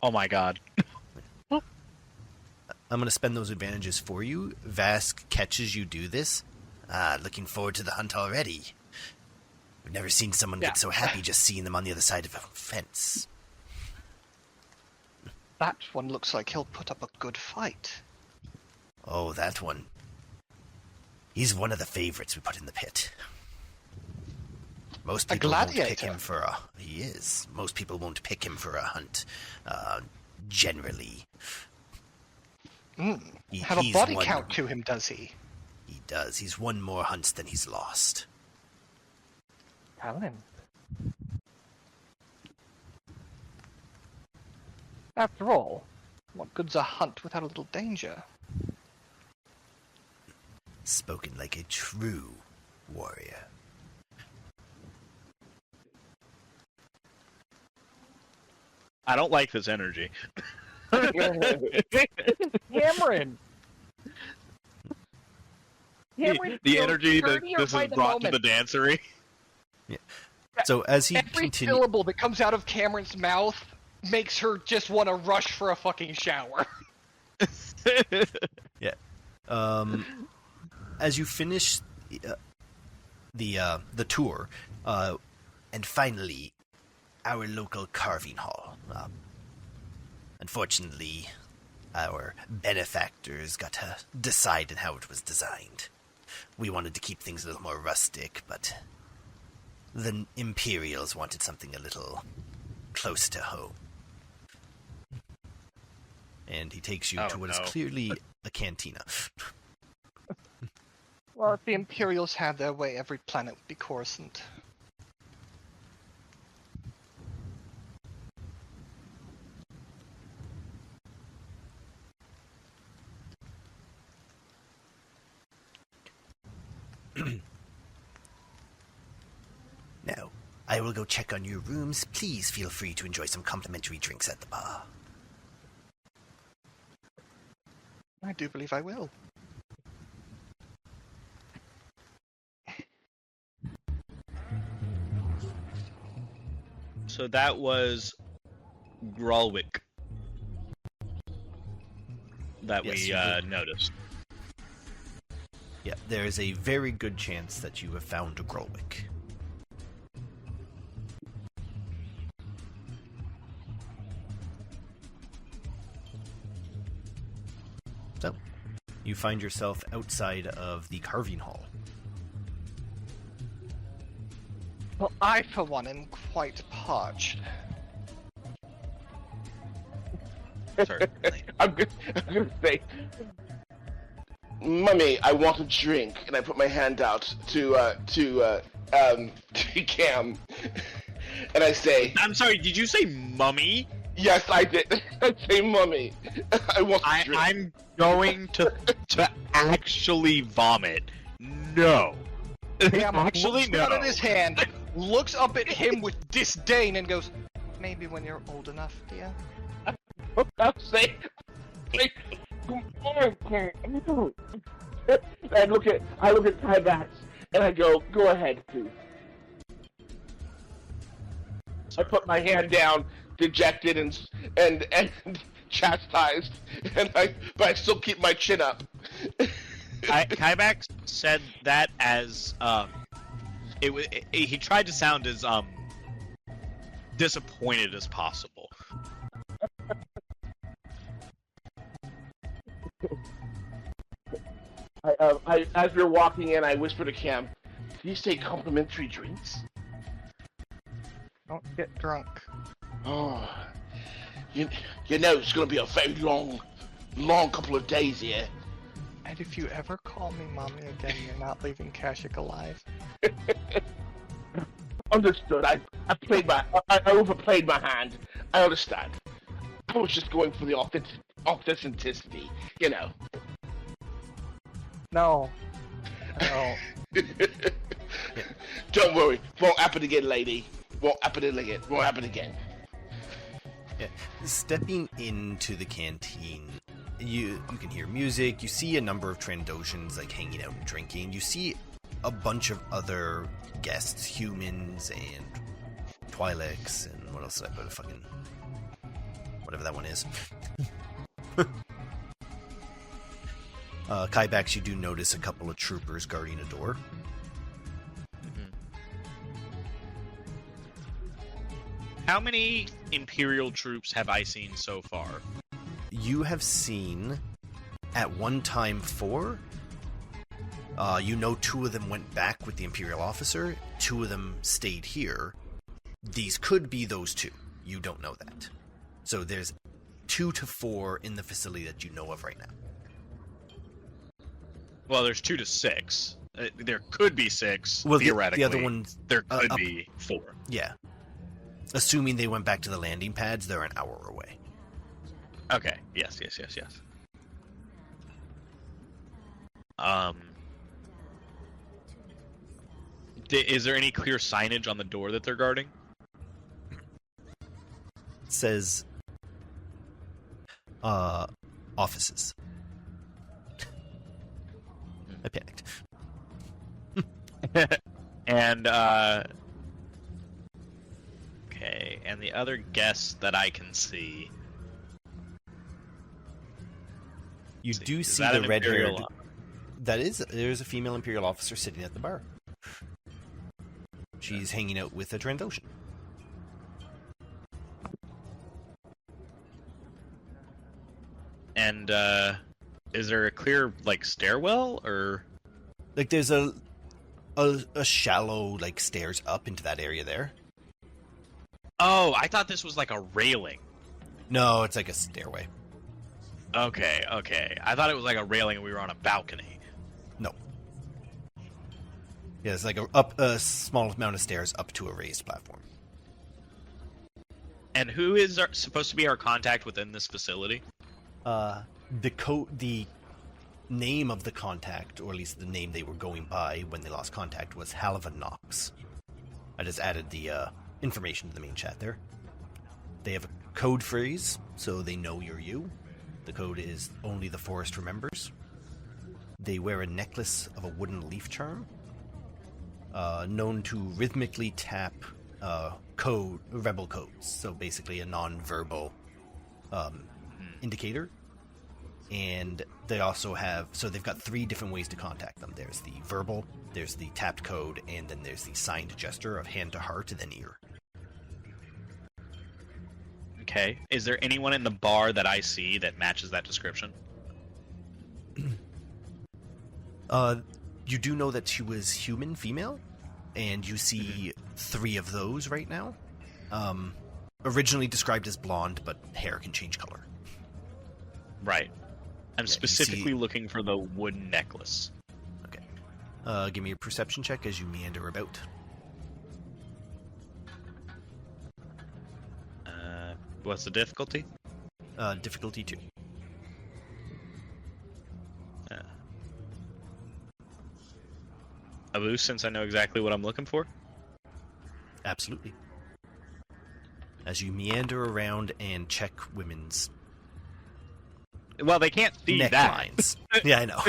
[SPEAKER 5] Oh my god.
[SPEAKER 3] I'm going to spend those advantages for you. Vask catches you do this. Looking forward to the hunt already. We've never seen someone get so happy just seeing them on the other side of a fence.
[SPEAKER 2] That one looks like he'll put up a good fight.
[SPEAKER 3] Oh, that one. He's one of the favorites we put in the pit. Most people won't pick him for a... He is. Most people won't pick him for a hunt. Generally.
[SPEAKER 2] Have a body count to him, does he?
[SPEAKER 3] He does. He's won more hunts than he's lost.
[SPEAKER 2] Tell him. After all, what good's a hunt without a little danger?
[SPEAKER 3] Spoken like a true warrior.
[SPEAKER 5] I don't like this energy.
[SPEAKER 2] Cameron!
[SPEAKER 5] The energy that this has brought to the dancery.
[SPEAKER 3] Yeah. So as he
[SPEAKER 2] Every syllable that comes out of Cameron's mouth makes her just want to rush for a fucking shower.
[SPEAKER 3] Yeah. As you finish the tour, and finally, our local carving hall. Unfortunately, our benefactors got to decide on how it was designed. We wanted to keep things a little more rustic, but the Imperials wanted something a little close to home. And he takes you to what is clearly a cantina.
[SPEAKER 2] Well, if the Imperials had their way, every planet would be Coruscant.
[SPEAKER 3] Now, I will go check on your rooms. Please feel free to enjoy some complimentary drinks at the bar.
[SPEAKER 2] I do believe I will.
[SPEAKER 5] So that was Grolwick that
[SPEAKER 3] Yes,
[SPEAKER 5] we
[SPEAKER 3] you did.
[SPEAKER 5] noticed.
[SPEAKER 3] Yeah, there is a very good chance that you have found a Grolwick. So, you find yourself outside of the carving hall.
[SPEAKER 2] Well, I, for one, am quite parched.
[SPEAKER 5] Certainly.
[SPEAKER 4] I'm gonna say, Mummy, I want a drink, and I put my hand out to Cam, and I say,
[SPEAKER 5] I'm sorry, did you say mummy?
[SPEAKER 4] yes, I did. I say, Mummy, I want a drink.
[SPEAKER 5] I'm going to actually vomit. No.
[SPEAKER 2] Cam
[SPEAKER 5] Actually,
[SPEAKER 2] looks
[SPEAKER 5] no.
[SPEAKER 2] down at his hand, looks up at him with disdain, and goes, "Maybe when you're old enough, dear."
[SPEAKER 4] I'll say, I look at Tybax, and I go ahead, please. I put my hand down, dejected and chastised, but I still keep my chin up.
[SPEAKER 5] Kybax said that as he tried to sound as disappointed as possible.
[SPEAKER 4] As we're walking in, I whisper to Cam, "Did you say complimentary drinks?"
[SPEAKER 2] Don't get drunk.
[SPEAKER 4] Oh, you know it's gonna be a very long couple of days here.
[SPEAKER 2] And if you ever call me mommy again, you're not leaving Kashik alive.
[SPEAKER 4] Understood. I overplayed my hand. I understand. I was just going for the authenticity, you know.
[SPEAKER 2] No. No.
[SPEAKER 4] Don't worry. Won't happen again, lady. Won't happen again. Won't happen again.
[SPEAKER 3] Yeah. Stepping into the canteen, you can hear music. You see a number of Trandoshans like hanging out and drinking. You see a bunch of other guests, humans and Twi'leks, and what else did I put? Fucking whatever that one is. Kybax, you do notice a couple of troopers guarding a door.
[SPEAKER 5] How many Imperial troops have I seen so far?
[SPEAKER 3] You have seen, at one time, 4. You know 2 of them went back with the Imperial officer. 2 of them stayed here. These could be those 2. You don't know that. So there's 2 to 4 in the facility that you know of right now.
[SPEAKER 5] Well, there's 2 to 6. There could be 6,
[SPEAKER 3] Well,
[SPEAKER 5] theoretically.
[SPEAKER 3] the other ones...
[SPEAKER 5] There could be 4.
[SPEAKER 3] Yeah. Assuming they went back to the landing pads, they're an hour away.
[SPEAKER 5] Okay. Yes. Is there any clear signage on the door that they're guarding?
[SPEAKER 3] It says... offices. I panicked.
[SPEAKER 5] And, okay, and the other guests that I can see...
[SPEAKER 3] You do
[SPEAKER 5] Is
[SPEAKER 3] see
[SPEAKER 5] that
[SPEAKER 3] the
[SPEAKER 5] an
[SPEAKER 3] red-haired...
[SPEAKER 5] Imperial-
[SPEAKER 3] There's a female Imperial officer sitting at the bar. She's hanging out with a Trandoshan.
[SPEAKER 5] And, is there a clear, like, stairwell, or...
[SPEAKER 3] Like, there's a shallow, like, stairs up into that area there.
[SPEAKER 5] Oh, I thought this was like a railing.
[SPEAKER 3] No, it's like a stairway.
[SPEAKER 5] Okay. I thought it was like a railing and we were on a balcony.
[SPEAKER 3] No. Yeah, it's like a small amount of stairs up to a raised platform.
[SPEAKER 5] And who is supposed to be our contact within this facility?
[SPEAKER 3] The name of the contact, or at least the name they were going by when they lost contact, was Halavan Knox. I just added the information to the main chat there. They have a code phrase, so they know you're you. The code is only the forest remembers. They wear a necklace of a wooden leaf charm, known to rhythmically tap rebel codes, so basically a non-verbal indicator. And they also have, so they've got 3 different ways to contact them. There's the verbal, there's the tapped code, and then there's the signed gesture of hand to heart and then ear.
[SPEAKER 5] Okay. Is there anyone in the bar that I see that matches that description?
[SPEAKER 3] You do know that she was human female, and you see 3 of those right now. Originally described as blonde, but hair can change color.
[SPEAKER 5] Right. I'm
[SPEAKER 3] Yeah,
[SPEAKER 5] specifically looking for the wooden necklace.
[SPEAKER 3] Okay. Give me a perception check as you meander about.
[SPEAKER 5] What's the difficulty?
[SPEAKER 3] Difficulty 2.
[SPEAKER 5] A boost, since I know exactly what I'm looking for?
[SPEAKER 3] Absolutely. As you meander around and check women's
[SPEAKER 5] Well, they can't see that.
[SPEAKER 3] necklines. Yeah, I know.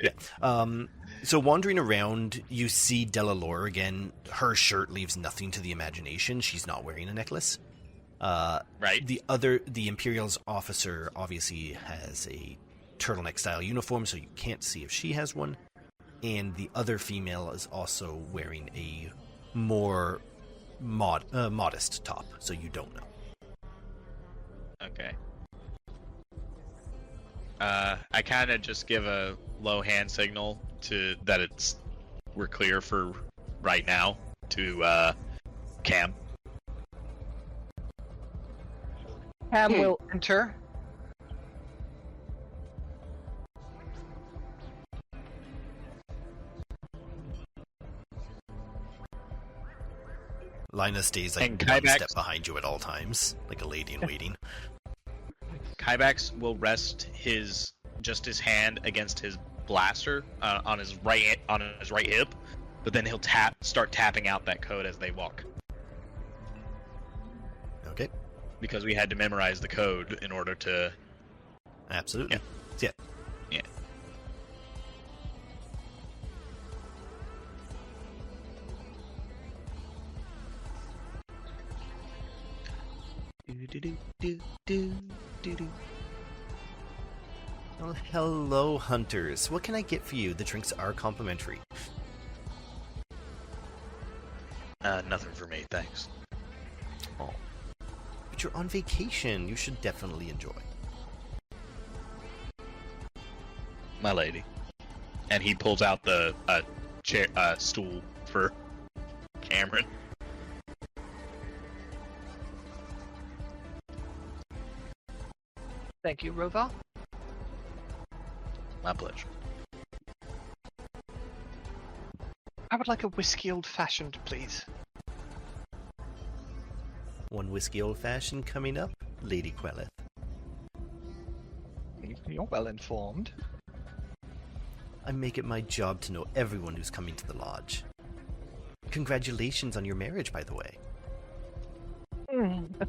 [SPEAKER 3] Yeah. So wandering around, you see Delalore again. Her shirt leaves nothing to the imagination. She's not wearing a necklace.
[SPEAKER 5] Right.
[SPEAKER 3] The Imperial's officer obviously has a turtleneck-style uniform, so you can't see if she has one. And the other female is also wearing a more modest top, so you don't know.
[SPEAKER 5] Okay. I kind of just give a low hand signal to that we're clear for right now to Cam.
[SPEAKER 2] Cam will enter.
[SPEAKER 3] Lina stays like
[SPEAKER 5] And
[SPEAKER 3] one
[SPEAKER 5] Kybax-
[SPEAKER 3] step behind you at all times, like a lady in waiting.
[SPEAKER 5] Kybax will rest his hand against his blaster on his right hip, but then he'll start tapping out that code as they walk,
[SPEAKER 3] Okay,
[SPEAKER 5] because we had to memorize the code in order to.
[SPEAKER 3] absolutely. Yeah.
[SPEAKER 5] Yeah.
[SPEAKER 3] Oh, hello, hunters. What can I get for you? The drinks are complimentary.
[SPEAKER 5] Nothing for me, thanks.
[SPEAKER 3] Oh. But you're on vacation. You should definitely enjoy.
[SPEAKER 5] My lady. And he pulls out the stool for Cameron.
[SPEAKER 2] Thank you, Rovar.
[SPEAKER 5] My pleasure.
[SPEAKER 2] I would like a whiskey old-fashioned, please.
[SPEAKER 3] One whiskey old-fashioned coming up, Lady Quelleth.
[SPEAKER 2] You're well informed.
[SPEAKER 3] I make it my job to know everyone who's coming to the lodge. Congratulations on your marriage, by the way.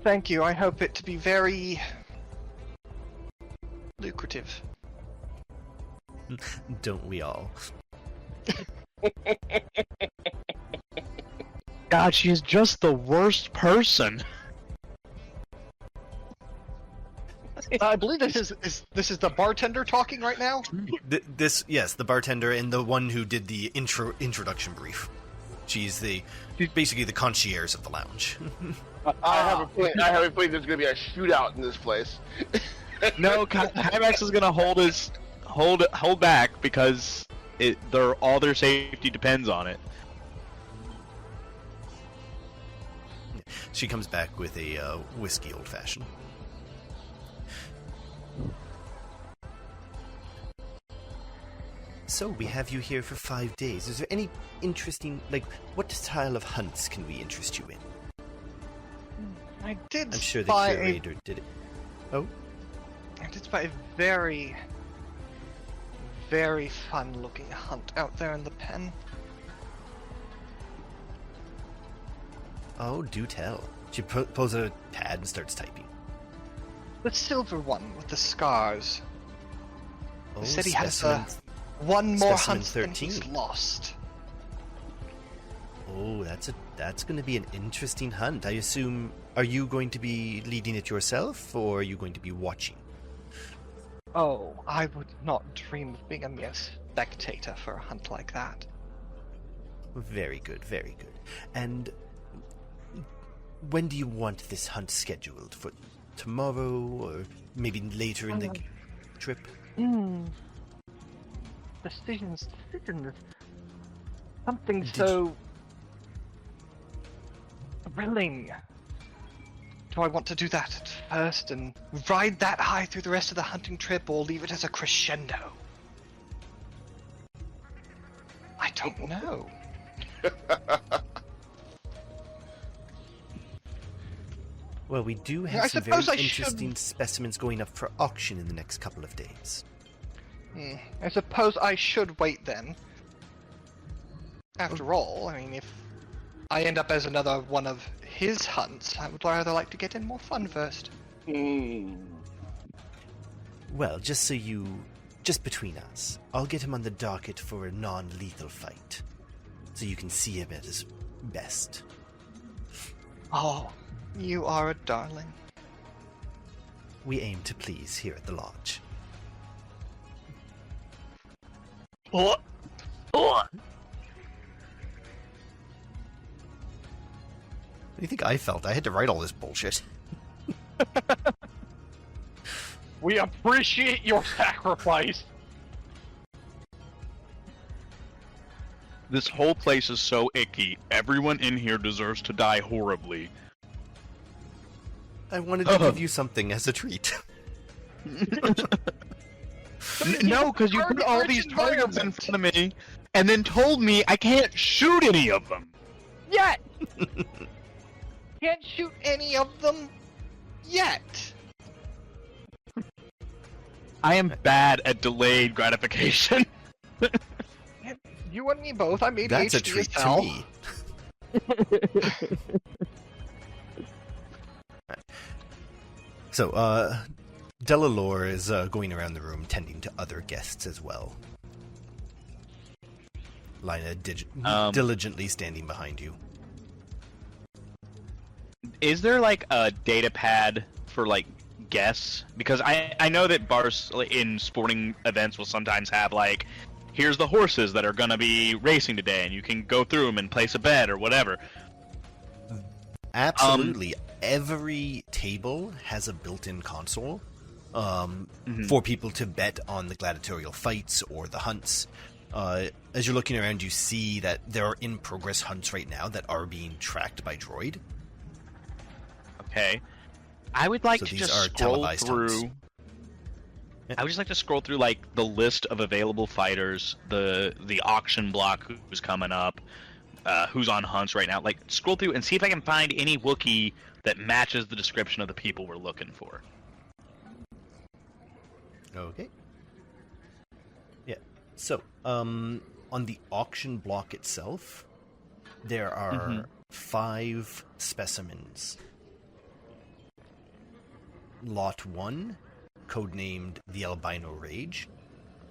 [SPEAKER 2] Thank you. I hope it to be very lucrative.
[SPEAKER 3] Don't we all?
[SPEAKER 5] God, she's just the worst person.
[SPEAKER 2] I believe this is the bartender talking right now.
[SPEAKER 3] Yes, the bartender and the one who did the introduction brief. She's basically the concierge of the lounge.
[SPEAKER 4] I have a feeling there's going to be a shootout in this place.
[SPEAKER 5] No, Hymax is gonna hold back because all their safety depends on it.
[SPEAKER 3] She comes back with a whiskey old-fashioned. So, we have you here for 5 days. Is there any interesting, what style of hunts can we interest you in?
[SPEAKER 2] I did
[SPEAKER 3] I'm sure the
[SPEAKER 2] spy
[SPEAKER 3] curator did it. Oh?
[SPEAKER 2] I did spy a very, very fun-looking hunt out there in the pen.
[SPEAKER 3] Oh, do tell. She pulls out a pad and starts typing.
[SPEAKER 2] The silver one with the scars.
[SPEAKER 3] Oh,
[SPEAKER 2] He said he has
[SPEAKER 3] specimen,
[SPEAKER 2] one more
[SPEAKER 3] specimen
[SPEAKER 2] hunt than
[SPEAKER 3] 13.
[SPEAKER 2] he's lost.
[SPEAKER 3] Oh, that's going to be an interesting hunt. I assume, are you going to be leading it yourself, or are you going to be watching?
[SPEAKER 2] Oh, I would not dream of being a mere spectator for a hunt like that.
[SPEAKER 3] Very good, very good. And when do you want this hunt scheduled? For tomorrow, or maybe later in the trip?
[SPEAKER 2] Decisions. Something so thrilling. Do I want to do that at first and ride that high through the rest of the hunting trip, or leave it as a crescendo? I don't know.
[SPEAKER 3] Well, we do
[SPEAKER 2] I
[SPEAKER 3] have some very
[SPEAKER 2] suppose I
[SPEAKER 3] interesting
[SPEAKER 2] should-
[SPEAKER 3] specimens going up for auction in the next couple of days.
[SPEAKER 2] I suppose I should wait then. After all, I mean, if I end up as another one of his hunts, I would rather like to get in more fun first.
[SPEAKER 3] Well, just between us, I'll get him on the docket for a non-lethal fight, so you can see him at his best.
[SPEAKER 2] Oh, you are a darling.
[SPEAKER 3] We aim to please here at the lodge.
[SPEAKER 2] Oh.
[SPEAKER 3] What do you think I felt? I had to write all this bullshit.
[SPEAKER 2] We appreciate your sacrifice.
[SPEAKER 1] This whole place is so icky. Everyone in here deserves to die horribly.
[SPEAKER 3] I wanted to give you something as a treat.
[SPEAKER 1] No, because you put all these targets in front of me, and then told me I can't shoot any of them.
[SPEAKER 2] Yet! Can't shoot any of them yet.
[SPEAKER 1] I am bad at delayed gratification.
[SPEAKER 2] You and me both. I'm ADHD
[SPEAKER 3] That's a treat
[SPEAKER 2] as
[SPEAKER 3] to
[SPEAKER 2] hell.
[SPEAKER 3] me. So, Delalore is going around the room tending to other guests as well. Lina diligently standing behind you.
[SPEAKER 5] Is there like a data pad for like guests? Because I know that bars in sporting events will sometimes have like, here's the horses that are gonna be racing today, and you can go through them and place a bet or whatever.
[SPEAKER 3] Absolutely. Every table has a built-in console for people to bet on the gladiatorial fights or the hunts. As you're looking around, you see that there are in-progress hunts right now that are being tracked by droid.
[SPEAKER 5] Okay. I would like
[SPEAKER 3] So
[SPEAKER 5] to
[SPEAKER 3] these
[SPEAKER 5] just
[SPEAKER 3] are
[SPEAKER 5] scroll
[SPEAKER 3] televised hunts.
[SPEAKER 5] through. I would just like to scroll through like the list of available fighters, the auction block, who's coming up, who's on hunts right now. Like scroll through and see if I can find any Wookiee that matches the description of the people we're looking for.
[SPEAKER 3] Okay. Yeah. So, on the auction block itself, there are 5 specimens. Lot 1, codenamed the Albino Rage.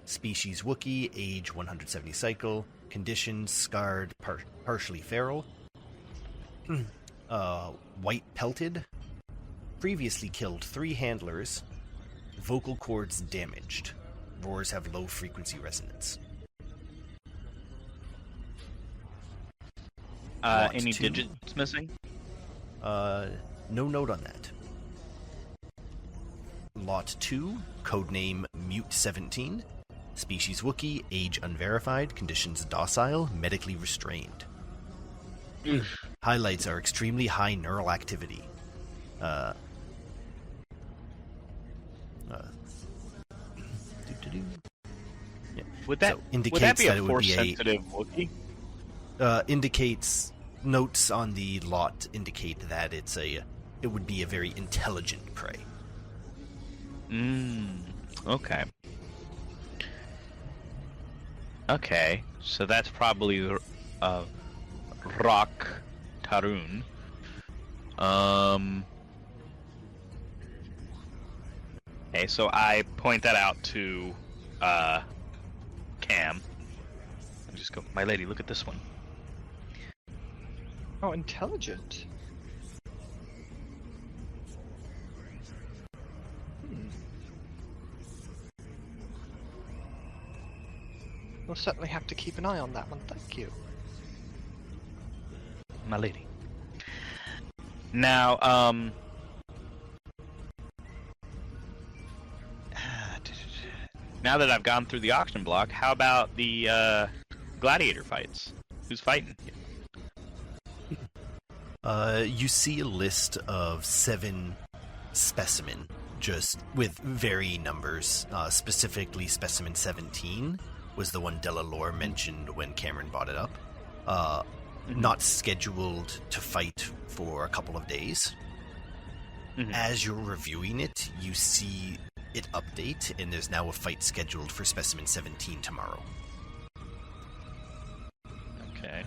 [SPEAKER 3] Species Wookiee, age 170 cycle. Condition scarred, partially feral. White pelted. Previously killed 3 handlers. Vocal cords damaged. Roars have low frequency resonance. Lot
[SPEAKER 5] Any
[SPEAKER 3] 2.
[SPEAKER 5] digits missing?
[SPEAKER 3] No note on that. Lot 2, codename Mute 17. Species Wookiee, age unverified, conditions docile, medically restrained. Highlights are extremely high neural activity. Yeah.
[SPEAKER 5] Would that
[SPEAKER 3] So, indicates
[SPEAKER 5] would that be
[SPEAKER 3] that
[SPEAKER 5] a
[SPEAKER 3] it would
[SPEAKER 5] force
[SPEAKER 3] be
[SPEAKER 5] sensitive Wookiee?
[SPEAKER 3] indicates notes on the lot indicate that it would be a very intelligent prey.
[SPEAKER 5] Okay. Okay, so that's probably Rock Tarun. Okay, so I point that out to Cam. And just go, my lady, look at this one.
[SPEAKER 2] Oh, intelligent. We'll certainly have to keep an eye on that one, thank you.
[SPEAKER 5] My lady. Now, now that I've gone through the auction block, how about the gladiator fights? Who's fighting?
[SPEAKER 3] You see a list of 7 specimen, just with varying numbers. Specifically, specimen 17 was the one Delalore mentioned when Cameron brought it up. Not scheduled to fight for a couple of days. As you're reviewing it, you see it update, and there's now a fight scheduled for specimen 17 tomorrow.
[SPEAKER 5] Okay.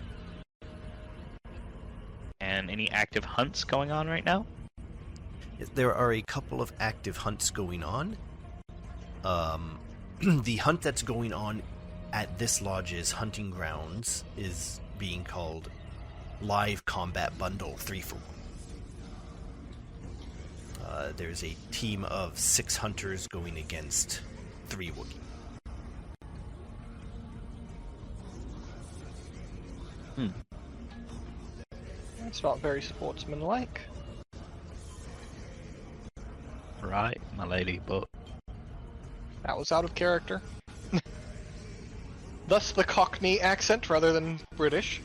[SPEAKER 5] And any active hunts going on right now?
[SPEAKER 3] There are a couple of active hunts going on. The hunt that's going on at this lodge's hunting grounds is being called Live Combat Bundle 3-for-1. There's a team of 6 hunters going against 3 Wookiee.
[SPEAKER 2] That's not very sportsmanlike.
[SPEAKER 5] Right, my lady, but...
[SPEAKER 2] That was out of character. Thus the Cockney accent rather than British.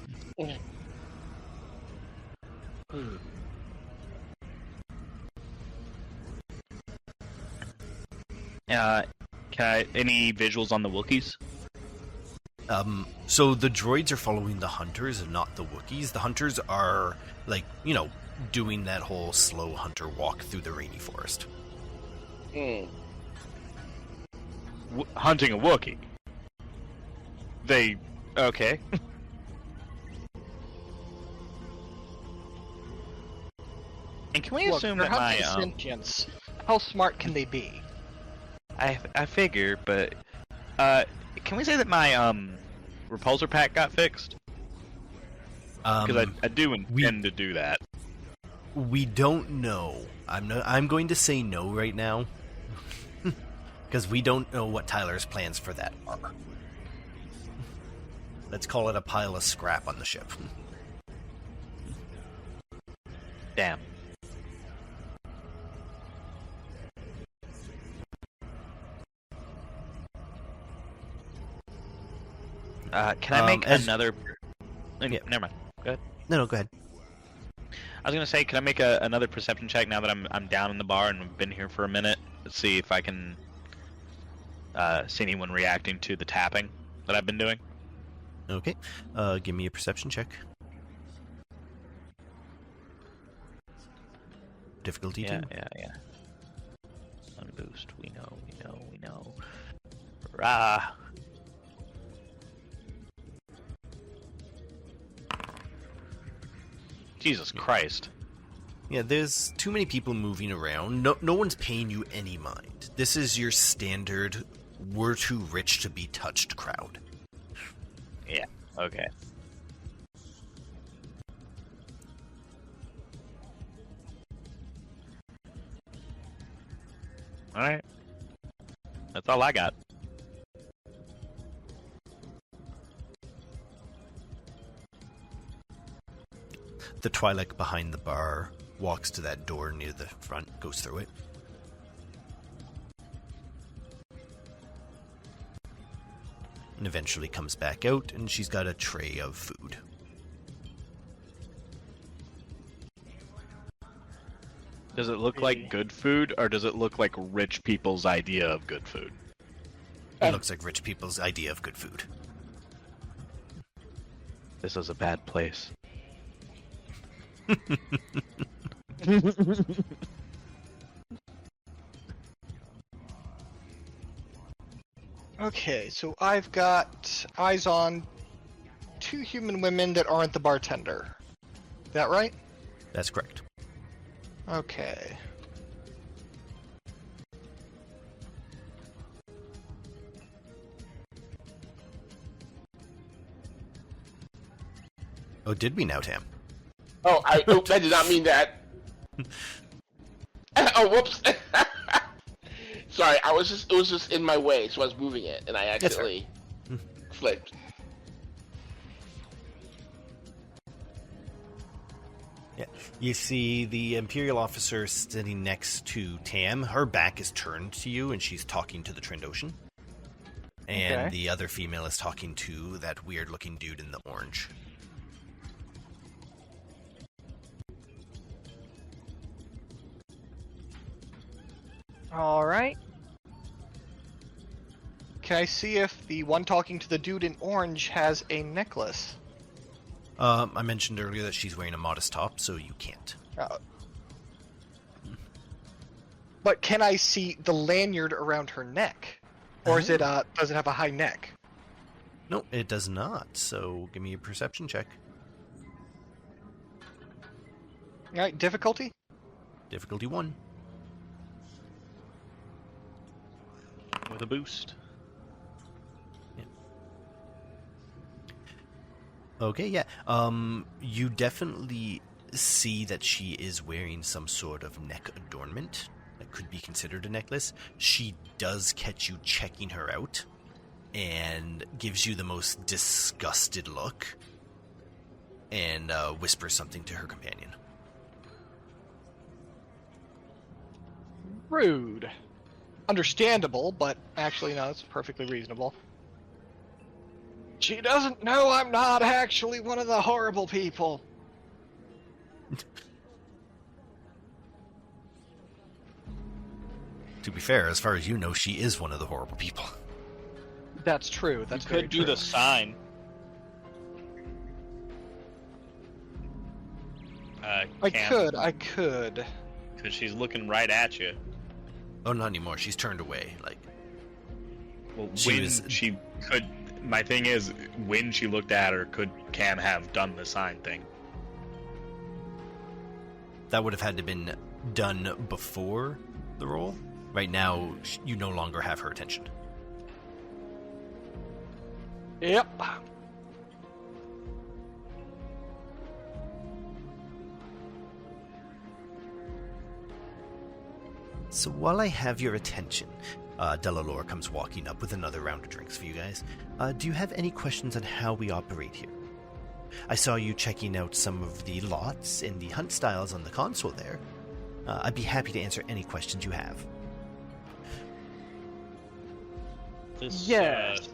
[SPEAKER 5] Any visuals on the Wookiees?
[SPEAKER 3] So the droids are following the hunters and not the Wookiees. The hunters are, like, doing that whole slow hunter walk through the rainy forest.
[SPEAKER 5] Hunting a Wookiee? Okay. And can we assume that my
[SPEAKER 2] sentience. How smart can they be?
[SPEAKER 5] I figure, but can we say that my repulsor pack got fixed? Because I do intend to do that.
[SPEAKER 3] We don't know. I'm going to say no right now, because we don't know what Tyler's plans for that are. Let's call it a pile of scrap on the ship.
[SPEAKER 5] Damn. Can I make another...
[SPEAKER 3] Yeah.
[SPEAKER 5] Never mind. Go ahead.
[SPEAKER 3] No, go ahead.
[SPEAKER 5] I was gonna say, can I make another perception check now that I'm down in the bar and I've been here for a minute? Let's see if I can see anyone reacting to the tapping that I've been doing.
[SPEAKER 3] Okay. Give me a perception check. Difficulty 2.
[SPEAKER 5] Yeah. Unboost. We know. Rah. Jesus Christ.
[SPEAKER 3] Yeah, there's too many people moving around. No one's paying you any mind. This is your standard, we're too rich to be touched crowd.
[SPEAKER 5] Yeah, okay. Alright. That's all I got.
[SPEAKER 3] The Twi'lek behind the bar walks to that door near the front, goes through it. And eventually comes back out, and she's got a tray of food.
[SPEAKER 5] Does it look like good food, or does it look like rich people's idea of good food?
[SPEAKER 3] It looks like rich people's idea of good food.
[SPEAKER 5] This is a bad place.
[SPEAKER 2] Okay, so I've got eyes on 2 human women that aren't the bartender. Is that right?
[SPEAKER 3] That's correct.
[SPEAKER 2] Okay.
[SPEAKER 3] Oh, did we now, Tam?
[SPEAKER 4] Oh, I did not mean that. Oh, whoops. Sorry, it was just in my way, so I was moving it, and I accidentally flipped.
[SPEAKER 3] Yeah. You see the Imperial officer sitting next to Tam. Her back is turned to you, and she's talking to the Trandoshan. And
[SPEAKER 2] Okay.
[SPEAKER 3] the other female is talking to that weird-looking dude in the orange.
[SPEAKER 2] All right. Can I see if the one talking to the dude in orange has a necklace?
[SPEAKER 3] I mentioned earlier that she's wearing a modest top, so you can't.
[SPEAKER 2] But can I see the lanyard around her neck? Or is it does it have a high neck?
[SPEAKER 3] No, it does not, so give me a perception check.
[SPEAKER 2] All right, difficulty?
[SPEAKER 3] Difficulty 1.
[SPEAKER 5] With a boost.
[SPEAKER 3] Okay, yeah. You definitely see that she is wearing some sort of neck adornment that could be considered a necklace. She does catch you checking her out and gives you the most disgusted look and whispers something to her companion.
[SPEAKER 2] Rude. Understandable, but actually, no, it's perfectly reasonable. She doesn't know I'm not actually one of the horrible people.
[SPEAKER 3] To be fair, as far as you know, she is one of the horrible people.
[SPEAKER 2] That's true. That's
[SPEAKER 5] You
[SPEAKER 2] very
[SPEAKER 5] could do
[SPEAKER 2] true.
[SPEAKER 5] the sign.
[SPEAKER 2] I could.
[SPEAKER 5] Because she's looking right at you.
[SPEAKER 3] Oh, not anymore. She's turned away. Like,
[SPEAKER 5] Well,
[SPEAKER 3] She
[SPEAKER 5] when
[SPEAKER 3] was-
[SPEAKER 5] she could... My thing is, when she looked at her, could Cam have done the sign thing?
[SPEAKER 3] that would have had to been done before the roll. Right now, you no longer have her attention.
[SPEAKER 2] Yep.
[SPEAKER 3] So while I have your attention, Delalore comes walking up with another round of drinks for you guys. Do you have any questions on how we operate here? I saw you checking out some of the lots and the hunt styles on the console there. I'd be happy to answer any questions you have.
[SPEAKER 5] This,
[SPEAKER 2] Yes.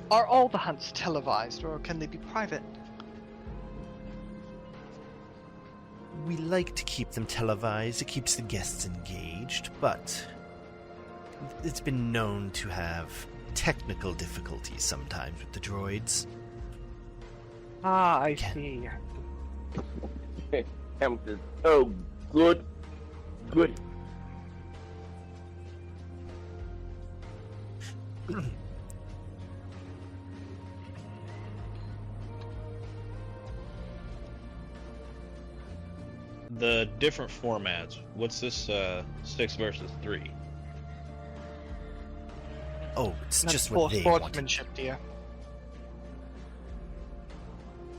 [SPEAKER 2] Are all the hunts televised, or can they be private?
[SPEAKER 3] We like to keep them televised. It keeps the guests engaged, but it's been known to have technical difficulties sometimes with the droids.
[SPEAKER 2] Ah, I see.
[SPEAKER 4] Oh, good.
[SPEAKER 5] The different formats. What's this 6 versus 3?
[SPEAKER 3] Oh, it's
[SPEAKER 2] That's
[SPEAKER 3] just
[SPEAKER 2] full
[SPEAKER 3] what they want.
[SPEAKER 2] sportsmanship, dear.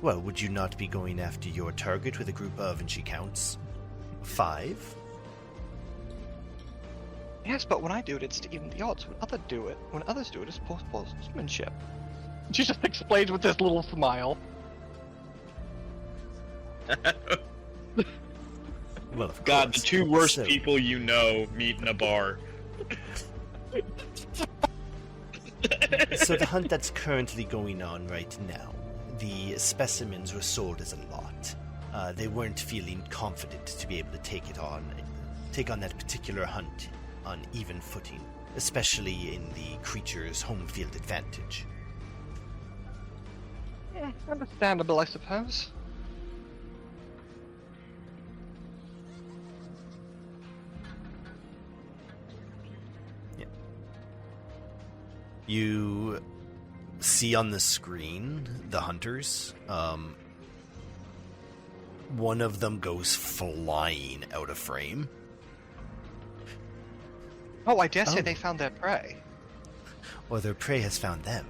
[SPEAKER 3] Well, would you not be going after your target with a group of, and she counts, 5?
[SPEAKER 2] Yes, but when I do it, it's to even the odds. When others do it, it's sportsmanship. She just explains with this little smile.
[SPEAKER 3] Well, of
[SPEAKER 5] God, the
[SPEAKER 3] course.
[SPEAKER 5] 2 worst
[SPEAKER 3] So,
[SPEAKER 5] people you know meet in a bar.
[SPEAKER 3] So the hunt that's currently going on right now, the specimens were sold as a lot. They weren't feeling confident to be able to take on that particular hunt on even footing, especially in the creature's home field advantage.
[SPEAKER 2] Understandable, I suppose.
[SPEAKER 3] You see on the screen the hunters. one of them goes flying out of frame.
[SPEAKER 2] Oh, I dare say
[SPEAKER 3] Oh.
[SPEAKER 2] they found their prey.
[SPEAKER 3] Or their prey has found them.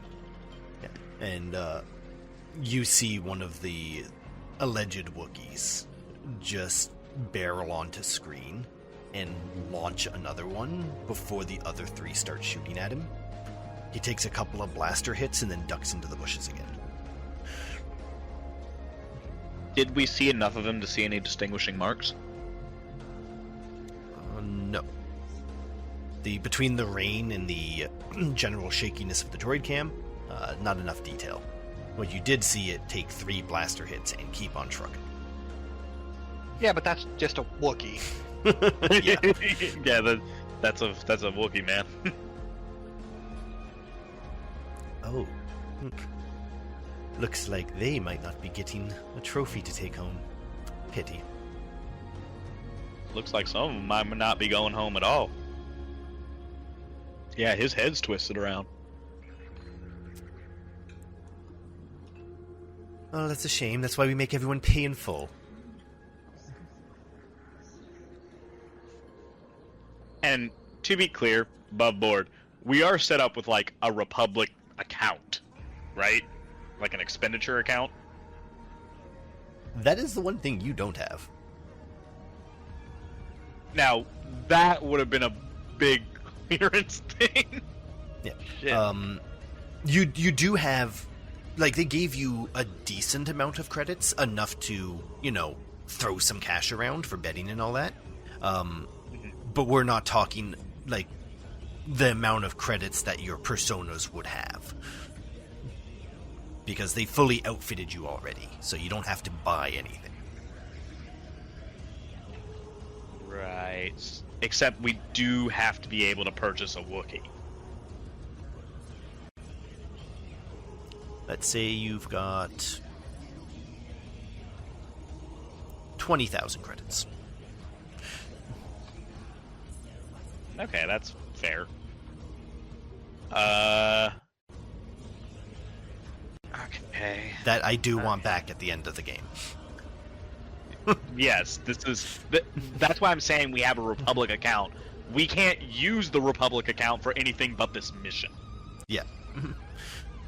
[SPEAKER 3] Yeah. And you see one of the alleged Wookiees just barrel onto screen and launch another one before the other three start shooting at him. He takes a couple of blaster hits and then ducks into the bushes again.
[SPEAKER 5] Did we see enough of him to see any distinguishing marks?
[SPEAKER 3] No. Between the rain and the general shakiness of the droid cam, not enough detail. What you did see it take 3 blaster hits and keep on trucking.
[SPEAKER 2] Yeah, but that's just a Wookiee.
[SPEAKER 3] Yeah.
[SPEAKER 5] Yeah, that's a Wookiee, man.
[SPEAKER 3] Oh. Looks like they might not be getting a trophy to take home. Pity.
[SPEAKER 5] Looks like some of them might not be going home at all. Yeah, his head's twisted around.
[SPEAKER 3] Oh, that's a shame. That's why we make everyone pay in full.
[SPEAKER 5] And to be clear, above board, we are set up with like a Republic account, right? Like an expenditure account.
[SPEAKER 3] That is the one thing you don't have.
[SPEAKER 5] Now, that would have been a big clearance thing.
[SPEAKER 3] Yeah.
[SPEAKER 5] Shit.
[SPEAKER 3] You do have, like, they gave you a decent amount of credits, enough to, throw some cash around for betting and all that. But we're not talking, like, the amount of credits that your personas would have. Because they fully outfitted you already, so you don't have to buy anything.
[SPEAKER 5] Right. Except we do have to be able to purchase a Wookiee.
[SPEAKER 3] Let's say you've got 20,000 credits.
[SPEAKER 5] Okay, that's fair. Okay.
[SPEAKER 3] That I do want back at the end of the game.
[SPEAKER 5] Yes, that's why I'm saying we have a Republic account. We can't use the Republic account for anything but this mission.
[SPEAKER 3] Yeah.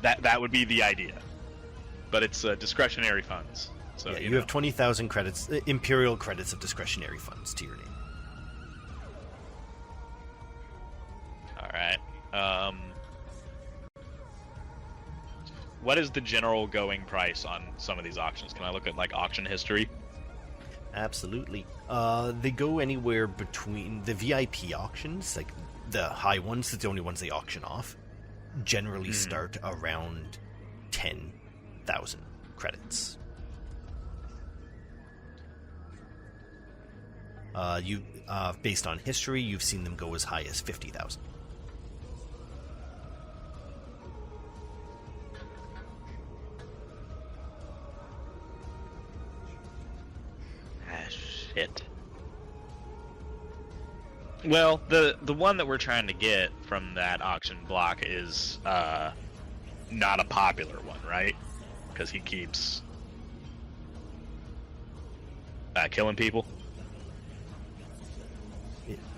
[SPEAKER 5] That would be the idea. But it's discretionary funds. So
[SPEAKER 3] Yeah, you have 20,000 credits, Imperial credits of discretionary funds to your name.
[SPEAKER 5] Alright. What is the general going price on some of these auctions? Can I look at, like, auction history?
[SPEAKER 3] Absolutely. They go anywhere between the VIP auctions, like the high ones, that's the only ones they auction off, generally start around 10,000 credits. Based on history, you've seen them go as high as 50,000.
[SPEAKER 5] Shit. Well, the one that we're trying to get from that auction block is not a popular one, right? Because he keeps killing people.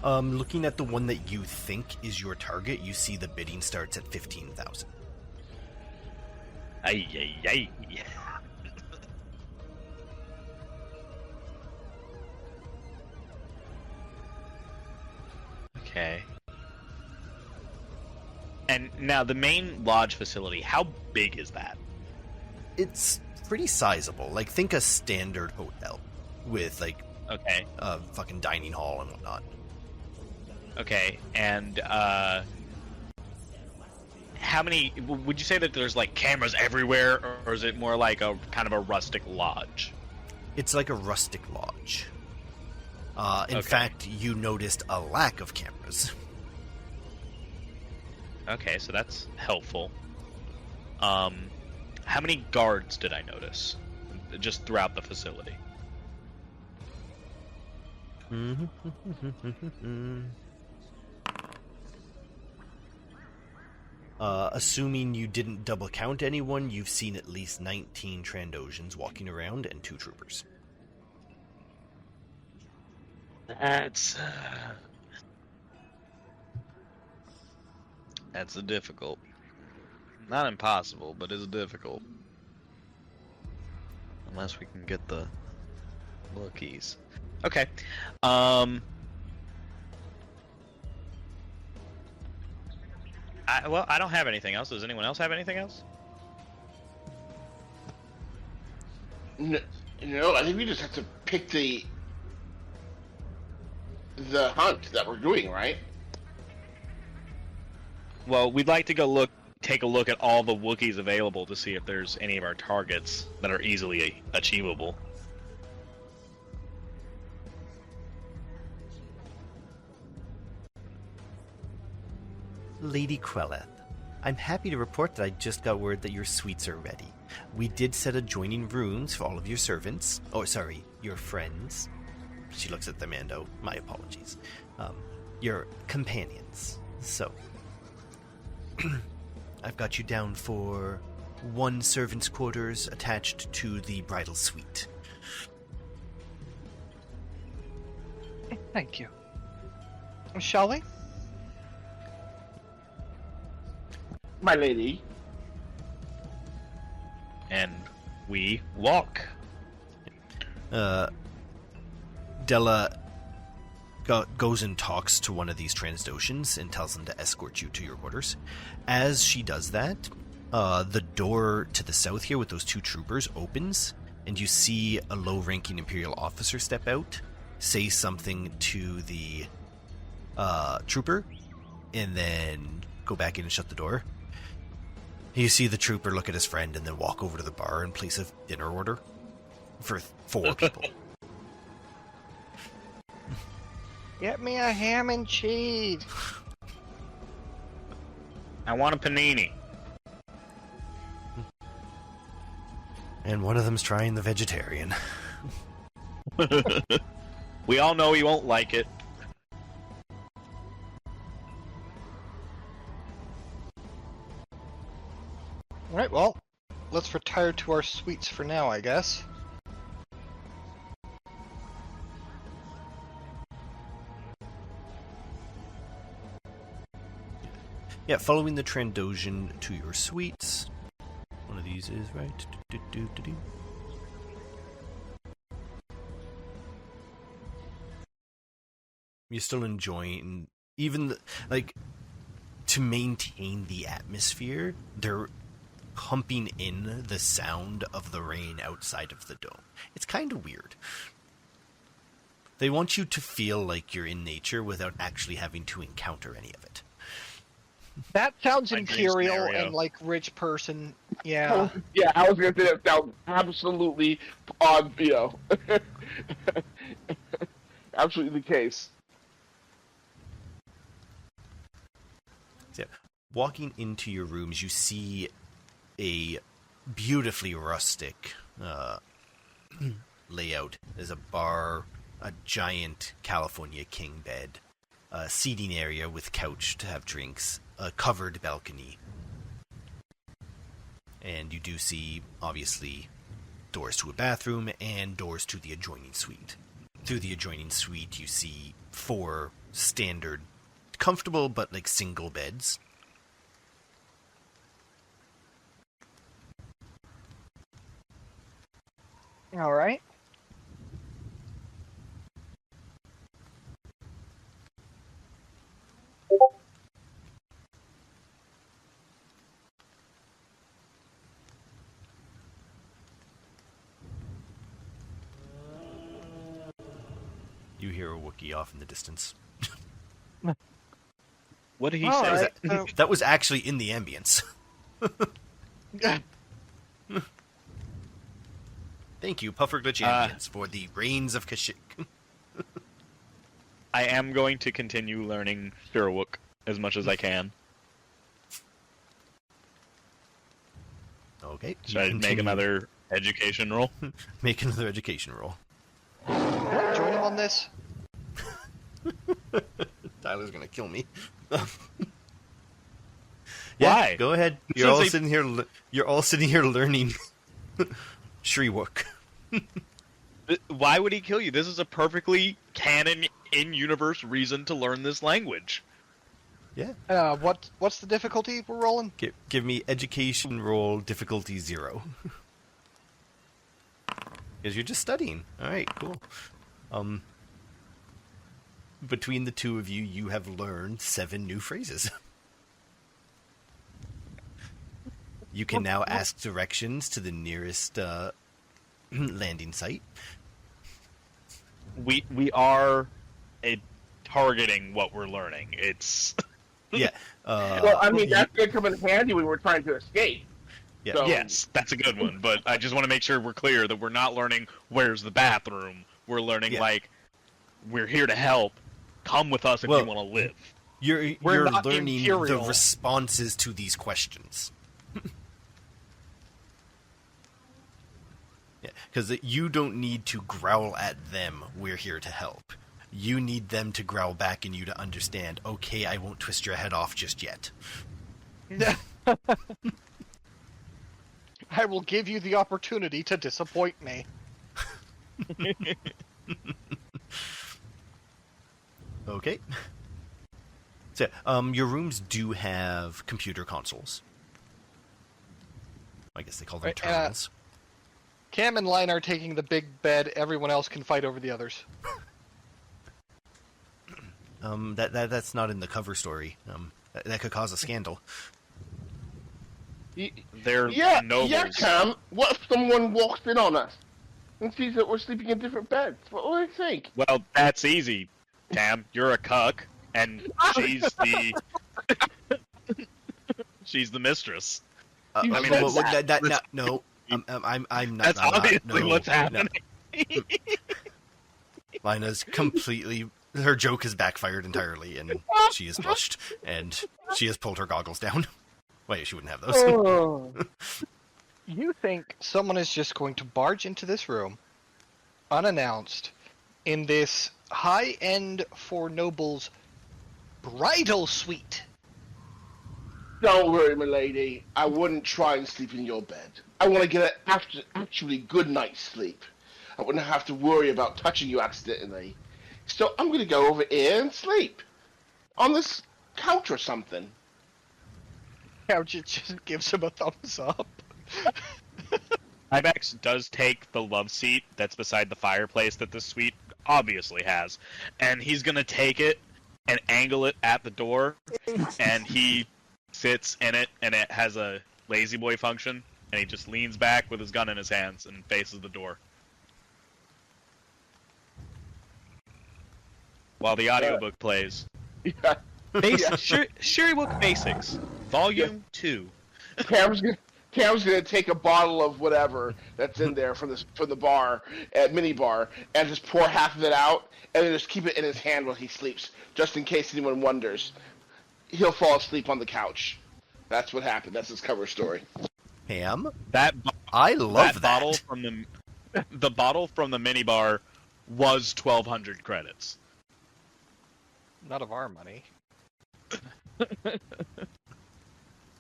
[SPEAKER 3] Looking at the one that you think is your target, you see the bidding starts at 15,000.
[SPEAKER 5] Ay, ay, ay. Okay. And now the main lodge facility, how big is that?
[SPEAKER 3] It's pretty sizable. Like, think a standard hotel with, like,
[SPEAKER 5] Okay.
[SPEAKER 3] a fucking dining hall and whatnot.
[SPEAKER 5] Okay. And how many would you say that there's like cameras everywhere, or is it more like a kind of a rustic lodge?
[SPEAKER 3] It's like a rustic lodge. In
[SPEAKER 5] Okay.
[SPEAKER 3] fact, you noticed a lack of cameras.
[SPEAKER 5] Okay, so that's helpful. How many guards did I notice just throughout the facility?
[SPEAKER 3] Assuming you didn't double count anyone, you've seen at least 19 Trandoshans walking around and 2 troopers.
[SPEAKER 5] That's a difficult. Not impossible, but it's difficult. Unless we can get the keys. Okay. I don't have anything else. Does anyone else have anything else?
[SPEAKER 4] No, I think we just have to pick the hunt that we're doing, right?
[SPEAKER 5] Well, we'd like to take a look at all the Wookiees available to see if there's any of our targets that are easily achievable.
[SPEAKER 3] Lady Queleth, I'm happy to report that I just got word that your suites are ready. We did set adjoining rooms for all of your servants. Oh, sorry, your friends. She looks at the Mando. My apologies. Your companions. So, I've got you down for one servant's quarters attached to the bridal suite.
[SPEAKER 2] Thank you. Shall we?
[SPEAKER 4] My lady.
[SPEAKER 5] And we walk.
[SPEAKER 3] Della goes and talks to one of these Transdoshans and tells them to escort you to your quarters. As she does that, the door to the south here with those two troopers opens, and you see a low-ranking Imperial officer step out, say something to the trooper, and then go back in and shut the door. You see the trooper look at his friend and then walk over to the bar and place a dinner order for 4 people.
[SPEAKER 2] Get me a ham and cheese.
[SPEAKER 5] I want a panini.
[SPEAKER 3] And one of them's trying the vegetarian.
[SPEAKER 5] We all know he won't like it.
[SPEAKER 2] Alright, well, let's retire to our suites for now, I guess.
[SPEAKER 3] Yeah, following the Trandoshan to your suites. One of these is right. You're still enjoying, even to maintain the atmosphere, they're pumping in the sound of the rain outside of the dome. It's kind of weird. They want you to feel like you're in nature without actually having to encounter any of it.
[SPEAKER 2] That sounds
[SPEAKER 5] My dream
[SPEAKER 2] imperial
[SPEAKER 5] scenario.
[SPEAKER 2] and rich person. Yeah.
[SPEAKER 4] Yeah, I was gonna say that sounds absolutely odd, absolutely the case.
[SPEAKER 3] So, walking into your rooms, you see a beautifully rustic layout. There's a bar, a giant California king bed, a seating area with couch to have drinks, a covered balcony. And you do see, obviously, doors to a bathroom and doors to the adjoining suite. Through the adjoining suite, you see 4 standard, comfortable but single beds.
[SPEAKER 2] Alright.
[SPEAKER 3] You hear a Wookiee off in the distance.
[SPEAKER 5] What did he
[SPEAKER 2] All
[SPEAKER 5] say?
[SPEAKER 2] right.
[SPEAKER 3] That was actually in the ambience. Thank you, PufferGlitch Ambience, for the Reigns of Kashyyyk.
[SPEAKER 5] I am going to continue learning Sherwook as much as I can.
[SPEAKER 3] Okay.
[SPEAKER 5] Should I make another education roll?
[SPEAKER 3] Make another education roll.
[SPEAKER 2] Join him on this.
[SPEAKER 3] Tyler's gonna kill me.
[SPEAKER 5] Why?
[SPEAKER 3] Go ahead. You're all sitting here. You're all sitting here learning Shriwook.
[SPEAKER 5] Why would he kill you? This is a perfectly canon, in-universe reason to learn this language.
[SPEAKER 3] Yeah.
[SPEAKER 2] What's the difficulty we're rolling?
[SPEAKER 3] Give me education roll difficulty 0. Because you're just studying. All right, cool. Between the two of you, you have learned 7 new phrases. You can now ask directions to the nearest landing site.
[SPEAKER 5] We are targeting what we're learning. It's
[SPEAKER 3] Yeah.
[SPEAKER 4] Well, I mean, that's going to come in handy when we're trying to escape.
[SPEAKER 3] Yeah.
[SPEAKER 4] So-
[SPEAKER 5] yes, that's a good one. But I just want to make sure we're clear that we're not learning where's the bathroom. We're learning like we're here to help. Come with us if you want to live.
[SPEAKER 3] You're
[SPEAKER 2] not
[SPEAKER 3] learning
[SPEAKER 2] Imperial.
[SPEAKER 3] the responses to these questions. Yeah, because you don't need to growl at them. We're here to help. You need them to growl back and you to understand, okay, I won't twist your head off just yet.
[SPEAKER 2] I will give you the opportunity to disappoint me.
[SPEAKER 3] Okay. So, your rooms do have computer consoles. I guess they call them
[SPEAKER 2] Right,
[SPEAKER 3] terminals.
[SPEAKER 2] Cam and Line are taking the big bed. Everyone else can fight over the others.
[SPEAKER 3] That's not in the cover story. That could cause a scandal.
[SPEAKER 5] They're nobles.
[SPEAKER 4] Yeah, Cam. What if someone walks in on us and sees that we're sleeping in different beds? What will they think?
[SPEAKER 5] Well, that's easy, Tam. You're a cuck, and she's the mistress.
[SPEAKER 3] I mean,
[SPEAKER 4] said
[SPEAKER 3] no. I'm not.
[SPEAKER 5] That's
[SPEAKER 3] I'm not,
[SPEAKER 5] obviously
[SPEAKER 3] no,
[SPEAKER 5] what's happening.
[SPEAKER 3] No. Lina's completely. Her joke has backfired entirely, and she is blushed, and she has pulled her goggles down. Wait, she wouldn't have those.
[SPEAKER 4] Oh.
[SPEAKER 2] You think someone is just going to barge into this room, unannounced, in this high-end for nobles bridal suite?
[SPEAKER 4] Don't worry, milady. I wouldn't try and sleep in your bed. I want to get an actually good night's sleep. I wouldn't have to worry about touching you accidentally. So I'm going to go over here and sleep. On this couch or something.
[SPEAKER 2] Couch just gives him a thumbs up.
[SPEAKER 5] Ibex does take the love seat that's beside the fireplace that this suite obviously has, and he's gonna take it and angle it at the door, and he sits in it, and it has a lazy boy function, and he just leans back with his gun in his hands and faces the door. While the audiobook plays.
[SPEAKER 4] Yeah.
[SPEAKER 5] Sherrywook Basics, Volume 2.
[SPEAKER 4] Cam's gonna take a bottle of whatever that's in there from the bar, mini bar, and just pour half of it out, and then just keep it in his hand while he sleeps, just in case anyone wonders. He'll fall asleep on the couch. That's what happened. That's his cover story.
[SPEAKER 3] Ham?
[SPEAKER 5] I
[SPEAKER 3] love that.
[SPEAKER 5] bottle from the bottle from the mini bar was 1,200 credits.
[SPEAKER 2] Not of our money.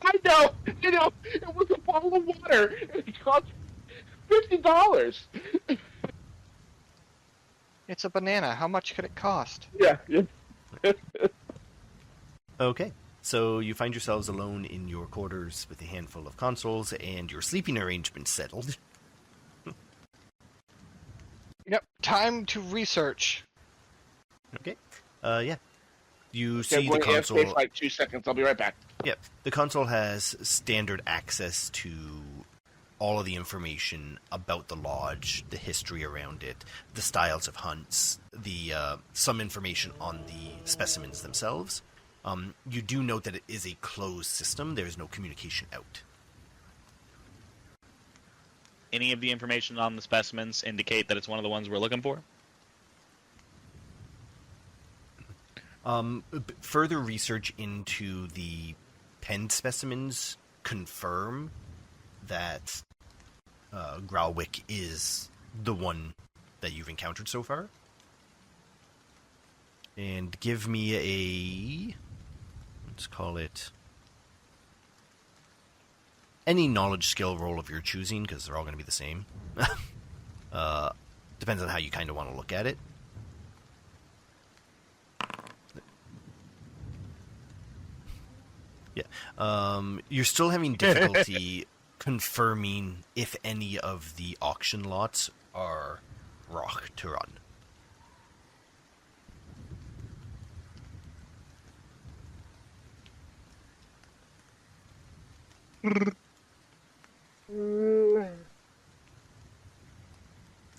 [SPEAKER 4] I know. It was a bottle of water. It cost $50.
[SPEAKER 2] It's a banana. How much could it cost?
[SPEAKER 4] Yeah.
[SPEAKER 3] Okay. So you find yourselves alone in your quarters with a handful of consoles and your sleeping arrangements settled.
[SPEAKER 2] Yep. Time to research.
[SPEAKER 3] Okay. Yeah. You
[SPEAKER 4] Okay,
[SPEAKER 3] see the console.
[SPEAKER 4] Space like 2 seconds. I'll be right back.
[SPEAKER 3] Yep. The console has standard access to all of the information about the lodge, the history around it, the styles of hunts, the some information on the specimens themselves. You do note that it is a closed system. There is no communication out.
[SPEAKER 5] Any of the information on the specimens indicate that it's one of the ones we're looking for?
[SPEAKER 3] Further research into the penned specimens confirm that Growlwick is the one that you've encountered so far. And give me a... let's call it... any knowledge skill roll of your choosing, because they're all going to be the same. Depends on how you kind of want to look at it. Yeah. You're still having difficulty confirming if any of the auction lots are rock to run.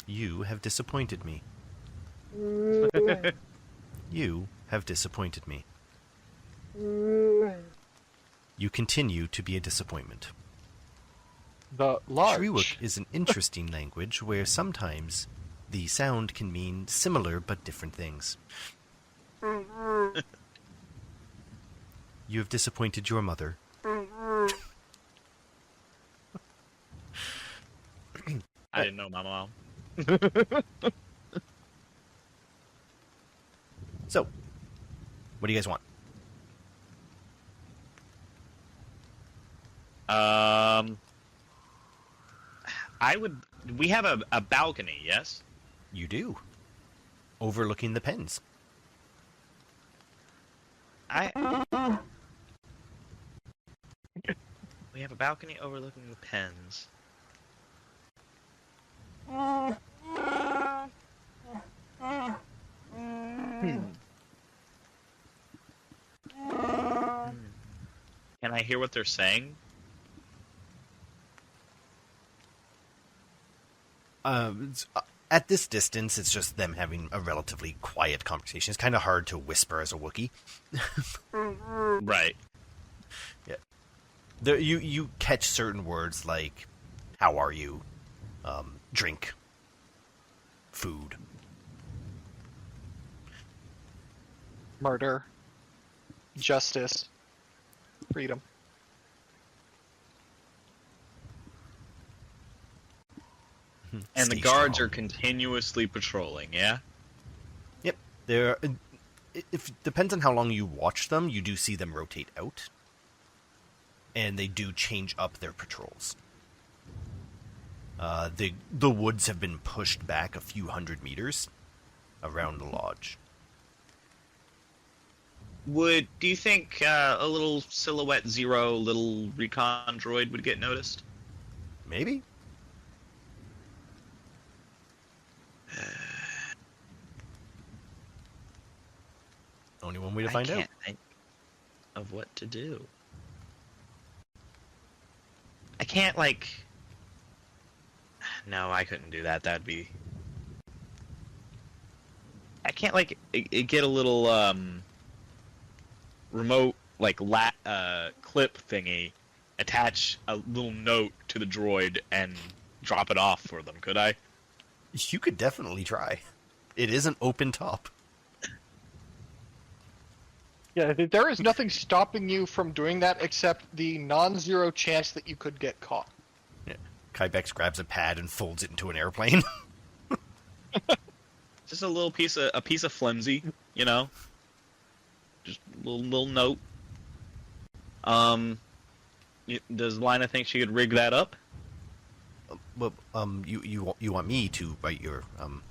[SPEAKER 3] You have disappointed me. You have disappointed me. You continue to be a disappointment.
[SPEAKER 2] The large.
[SPEAKER 3] Shriwook is an interesting language where sometimes the sound can mean similar but different things. You have disappointed your mother.
[SPEAKER 5] I didn't know my mom.
[SPEAKER 3] So, what do you guys want?
[SPEAKER 5] We have a balcony, yes?
[SPEAKER 3] You do. Overlooking the pens.
[SPEAKER 5] We have a balcony overlooking the pens. Can I hear what they're saying?
[SPEAKER 3] At this distance, it's just them having a relatively quiet conversation. It's kind of hard to whisper as a Wookiee.
[SPEAKER 5] Right.
[SPEAKER 3] Yeah. You catch certain words like, how are you? Drink. Food.
[SPEAKER 2] Murder. Justice. Freedom.
[SPEAKER 5] And the
[SPEAKER 3] Stay
[SPEAKER 5] guards
[SPEAKER 3] strong.
[SPEAKER 5] are continuously patrolling, yeah?
[SPEAKER 3] Yep. If depends on how long you watch them, you do see them rotate out. And they do change up their patrols. The woods have been pushed back a few hundred meters around the lodge.
[SPEAKER 5] Do you think a little Silhouette Zero, little recon droid would get noticed?
[SPEAKER 3] Maybe. Only one way to find
[SPEAKER 5] I
[SPEAKER 3] out.
[SPEAKER 5] can't think of what to do. I can't, No, I couldn't do that. That'd be... I can't, get a little, remote, clip thingy, attach a little note to the droid, and drop it off for them, could I?
[SPEAKER 3] You could definitely try. It is an open top.
[SPEAKER 2] Yeah, there is nothing stopping you from doing that except the non-zero chance that you could get caught.
[SPEAKER 3] Yeah. Kybex grabs a pad and folds it into an airplane.
[SPEAKER 5] Just a piece of flimsy, you know? Just a little note. Does Lina think she could rig that up?
[SPEAKER 3] Well, you want me to write your
[SPEAKER 5] No,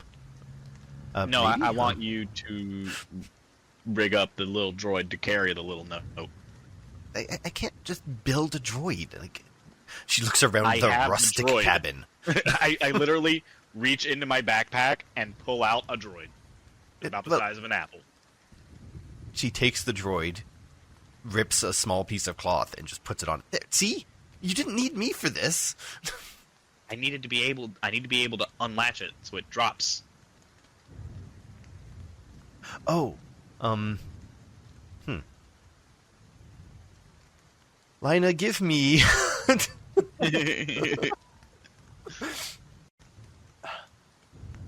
[SPEAKER 3] maybe?
[SPEAKER 5] I want you to rig up the little droid to carry the little note.
[SPEAKER 3] I can't just build a droid. She looks around
[SPEAKER 5] I
[SPEAKER 3] the
[SPEAKER 5] have the
[SPEAKER 3] rustic
[SPEAKER 5] droid.
[SPEAKER 3] cabin.
[SPEAKER 5] I literally reach into my backpack and pull out a droid. About the
[SPEAKER 3] Look.
[SPEAKER 5] size of an apple.
[SPEAKER 3] She takes the droid, rips a small piece of cloth, and just puts it on. There, see? You didn't need me for this.
[SPEAKER 5] I need to be able to unlatch it so it drops.
[SPEAKER 3] Oh, Lina, give me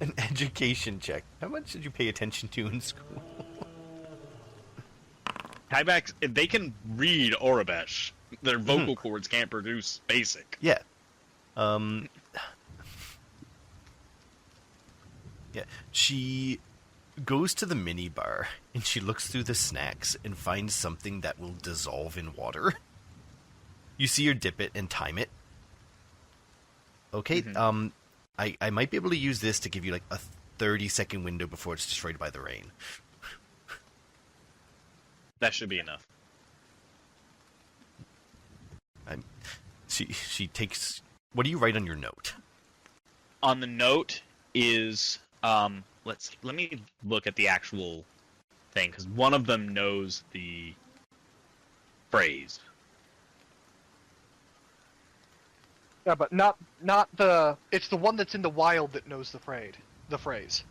[SPEAKER 3] an education check. How much did you pay attention to in school?
[SPEAKER 5] Kybex, they can read Orabesh. Their vocal cords can't produce basic.
[SPEAKER 3] Yeah. Yeah. She goes to the minibar and she looks through the snacks and finds something that will dissolve in water. You see her dip it and time it. Okay, I might be able to use this to give you like a 30-second window before it's destroyed by the rain.
[SPEAKER 5] That should be enough.
[SPEAKER 3] She takes... What do you write on your note?
[SPEAKER 5] On the note is let me look at the actual thing, because one of them knows the phrase.
[SPEAKER 2] Yeah, but not the. It's the one that's in the wild that knows the phrase.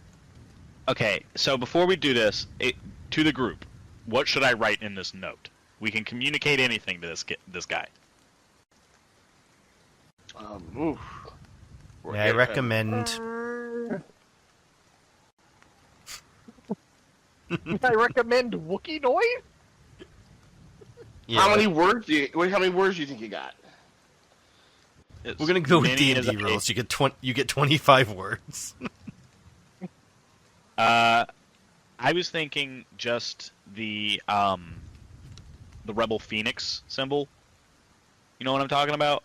[SPEAKER 5] Okay, so before we do this, to the group, what should I write in this note? We can communicate anything to this guy.
[SPEAKER 4] Oof.
[SPEAKER 3] I recommend...
[SPEAKER 2] I recommend Wookiee noise.
[SPEAKER 3] Yeah,
[SPEAKER 4] How many words do you think you got?
[SPEAKER 3] we're gonna go with
[SPEAKER 5] Many as
[SPEAKER 3] D&D
[SPEAKER 5] I-
[SPEAKER 3] rules. You get 25 words.
[SPEAKER 5] I was thinking just the Rebel Phoenix symbol. You know what I'm talking about?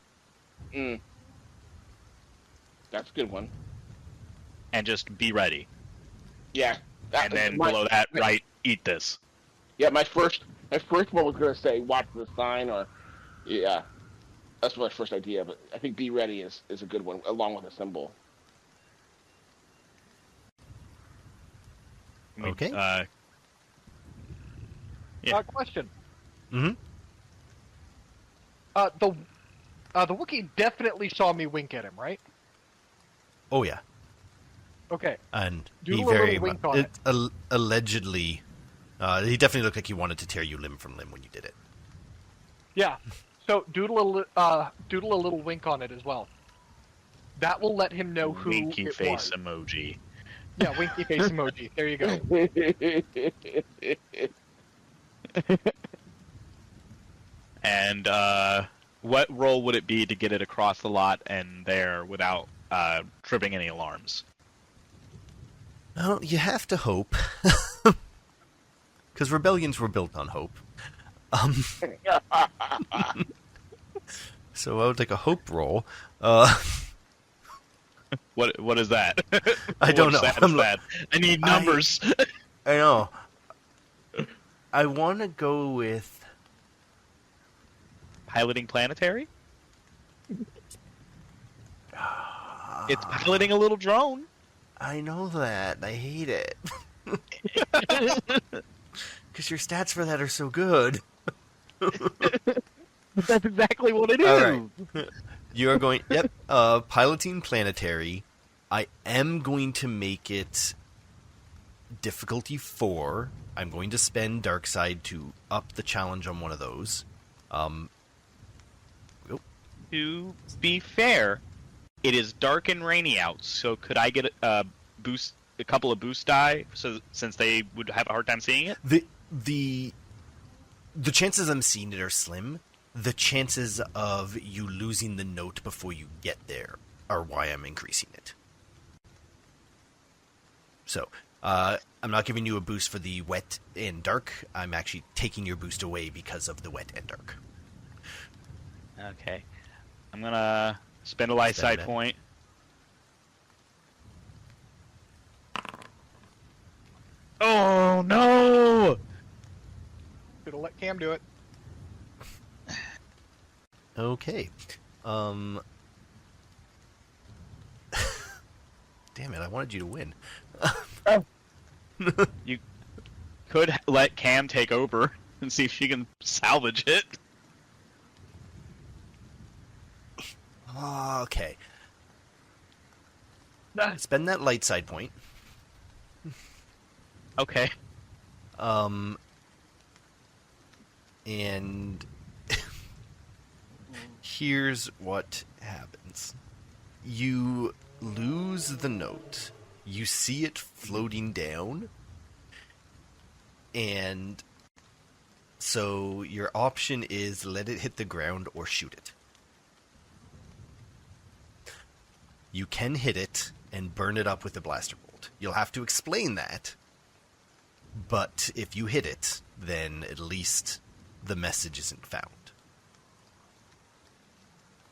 [SPEAKER 4] That's a good one.
[SPEAKER 5] And just be ready.
[SPEAKER 4] Yeah.
[SPEAKER 5] And then below that, write, eat this.
[SPEAKER 4] Yeah, my first one was gonna say watch the sign, or yeah, that's my first idea. But I think be ready is a good one, along with a symbol.
[SPEAKER 3] Okay.
[SPEAKER 5] Yeah.
[SPEAKER 2] Question.
[SPEAKER 3] Mm-hmm.
[SPEAKER 2] The Wookiee definitely saw me wink at him, right?
[SPEAKER 3] Oh, yeah.
[SPEAKER 2] Okay.
[SPEAKER 3] And
[SPEAKER 2] Do
[SPEAKER 3] he
[SPEAKER 2] a little
[SPEAKER 3] very
[SPEAKER 2] wink
[SPEAKER 3] much...
[SPEAKER 2] on it.
[SPEAKER 3] Allegedly... he definitely looked like he wanted to tear you limb from limb when you did it.
[SPEAKER 2] Yeah. So doodle a little wink on it as well. That will let him know who
[SPEAKER 5] Winky
[SPEAKER 2] it
[SPEAKER 5] face
[SPEAKER 2] was.
[SPEAKER 5] emoji.
[SPEAKER 2] Yeah, winky face emoji. There you go.
[SPEAKER 5] And what role would it be to get it across the lot and there without tripping any alarms?
[SPEAKER 3] Well, you have to hope. Because rebellions were built on hope. So I would take a hope roll.
[SPEAKER 5] What is that?
[SPEAKER 3] I don't know.
[SPEAKER 5] What's that? I need numbers.
[SPEAKER 3] I know. I want to go with...
[SPEAKER 5] Piloting planetary? It's piloting a little drone.
[SPEAKER 3] I know that. I hate it. Because your stats for that are so good.
[SPEAKER 5] That's exactly what it is.
[SPEAKER 3] All right. You are going... Yep. Piloting planetary. I am going to make it difficulty 4. I'm going to spend Dark Side to up the challenge on one of those.
[SPEAKER 5] To be fair, it is dark and rainy out, so could I get a couple of boost die, since they would have a hard time seeing it?
[SPEAKER 3] The chances I'm seeing it are slim. The chances of you losing the note before you get there are why I'm increasing it. So, I'm not giving you a boost for the wet and dark. I'm actually taking your boost away because of the wet and dark.
[SPEAKER 5] Okay. I'm gonna spend a light side
[SPEAKER 3] it.
[SPEAKER 5] point. Oh no!
[SPEAKER 2] Should've let Cam do it.
[SPEAKER 3] Okay. Damn it, I wanted you to win.
[SPEAKER 5] You could let Cam take over and see if she can salvage it.
[SPEAKER 3] Okay. Spend that light side point.
[SPEAKER 5] Okay.
[SPEAKER 3] And here's what happens. You lose the note. You see it floating down. And so your option is let it hit the ground or shoot it. You can hit it and burn it up with a blaster bolt. You'll have to explain that. But if you hit it, then at least the message isn't found.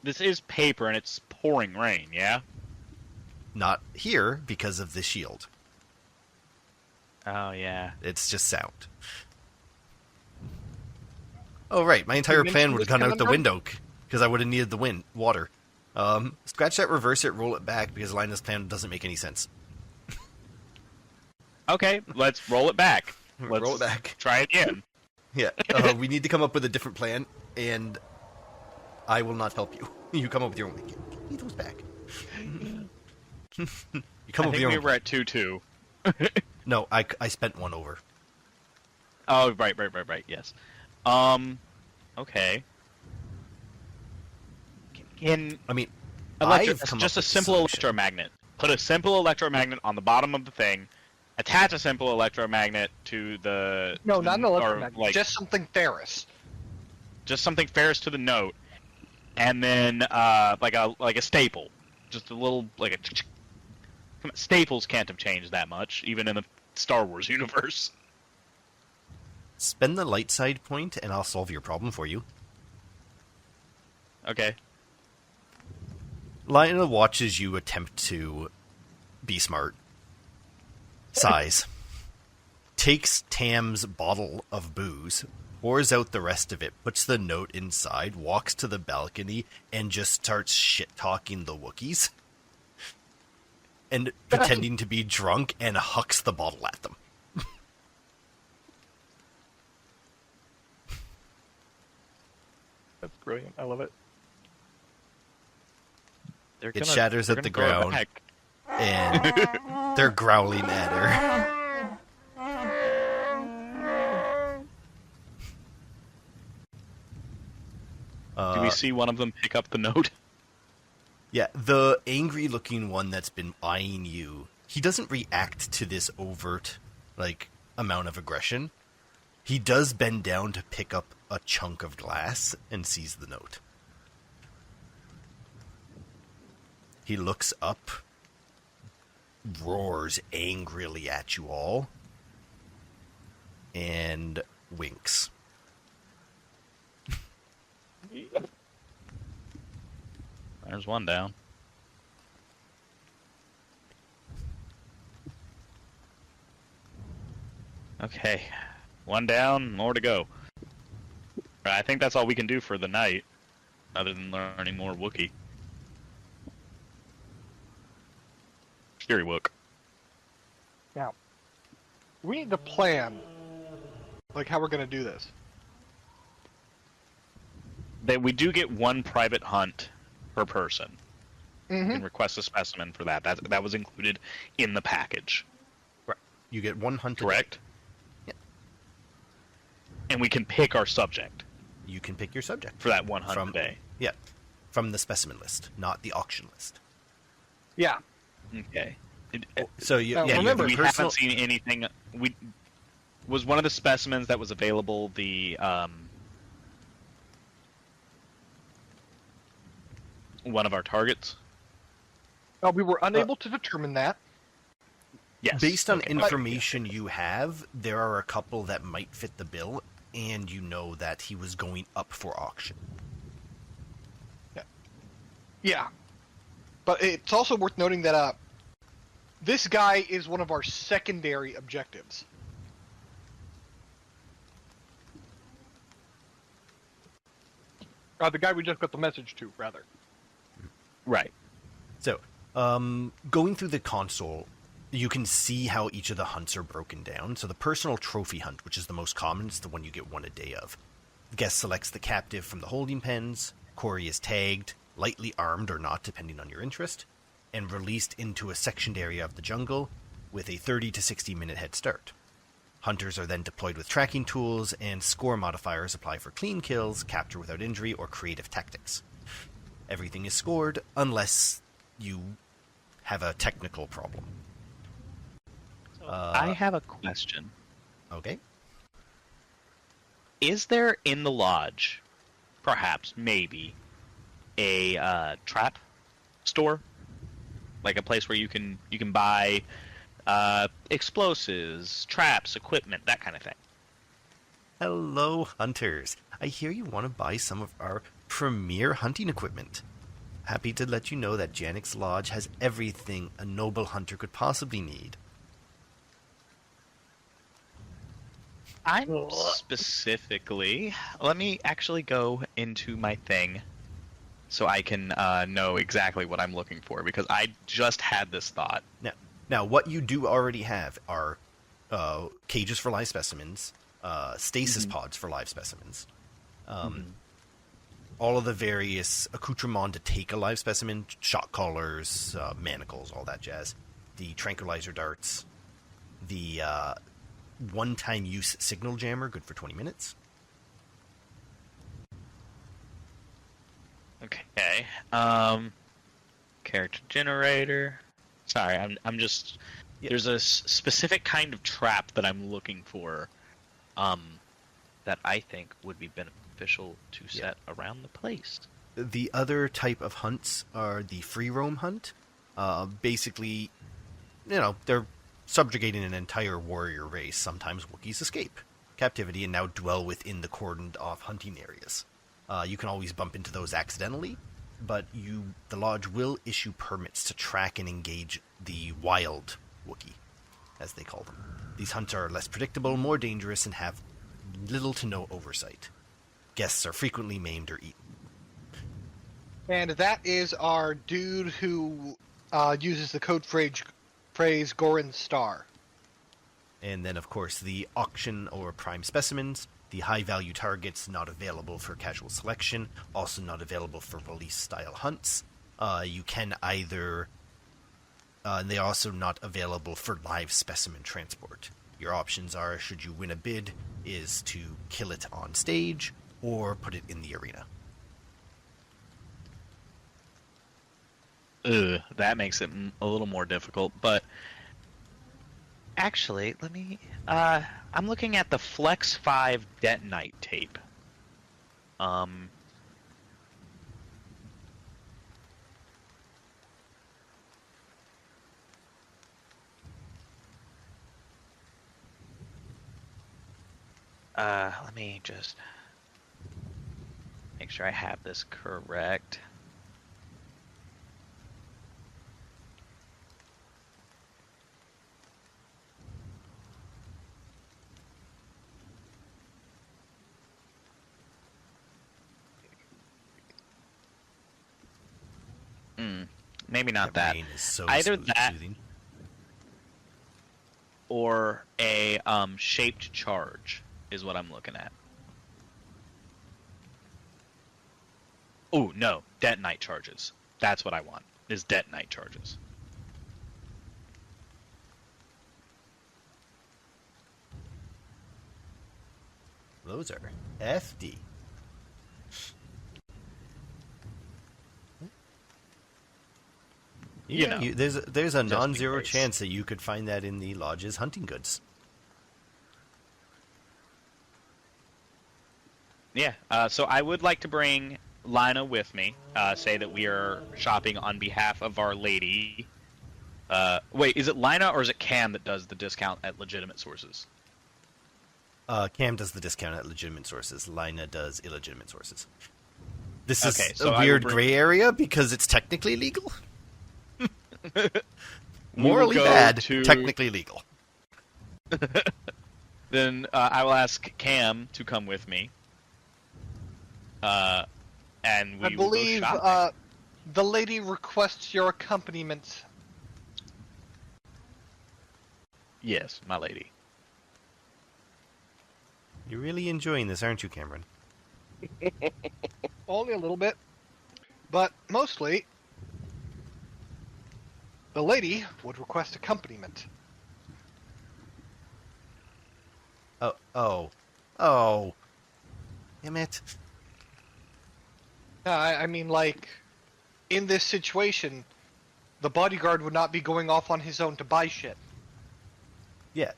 [SPEAKER 5] This is paper and it's pouring rain, yeah?
[SPEAKER 3] Not here because of the shield.
[SPEAKER 5] Oh, yeah.
[SPEAKER 3] It's just sound. Oh, right. My entire
[SPEAKER 2] You
[SPEAKER 3] plan would have
[SPEAKER 2] mentioned
[SPEAKER 3] gone
[SPEAKER 2] this
[SPEAKER 3] out the
[SPEAKER 2] conundrum?
[SPEAKER 3] window because I would have needed the water. Scratch that, reverse it, roll it back because Linus' plan doesn't make any sense.
[SPEAKER 5] Okay, let's roll it back. Let's
[SPEAKER 3] Roll it back.
[SPEAKER 5] Try it again.
[SPEAKER 3] Yeah, we need to come up with a different plan, and I will not help you. You come up with your own. Give me those back. You come
[SPEAKER 5] I
[SPEAKER 3] up with
[SPEAKER 5] think
[SPEAKER 3] your
[SPEAKER 5] we
[SPEAKER 3] own.
[SPEAKER 5] were at 2-2.
[SPEAKER 3] No, I spent one over.
[SPEAKER 5] Oh, right, yes. Okay. Can
[SPEAKER 3] I mean,
[SPEAKER 5] just a simple electromagnet. Put a simple electromagnet on the bottom of the thing. Attach a simple electromagnet to the...
[SPEAKER 2] No, not an
[SPEAKER 5] or,
[SPEAKER 2] electromagnet.
[SPEAKER 5] like,
[SPEAKER 2] Just something ferrous.
[SPEAKER 5] just something ferrous to the note, and then like a staple, just a little like a. Come on, staples can't have changed that much, even in the Star Wars universe.
[SPEAKER 3] Spend the light side point, and I'll solve your problem for you.
[SPEAKER 5] Okay.
[SPEAKER 3] Lionel watches you attempt to be smart. Sighs. Takes Tam's bottle of booze, pours out the rest of it, puts the note inside, walks to the balcony, and just starts shit-talking the Wookiees. And pretending to be drunk, and hucks the bottle at them.
[SPEAKER 2] That's brilliant. I love it.
[SPEAKER 3] It shatters at the ground,
[SPEAKER 5] Back.
[SPEAKER 3] and they're growling at her.
[SPEAKER 5] Do we see one of them pick up the note?
[SPEAKER 3] Yeah, the angry-looking one that's been eyeing you, he doesn't react to this overt, amount of aggression. He does bend down to pick up a chunk of glass and sees the note. He looks up, roars angrily at you all, and winks.
[SPEAKER 5] There's one down. Okay. One down, more to go. I think that's all we can do for the night, other than learning more Wookiee. Scary Wook.
[SPEAKER 2] Now, we need to plan, how we're going to do this.
[SPEAKER 5] We do get one private hunt per person. You
[SPEAKER 2] Mm-hmm.
[SPEAKER 5] can request a specimen for that. That was included in the package.
[SPEAKER 3] Right. You get one hunt.
[SPEAKER 5] Correct?
[SPEAKER 3] Yeah.
[SPEAKER 5] And we can pick our subject
[SPEAKER 3] You can pick your subject.
[SPEAKER 5] for that one hunt a day.
[SPEAKER 3] Yeah, from the specimen list, not the auction list.
[SPEAKER 2] Yeah.
[SPEAKER 5] Okay.
[SPEAKER 3] So you,
[SPEAKER 2] Now,
[SPEAKER 3] yeah,
[SPEAKER 2] remember,
[SPEAKER 3] you
[SPEAKER 5] we
[SPEAKER 3] have personal,
[SPEAKER 5] haven't seen anything. Was one of the specimens that was available the one of our targets?
[SPEAKER 2] We were unable to determine that.
[SPEAKER 5] Yes.
[SPEAKER 3] based on
[SPEAKER 5] Okay.
[SPEAKER 3] information you have, there are a couple that might fit the bill, and you know that he was going up for auction.
[SPEAKER 2] Yeah. But it's also worth noting that this guy is one of our secondary objectives. The guy we just got the message to, rather.
[SPEAKER 5] Right.
[SPEAKER 3] So, going through the console, you can see how each of the hunts are broken down. So the personal trophy hunt, which is the most common, is the one you get one a day of. The guest selects the captive from the holding pens. Corey is tagged, lightly armed or not, depending on your interest, and released into a sectioned area of the jungle with a 30 to 60 minute head start. Hunters are then deployed with tracking tools, and score modifiers apply for clean kills, capture without injury, or creative tactics. Everything is scored unless you have a technical problem.
[SPEAKER 5] I have a question.
[SPEAKER 3] Okay.
[SPEAKER 5] Is there in the lodge, perhaps, maybe, a trap store? Like a place where you can buy explosives, traps, equipment, that kind of thing.
[SPEAKER 3] Hello, hunters. I hear you want to buy some of our premier hunting equipment. Happy to let you know that Janix Lodge has everything a noble hunter could possibly need.
[SPEAKER 5] I'm specifically... Let me actually go into my thing so I can know exactly what I'm looking for, because I just had this thought.
[SPEAKER 3] Now, what you do already have are cages for live specimens, stasis pods for live specimens, all of the various accoutrements to take a live specimen, shot collars, manacles, all that jazz, the tranquilizer darts, the one-time use signal jammer, good for 20 minutes.
[SPEAKER 5] Okay. Character generator. Sorry, I'm just...
[SPEAKER 3] Yeah.
[SPEAKER 5] There's a specific kind of trap that I'm looking for that I think would be beneficial to set around the place.
[SPEAKER 3] The other type of hunts are the free roam hunt. Basically, they're subjugating an entire warrior race. Sometimes Wookiees escape captivity and now dwell within the cordoned off hunting areas. You can always bump into those accidentally, but the lodge will issue permits to track and engage the wild Wookiee, as they call them. These hunts are less predictable, more dangerous, and have little to no oversight. Guests are frequently maimed or eaten.
[SPEAKER 2] And that is our dude who uses the code phrase Goran Star.
[SPEAKER 3] And then, of course, the auction or prime specimens, the high-value targets not available for casual selection, also not available for release-style hunts. You can either... and they are also not available for live specimen transport. Your options are, should you win a bid, is to kill it on stage or put it in the arena.
[SPEAKER 5] That makes it a little more difficult, but actually, let me... I'm looking at the Flex 5 Detonite tape. Let me just make sure I have this correct. Maybe not that.
[SPEAKER 3] Rain is so
[SPEAKER 5] Either
[SPEAKER 3] smooth
[SPEAKER 5] that
[SPEAKER 3] soothing.
[SPEAKER 5] or a shaped charge is what I'm looking at. Oh, no. Detonite charges. That's what I want, is detonite charges.
[SPEAKER 3] Those are FD. There's a non-zero chance that you could find that in the lodge's hunting goods.
[SPEAKER 5] Yeah, so I would like to bring Lina with me, say that we are shopping on behalf of Our Lady. Wait, is it Lina or is it Cam that does the discount at legitimate sources?
[SPEAKER 3] Cam does the discount at legitimate sources. Lina does illegitimate sources. This is
[SPEAKER 5] so
[SPEAKER 3] a weird gray area because it's technically legal. Morally bad, technically legal.
[SPEAKER 5] Then I will ask Cam to come with me. And we
[SPEAKER 2] I believe
[SPEAKER 5] will go shopping.
[SPEAKER 2] the lady requests your accompaniment.
[SPEAKER 5] Yes, my lady.
[SPEAKER 3] You're really enjoying this, aren't you, Cameron?
[SPEAKER 2] Only a little bit. But mostly, the lady would request accompaniment.
[SPEAKER 3] Oh. Damn it.
[SPEAKER 2] I mean, like, in this situation, the bodyguard would not be going off on his own to buy shit.
[SPEAKER 3] Yeah.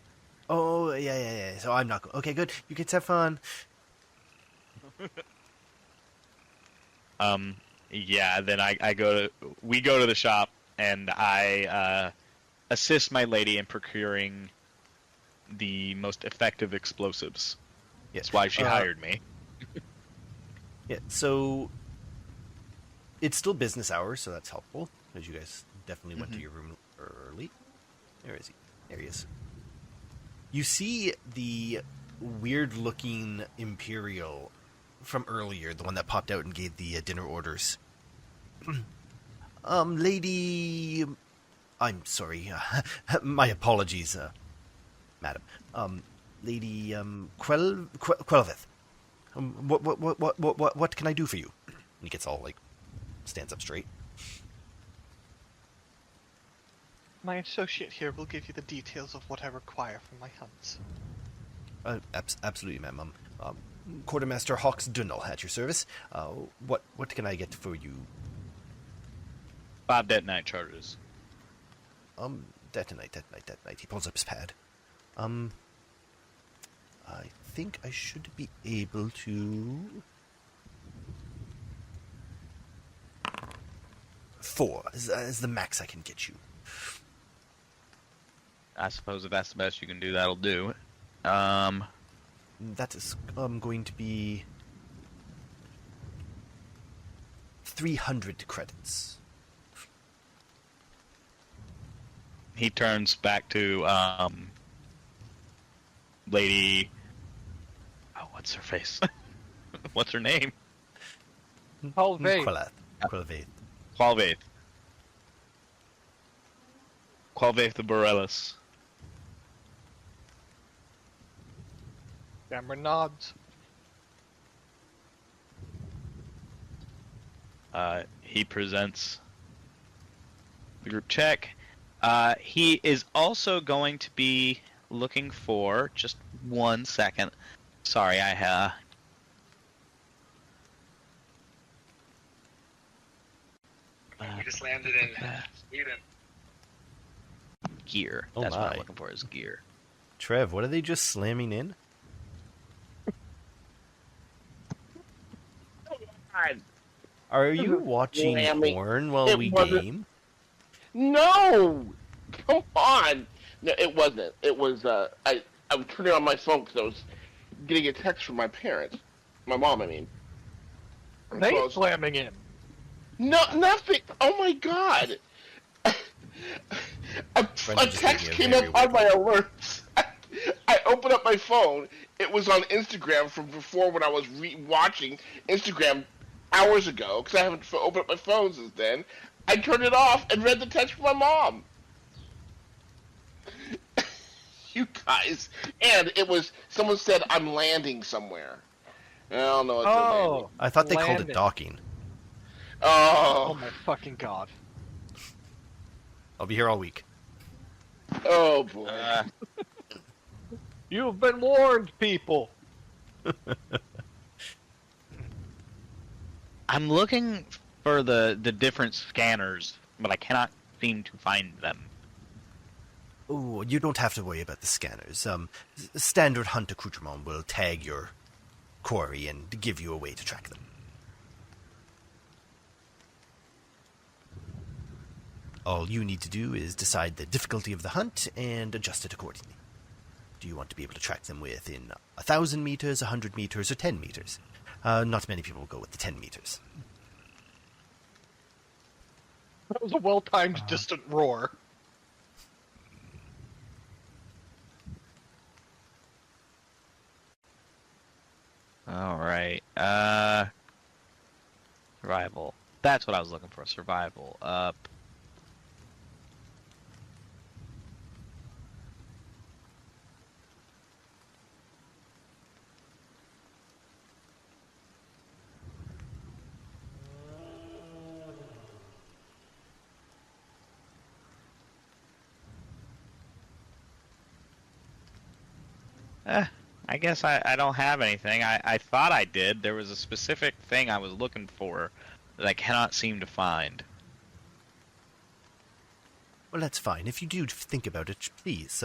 [SPEAKER 3] Oh, yeah. So I'm not... Okay, good. You kids have fun.
[SPEAKER 5] Yeah, then we go to the shop, and I assist my lady in procuring the most effective explosives.
[SPEAKER 3] Yeah.
[SPEAKER 5] That's why she hired me.
[SPEAKER 3] Yeah, so... It's still business hours, so that's helpful, because you guys definitely went to your room early. Where is he? There he is. You see the weird-looking Imperial from earlier, the one that popped out and gave the dinner orders. Lady... I'm sorry. My apologies, madam. Lady, Quelveth. What can I do for you? And he gets all, stands up straight.
[SPEAKER 2] My associate here will give you the details of what I require for my hunts.
[SPEAKER 3] Absolutely, ma'am. Quartermaster Hawks Dunnell at your service. What can I get for you?
[SPEAKER 5] 5 detonite charges.
[SPEAKER 3] Detonite. He pulls up his pad. I think I should be able to... 4 is the max I can get you.
[SPEAKER 5] I suppose if that's the best you can do, that'll do.
[SPEAKER 3] That is going to be 300 credits.
[SPEAKER 5] He turns back to Lady. Oh, what's her face? What's her name?
[SPEAKER 2] Quelveth.
[SPEAKER 3] Quelveth.
[SPEAKER 5] Quelveth the Borellus.
[SPEAKER 2] Cameron nods.
[SPEAKER 5] He presents the group check. He is also going to be looking for, just 1 second. Sorry,
[SPEAKER 6] You just landed in Sweden.
[SPEAKER 5] Gear.
[SPEAKER 3] Oh
[SPEAKER 5] That's what
[SPEAKER 3] my.
[SPEAKER 5] I'm looking for, is gear.
[SPEAKER 3] Trev, what are they just slamming in? Are you watching
[SPEAKER 4] slamming.
[SPEAKER 3] porn while
[SPEAKER 4] It
[SPEAKER 3] we
[SPEAKER 4] wasn't-
[SPEAKER 3] game?
[SPEAKER 4] No! Come on! No, it wasn't. It was, I was turning on my phone because I was getting a text from my parents. My mom, I mean.
[SPEAKER 2] They
[SPEAKER 4] So I was-
[SPEAKER 2] slamming in.
[SPEAKER 4] No, nothing! Oh my god! A
[SPEAKER 3] Brendan just
[SPEAKER 4] text
[SPEAKER 3] gave me
[SPEAKER 4] came
[SPEAKER 3] a
[SPEAKER 4] up
[SPEAKER 3] very
[SPEAKER 4] on my alerts. I opened up my phone. It was on Instagram from before when I was watching Instagram hours ago, because I haven't opened up my phone since then. I turned it off and read the text from my mom. You guys. And it was, someone said, I'm landing somewhere. I don't know what they're landing.
[SPEAKER 2] Oh,
[SPEAKER 3] I thought they called it
[SPEAKER 2] landing.
[SPEAKER 3] docking.
[SPEAKER 2] Oh
[SPEAKER 4] Oh,
[SPEAKER 2] my fucking god.
[SPEAKER 3] I'll be here all week.
[SPEAKER 4] oh boy.
[SPEAKER 2] You've been warned, people.
[SPEAKER 5] I'm looking for the different scanners, but I cannot seem to find them.
[SPEAKER 3] Oh, you don't have to worry about the scanners. Standard hunt accoutrement will tag your quarry and give you a way to track them. All you need to do is decide the difficulty of the hunt and adjust it accordingly. Do you want to be able to track them within 1,000 meters, 100 meters, or 10 meters? Not many people go with the 10 meters.
[SPEAKER 2] That was a well-timed distant roar.
[SPEAKER 5] Alright, survival. That's what I was looking for, survival. Up. I guess I don't have anything. I thought I did. There was a specific thing I was looking for that I cannot seem to find.
[SPEAKER 3] Well, that's fine. If you do think about it, please,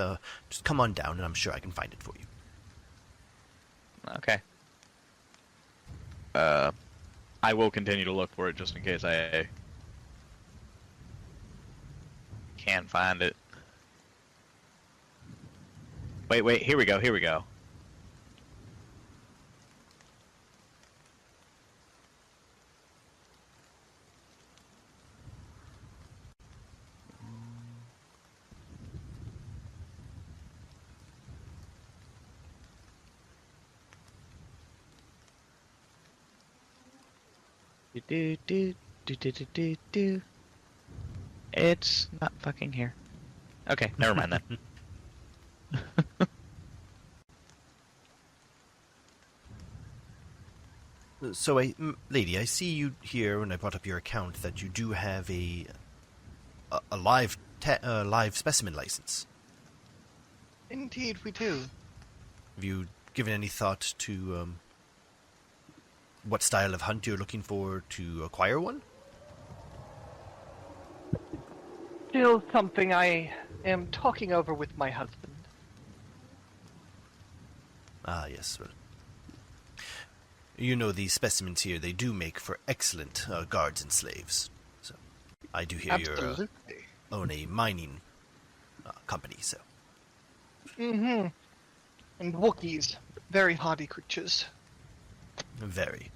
[SPEAKER 3] just come on down and I'm sure I can find it for you.
[SPEAKER 5] Okay. I will continue to look for it just in case I can't find it. Wait, here we go. Do, do, do, do, do, do, do. It's not fucking here. Okay, never mind then.
[SPEAKER 3] So, lady, I see you here when I brought up your account that you do have a live live specimen license.
[SPEAKER 2] Indeed, we do.
[SPEAKER 3] Have you given any thought to what style of hunt you're looking for to acquire one?
[SPEAKER 2] Still something I am talking over with my husband.
[SPEAKER 3] Ah, yes. Well, you know, these specimens here, they do make for excellent guards and slaves. So, I do hear
[SPEAKER 2] Absolutely.
[SPEAKER 3] you own a mining company, so.
[SPEAKER 2] Mm-hmm. And Wookiees. Very hardy creatures.
[SPEAKER 3] Very.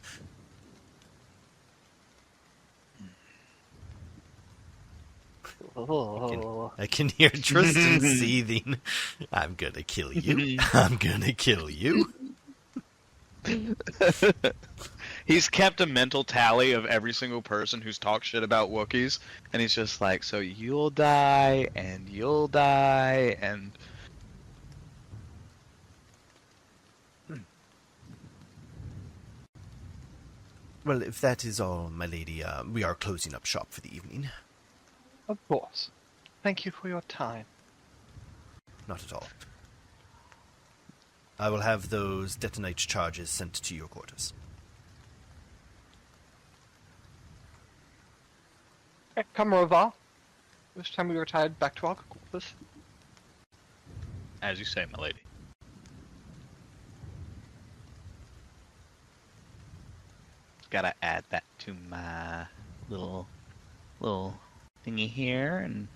[SPEAKER 2] Oh.
[SPEAKER 3] I can hear Tristan seething. I'm gonna kill you. I'm gonna kill you.
[SPEAKER 5] He's kept a mental tally of every single person who's talked shit about Wookiees, and he's just like, so you'll die, and you'll die, and...
[SPEAKER 3] Well, if that is all, my lady, we are closing up shop for the evening.
[SPEAKER 2] Of course. Thank you for your time.
[SPEAKER 3] Not at all. I will have those detonite charges sent to your quarters.
[SPEAKER 2] Come over. This time we retired back to our quarters.
[SPEAKER 5] As you say, my lady. Gotta add that to my little thingy here, and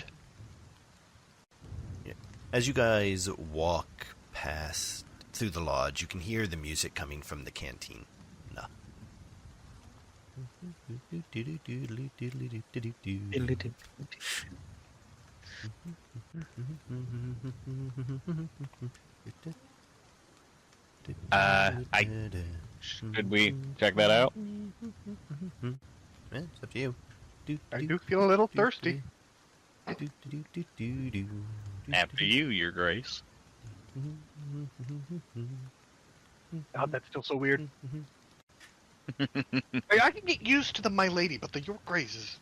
[SPEAKER 3] As you guys walk past through the lodge, you can hear the music coming from the canteen. No.
[SPEAKER 5] should we check that out?
[SPEAKER 3] Yeah, it's up to you.
[SPEAKER 2] I do feel a little thirsty.
[SPEAKER 5] After you, Your Grace.
[SPEAKER 2] God, that's still so weird. I can get used to the My Lady, but the Your Grace is...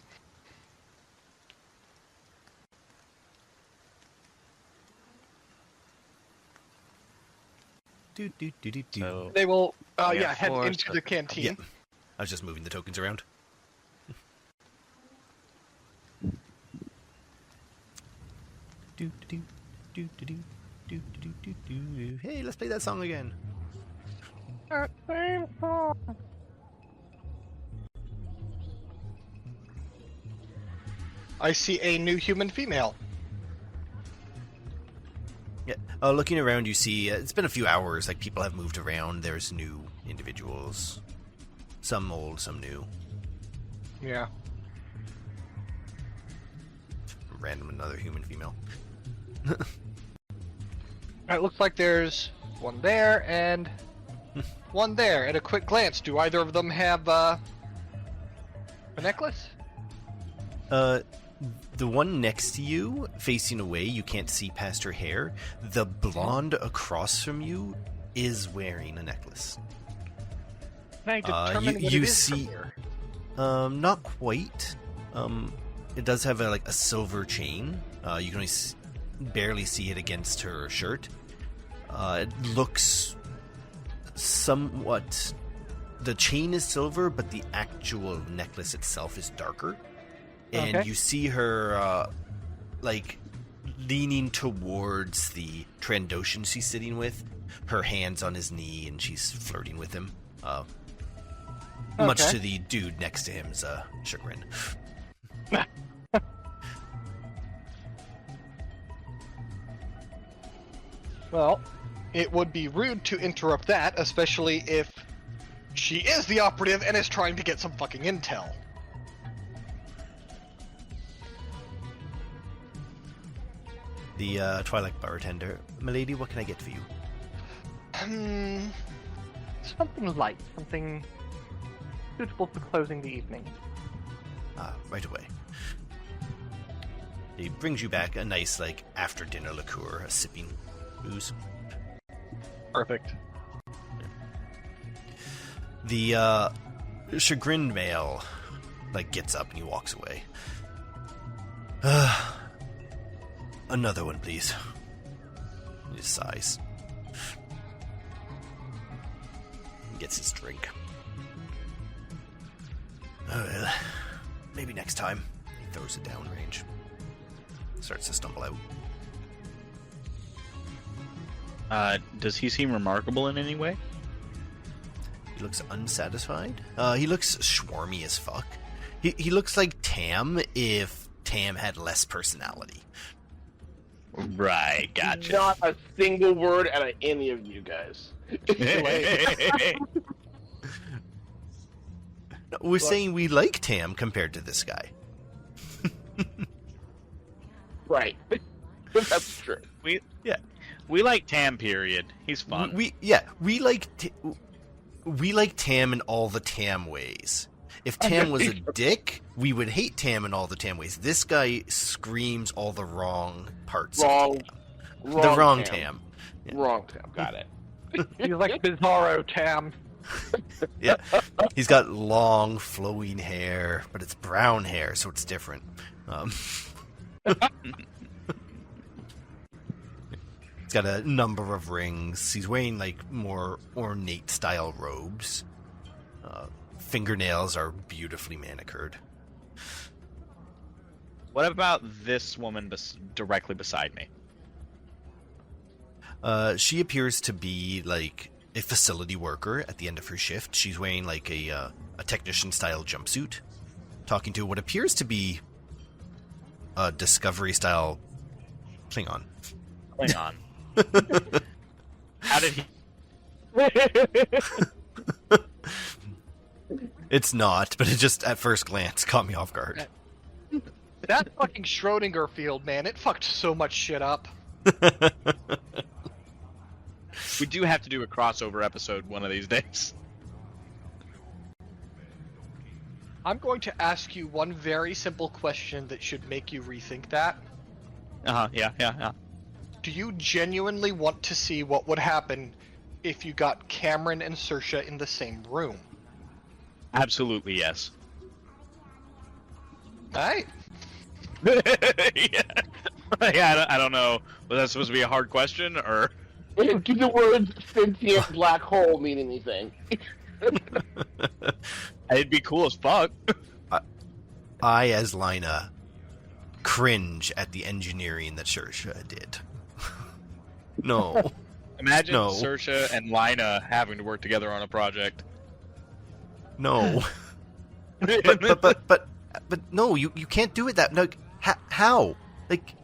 [SPEAKER 5] So,
[SPEAKER 2] They will,
[SPEAKER 5] got
[SPEAKER 2] head
[SPEAKER 5] four,
[SPEAKER 2] into
[SPEAKER 5] so-
[SPEAKER 2] the canteen.
[SPEAKER 3] Yeah. I was just moving the tokens around. Hey, let's play that song again.
[SPEAKER 2] I see a new human female.
[SPEAKER 3] Yeah. Looking around, you see it's been a few hours. Like, people have moved around. There's new individuals. Some old, some new.
[SPEAKER 2] Yeah.
[SPEAKER 3] Random another human female.
[SPEAKER 2] It looks like there's one there and one there. At a quick glance, do either of them have a necklace?
[SPEAKER 3] The one next to you, facing away, you can't see past her hair. The blonde across from you is wearing a necklace.
[SPEAKER 2] Can I determine what
[SPEAKER 3] you
[SPEAKER 2] it is
[SPEAKER 3] see-
[SPEAKER 2] from here?
[SPEAKER 3] Not quite. It does have a silver chain. You can only barely see it against her shirt. It looks somewhat... The chain is silver, but the actual necklace itself is darker. And
[SPEAKER 2] Okay.
[SPEAKER 3] you see her, leaning towards the Trandoshan she's sitting with. Her hand's on his knee, and she's flirting with him. Much
[SPEAKER 2] Okay.
[SPEAKER 3] to the dude next to him's chagrin.
[SPEAKER 2] Well, it would be rude to interrupt that, especially if she is the operative and is trying to get some fucking intel.
[SPEAKER 3] The Twilight bartender. Milady, what can I get for you?
[SPEAKER 2] Something light, something suitable for closing the evening.
[SPEAKER 3] Right away. He brings you back a nice, like, after-dinner liqueur, a sipping booze.
[SPEAKER 2] Perfect.
[SPEAKER 3] The, chagrined male, like, gets up and he walks away. Another one, please. He just sighs. He gets his drink. Oh, well, maybe next time. He throws it downrange. Starts to stumble out.
[SPEAKER 5] Does he seem remarkable in any way?
[SPEAKER 3] He looks unsatisfied. He looks swarmy as fuck. He looks like Tam if Tam had less personality.
[SPEAKER 5] Right, gotcha.
[SPEAKER 4] Not a single word out of any of you guys.
[SPEAKER 3] No, we're saying we like Tam compared to this guy.
[SPEAKER 4] Right. That's true.
[SPEAKER 5] We like Tam. Period. He's fun.
[SPEAKER 3] We like Tam in all the Tam ways. If Tam was a dick, we would hate Tam in all the Tam ways. This guy screams all the wrong parts.
[SPEAKER 4] Wrong
[SPEAKER 3] The wrong Tam. Yeah.
[SPEAKER 4] Wrong Tam. Got it.
[SPEAKER 2] He's like Bizarro Tam.
[SPEAKER 3] Yeah. He's got long, flowing hair, but it's brown hair, so it's different. He's got a number of rings. He's wearing, like, more ornate style robes. Fingernails are beautifully manicured.
[SPEAKER 5] What about this woman directly beside me?
[SPEAKER 3] She appears to be, like, a facility worker at the end of her shift. She's wearing, like, a technician-style jumpsuit, talking to what appears to be a Discovery-style Klingon.
[SPEAKER 5] Klingon. How did he...
[SPEAKER 3] It's not, but it just, at first glance, caught me off guard.
[SPEAKER 2] That fucking Schrodinger field, man, it fucked so much shit up.
[SPEAKER 5] We do have to do a crossover episode one of these days.
[SPEAKER 2] I'm going to ask you one very simple question that should make you rethink that.
[SPEAKER 5] Yeah.
[SPEAKER 2] Do you genuinely want to see what would happen if you got Cameron and Saoirse in the same room?
[SPEAKER 5] Absolutely, yes.
[SPEAKER 2] Alright.
[SPEAKER 5] Yeah, I don't know. Was that supposed to be a hard question, or...?
[SPEAKER 4] Do the words sentient black hole mean anything?
[SPEAKER 5] It'd be cool as fuck.
[SPEAKER 3] I, as Lina, cringe at the engineering that Saoirse did. No.
[SPEAKER 5] Imagine
[SPEAKER 3] No.
[SPEAKER 5] Saoirse and Lina having to work together on a project.
[SPEAKER 3] No. but no, you can't do it that. Like, how? Like,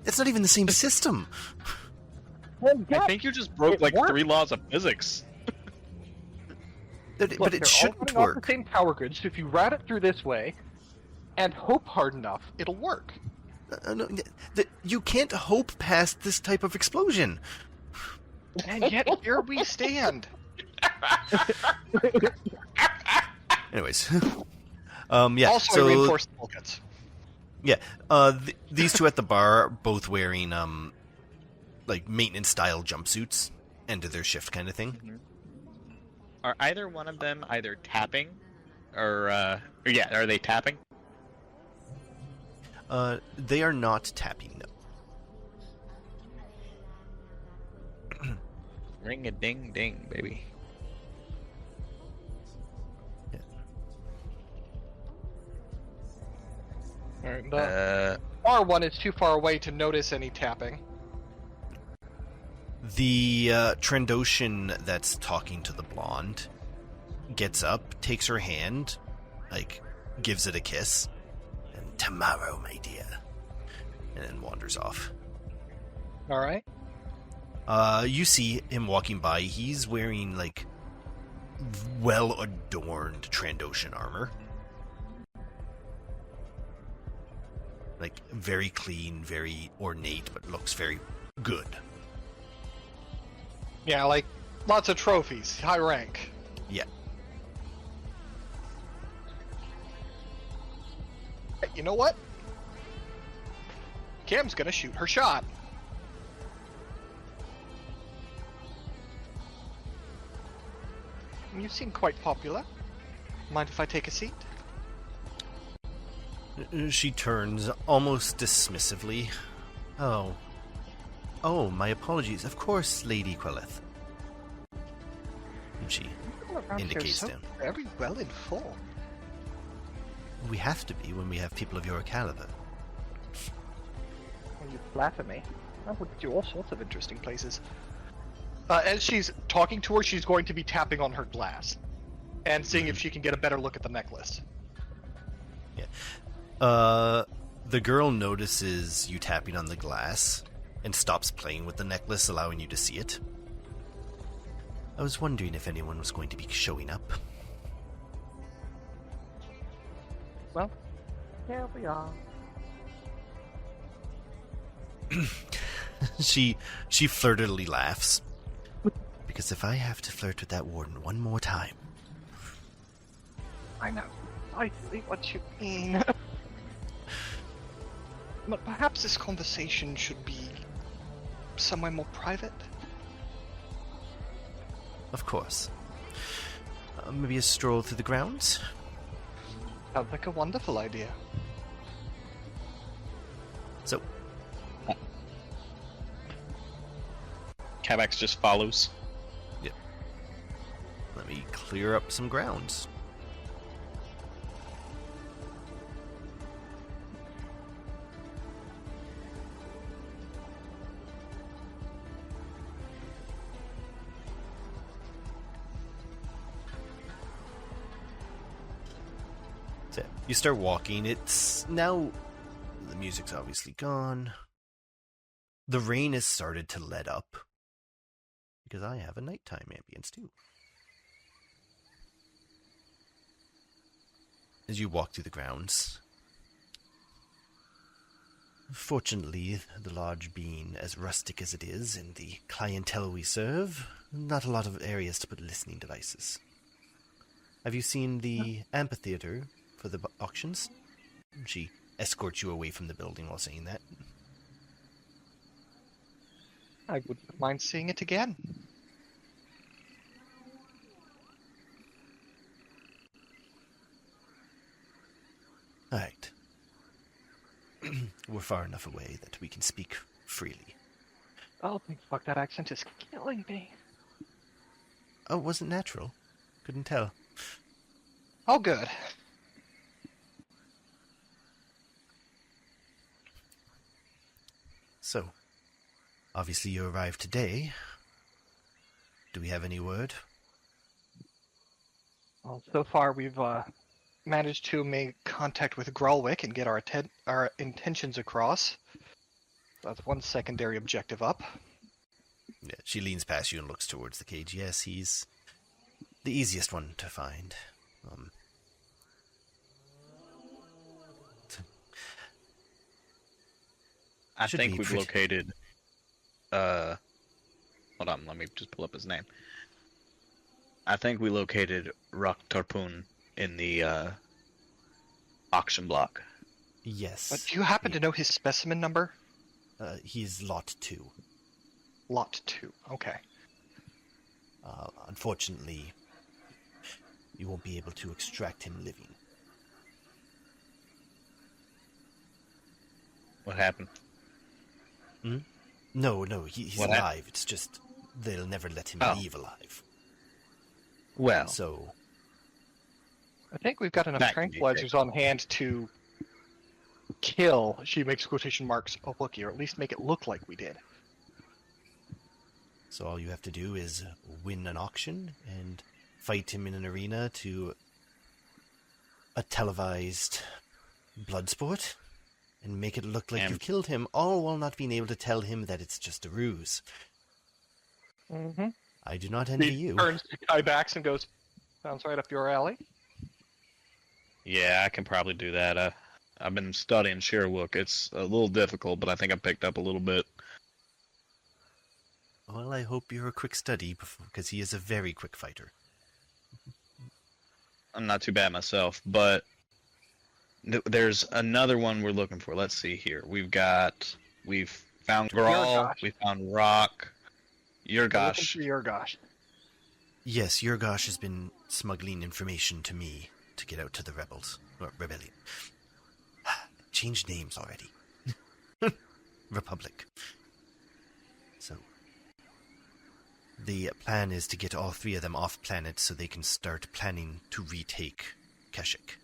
[SPEAKER 3] it's not even the same system.
[SPEAKER 5] I think you just broke like 3 laws of physics.
[SPEAKER 3] But
[SPEAKER 2] Look,
[SPEAKER 3] it
[SPEAKER 2] they're
[SPEAKER 3] shouldn't
[SPEAKER 2] all running off
[SPEAKER 3] work.
[SPEAKER 2] the same power grid, so if you route it through this way and hope hard enough, it'll work.
[SPEAKER 3] No, you can't hope past this type of explosion.
[SPEAKER 2] And yet, here we stand.
[SPEAKER 3] Anyways, yeah.
[SPEAKER 2] Also,
[SPEAKER 3] so
[SPEAKER 2] I reinforced the bulkheads.
[SPEAKER 3] yeah, these two at the bar are both wearing like maintenance style jumpsuits, end of their shift kind of thing.
[SPEAKER 5] Are either one of them either tapping, or are they tapping?
[SPEAKER 3] They are not tapping, no.
[SPEAKER 5] Ring a ding ding, baby.
[SPEAKER 2] Alright, the bar one is too far away to notice any tapping.
[SPEAKER 3] The Trandoshan that's talking to the blonde gets up, takes her hand, like, gives it a kiss, and tomorrow, my dear, and then wanders off.
[SPEAKER 2] Alright.
[SPEAKER 3] You see him walking by. He's wearing, like, well-adorned Trandoshan armor. Like, very clean, very ornate, but looks very good.
[SPEAKER 2] Yeah, like, lots of trophies, high rank.
[SPEAKER 3] Yeah.
[SPEAKER 2] you know what? Cam's gonna shoot her shot. You seem quite popular. Mind if I take a seat?
[SPEAKER 3] She turns almost dismissively. Oh. Oh, my apologies. Of course, Lady Quelleth. And she indicates
[SPEAKER 2] so
[SPEAKER 3] down.
[SPEAKER 2] Very well informed.
[SPEAKER 3] We have to be when we have people of your caliber.
[SPEAKER 2] Well, you flatter me. I would do all sorts of interesting places. As she's talking to her, she's going to be tapping on her glass and seeing if she can get a better look at the necklace.
[SPEAKER 3] Yeah. The girl notices you tapping on the glass and stops playing with the necklace, allowing you to see it. I was wondering if anyone was going to be showing up.
[SPEAKER 2] Well, here we are.
[SPEAKER 3] She flirtedly laughs. Because if I have to flirt with that warden one more time...
[SPEAKER 2] I know precisely what you mean. But perhaps this conversation should be somewhere more private?
[SPEAKER 3] Of course. Maybe a stroll through the grounds?
[SPEAKER 2] Sounds like a wonderful idea.
[SPEAKER 3] So,
[SPEAKER 5] Cabax just follows.
[SPEAKER 3] let me clear up some grounds. So, you start walking. It's now... The music's obviously gone. The rain has started to let up. Because I have a nighttime ambience too. As you walk through the grounds. Fortunately, the lodge being as rustic as it is, and the clientele we serve, not a lot of areas to put listening devices. Have you seen the amphitheater for the auctions? She escorts you away from the building while saying that.
[SPEAKER 2] I wouldn't mind seeing it again.
[SPEAKER 3] Alright. We're far enough away that we can speak freely.
[SPEAKER 2] Oh, fuck, that accent is killing me.
[SPEAKER 3] Oh, it wasn't natural. Couldn't tell.
[SPEAKER 2] Oh, good.
[SPEAKER 3] So, obviously you arrived today. Do we have any word?
[SPEAKER 2] Well, so far we've managed to make contact with Grolwick and get our intentions across. That's one secondary objective up.
[SPEAKER 3] Yeah, she leans past you and looks towards the cage. Yes, he's the easiest one to find.
[SPEAKER 5] I
[SPEAKER 3] Should
[SPEAKER 5] think
[SPEAKER 3] be
[SPEAKER 5] we've
[SPEAKER 3] pretty-
[SPEAKER 5] located. Hold on, let me just pull up his name. I think we located Rock Tarpun in the auction block.
[SPEAKER 3] Yes.
[SPEAKER 2] But do you happen to know his specimen number?
[SPEAKER 3] He's lot 2.
[SPEAKER 2] Lot 2. Okay.
[SPEAKER 3] Unfortunately, you won't be able to extract him living.
[SPEAKER 5] What happened?
[SPEAKER 3] No, he's
[SPEAKER 5] What
[SPEAKER 3] alive. It's just they'll never let him
[SPEAKER 5] Oh.
[SPEAKER 3] leave alive.
[SPEAKER 5] Well,
[SPEAKER 3] So,
[SPEAKER 2] I think we've got enough
[SPEAKER 5] That could be
[SPEAKER 2] tranquilizers on hand to kill, she makes quotation marks, a Wookiee, or at least make it look like we did.
[SPEAKER 3] so all you have to do is win an auction and fight him in an arena to a televised blood sport and make it look like
[SPEAKER 5] And-
[SPEAKER 3] you've killed him, all while not being able to tell him that it's just a ruse.
[SPEAKER 2] Mm-hmm.
[SPEAKER 3] I do not envy
[SPEAKER 2] He
[SPEAKER 3] you.
[SPEAKER 2] turns to Kybax and goes, sounds right up your alley.
[SPEAKER 5] yeah, I can probably do that. I've been studying Sherwook. It's a little difficult, but I think I picked up a little bit.
[SPEAKER 3] Well, I hope you're a quick study, because he is a very quick fighter.
[SPEAKER 5] I'm not too bad myself, but There's another one we're looking for. Let's see here. We've found Grawl.
[SPEAKER 2] Yurgosh.
[SPEAKER 5] We found Rock.
[SPEAKER 2] We're looking
[SPEAKER 5] Yurgosh.
[SPEAKER 2] for Yurgosh.
[SPEAKER 3] Yes, Yurgosh has been smuggling information to me to get out to the rebels. Or rebellion. Changed names already. Republic. So, the plan is to get all three of them off planet so they can start planning to retake Kashyyyk.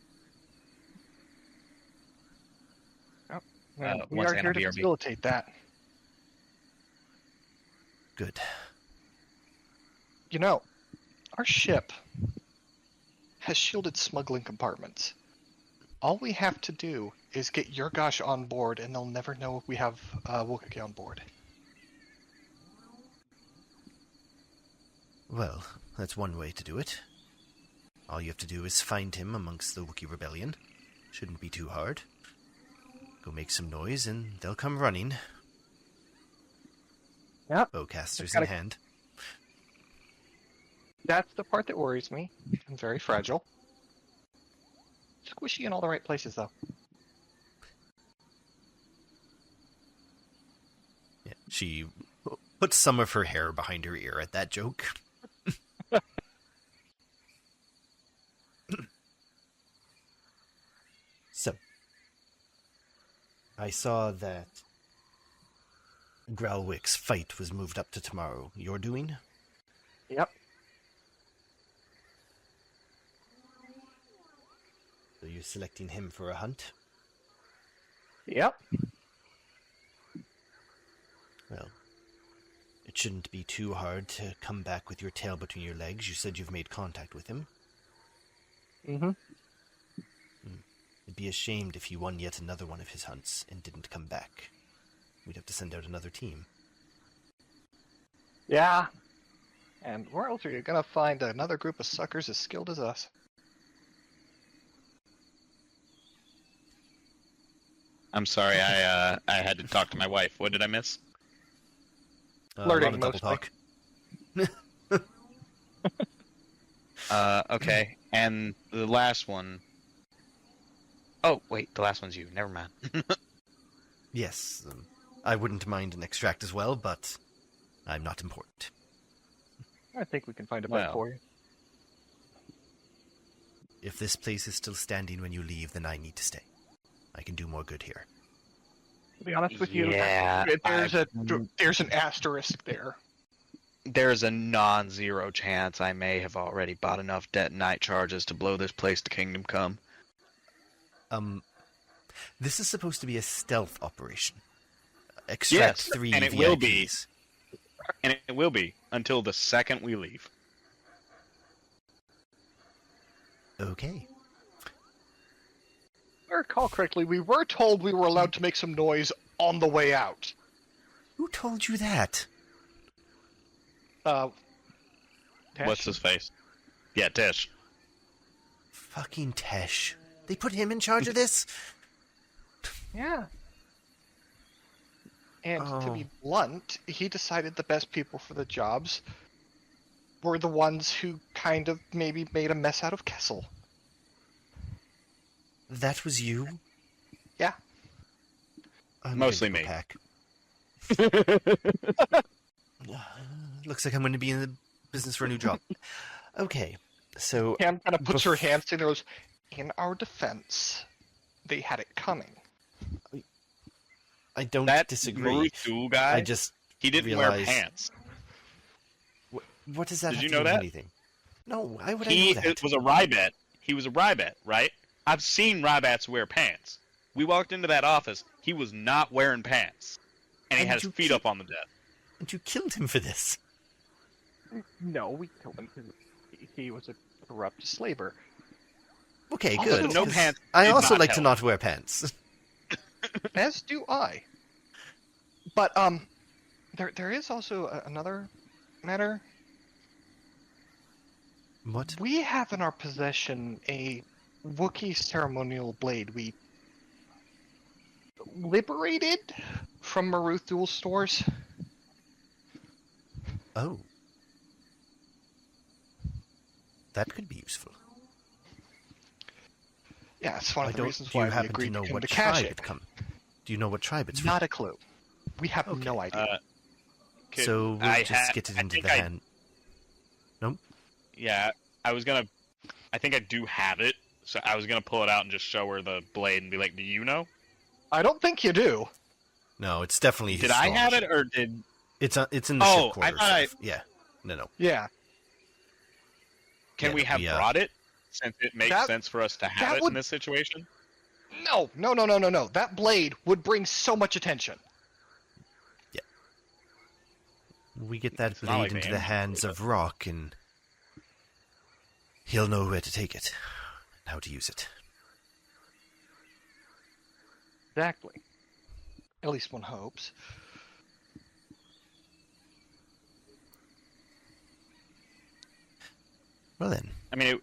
[SPEAKER 2] We
[SPEAKER 5] once
[SPEAKER 2] are
[SPEAKER 5] again,
[SPEAKER 2] here to
[SPEAKER 5] BRB.
[SPEAKER 2] facilitate that.
[SPEAKER 3] Good.
[SPEAKER 2] You know, our ship has shielded smuggling compartments. All we have to do is get Yurgosh on board, and they'll never know if we have Wookiees on board.
[SPEAKER 3] Well, that's one way to do it. All you have to do is find him amongst the Wookiee rebellion. Shouldn't be too hard. Go make some noise, and they'll come running.
[SPEAKER 2] Yep.
[SPEAKER 3] Bowcasters
[SPEAKER 2] Gotta-
[SPEAKER 3] in hand.
[SPEAKER 2] That's the part that worries me. I'm very fragile. Squishy in all the right places, though.
[SPEAKER 3] Yeah, she puts some of her hair behind her ear at that joke. So, I saw that Growlwick's fight was moved up to tomorrow. You're doing?
[SPEAKER 2] Yep.
[SPEAKER 3] So you're selecting him for a hunt?
[SPEAKER 2] Yep.
[SPEAKER 3] Well, it shouldn't be too hard to come back with your tail between your legs. You said you've made contact with him.
[SPEAKER 2] Mm-hmm.
[SPEAKER 3] It'd be ashamed if he won yet another one of his hunts and didn't come back. We'd have to send out another team.
[SPEAKER 2] Yeah. And where else are you gonna find another group of suckers as skilled as us?
[SPEAKER 5] I'm sorry, I had to talk to my wife. What did I miss?
[SPEAKER 3] A
[SPEAKER 2] Flirting,
[SPEAKER 3] lot of double
[SPEAKER 2] mostly.
[SPEAKER 3] talk.
[SPEAKER 5] Okay, and the last one. Oh, wait, the last one's you. Never mind.
[SPEAKER 3] Yes, I wouldn't mind an extract as well, but I'm not important.
[SPEAKER 2] I think we can find a bite
[SPEAKER 5] Well.
[SPEAKER 2] for you.
[SPEAKER 3] If this place is still standing when you leave, then I need to stay. I can do more good here.
[SPEAKER 2] To be honest with you,
[SPEAKER 5] Yeah,
[SPEAKER 2] there's an asterisk there.
[SPEAKER 5] There's a non-zero chance I may have already bought enough detonite charges to blow this place to Kingdom Come.
[SPEAKER 3] This is supposed to be a stealth operation. Extract
[SPEAKER 5] Yes,
[SPEAKER 3] 3
[SPEAKER 5] and it will be.
[SPEAKER 3] VIPs.
[SPEAKER 5] And it will be until the second we leave.
[SPEAKER 3] Okay.
[SPEAKER 2] If I recall correctly, we were told we were allowed to make some noise on the way out.
[SPEAKER 3] Who told you that?
[SPEAKER 2] Tash?
[SPEAKER 5] What's his face? Yeah, Tish.
[SPEAKER 3] Fucking Tesh. They put him in charge of this?
[SPEAKER 2] Yeah. And to
[SPEAKER 3] Oh.
[SPEAKER 2] be blunt, he decided the best people for the jobs were the ones who kind of maybe made a mess out of Kessel.
[SPEAKER 3] That was you?
[SPEAKER 2] Yeah.
[SPEAKER 3] I'm
[SPEAKER 5] Mostly
[SPEAKER 3] gonna
[SPEAKER 5] me.
[SPEAKER 3] go pack. Looks like I'm going to be in the business for a new job. Okay, so
[SPEAKER 2] Cam kind of puts her hands in and goes, in our defense, they had it coming.
[SPEAKER 3] I don't
[SPEAKER 5] That
[SPEAKER 3] disagree.
[SPEAKER 5] Maruthul guy,
[SPEAKER 3] I just
[SPEAKER 5] he didn't
[SPEAKER 3] realized-
[SPEAKER 5] wear pants.
[SPEAKER 3] what does that
[SPEAKER 5] Did
[SPEAKER 3] have
[SPEAKER 5] you
[SPEAKER 3] to
[SPEAKER 5] know
[SPEAKER 3] do with
[SPEAKER 5] that?
[SPEAKER 3] anything? No, why would I
[SPEAKER 5] He
[SPEAKER 3] know that?
[SPEAKER 5] was a Rybat. He was a Rybat, right? I've seen Rybats wear pants. We walked into that office. He was not wearing pants. And he
[SPEAKER 3] And
[SPEAKER 5] had
[SPEAKER 3] you
[SPEAKER 5] his feet
[SPEAKER 3] keep-
[SPEAKER 5] up on the desk.
[SPEAKER 3] And you killed him for this.
[SPEAKER 2] No, we killed him because he was a corrupt slaver.
[SPEAKER 3] Okay,
[SPEAKER 2] Also,
[SPEAKER 3] good.
[SPEAKER 5] no
[SPEAKER 3] 'cause
[SPEAKER 5] pants
[SPEAKER 3] I
[SPEAKER 5] did
[SPEAKER 3] also
[SPEAKER 5] not
[SPEAKER 3] like to
[SPEAKER 5] help.
[SPEAKER 3] not wear pants.
[SPEAKER 2] As do I. But, there is also another matter.
[SPEAKER 3] What?
[SPEAKER 2] We have in our possession a Wookiee ceremonial blade we liberated from Maruthul's stores.
[SPEAKER 3] Oh. That could be useful.
[SPEAKER 2] Yeah, it's one
[SPEAKER 3] I
[SPEAKER 2] of the
[SPEAKER 3] don't.
[SPEAKER 2] reasons
[SPEAKER 3] Do
[SPEAKER 2] why
[SPEAKER 3] you
[SPEAKER 2] we
[SPEAKER 3] happen to
[SPEAKER 2] agreed
[SPEAKER 3] know
[SPEAKER 2] to
[SPEAKER 3] what
[SPEAKER 2] cache
[SPEAKER 3] tribe
[SPEAKER 2] it.
[SPEAKER 3] it come? Do you know what tribe it's from?
[SPEAKER 2] Not a clue. We have
[SPEAKER 3] Okay.
[SPEAKER 2] no idea.
[SPEAKER 3] So we'll just get it into the hand. Nope.
[SPEAKER 1] Yeah, I think I do have it, so I was gonna pull it out and just show her the blade and be like, "Do you know?
[SPEAKER 2] I don't think you do.
[SPEAKER 3] No, it's definitely his
[SPEAKER 5] Did I
[SPEAKER 3] strong
[SPEAKER 5] have it,
[SPEAKER 3] ship.
[SPEAKER 5] or did...
[SPEAKER 3] It's in the
[SPEAKER 5] Oh,
[SPEAKER 3] ship quarters.
[SPEAKER 5] I thought I-
[SPEAKER 3] stuff. Yeah. No.
[SPEAKER 2] Yeah.
[SPEAKER 5] Can
[SPEAKER 3] Yeah,
[SPEAKER 5] we have
[SPEAKER 3] we,
[SPEAKER 5] brought it?
[SPEAKER 1] Since it makes
[SPEAKER 2] That-
[SPEAKER 1] sense for us to
[SPEAKER 2] that
[SPEAKER 1] have it
[SPEAKER 2] would-
[SPEAKER 1] in this situation."
[SPEAKER 2] No. That blade would bring so much attention.
[SPEAKER 3] We get that
[SPEAKER 1] It's not
[SPEAKER 3] blade
[SPEAKER 1] like
[SPEAKER 3] into
[SPEAKER 1] the
[SPEAKER 3] the
[SPEAKER 1] engine
[SPEAKER 3] hands
[SPEAKER 1] blew
[SPEAKER 3] of Rock, and he'll know where to take it, and how to use it.
[SPEAKER 2] Exactly. At least one hopes.
[SPEAKER 3] Well then,
[SPEAKER 1] I mean,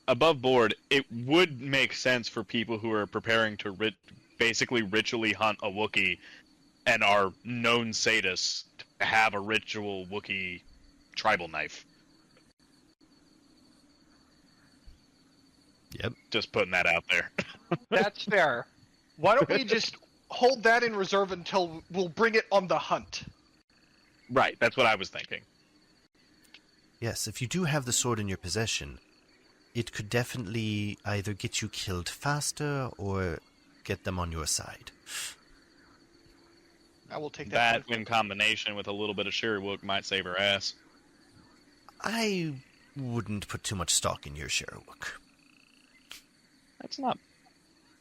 [SPEAKER 1] above board, it would make sense for people who are preparing to basically ritually hunt a Wookiee and are known sadists to have a ritual Wookiee tribal knife.
[SPEAKER 3] yep.
[SPEAKER 1] Just putting that out there.
[SPEAKER 2] That's fair. Why don't we just hold that in reserve until we'll bring it on the hunt?
[SPEAKER 1] Right, that's what I was thinking.
[SPEAKER 3] Yes, if you do have the sword in your possession, it could definitely either get you killed faster or get them on your side.
[SPEAKER 2] I will take that.
[SPEAKER 1] That, in combination with a little bit of Sherwook, might save her ass.
[SPEAKER 3] I wouldn't put too much stock in your Sherwook.
[SPEAKER 1] That's not...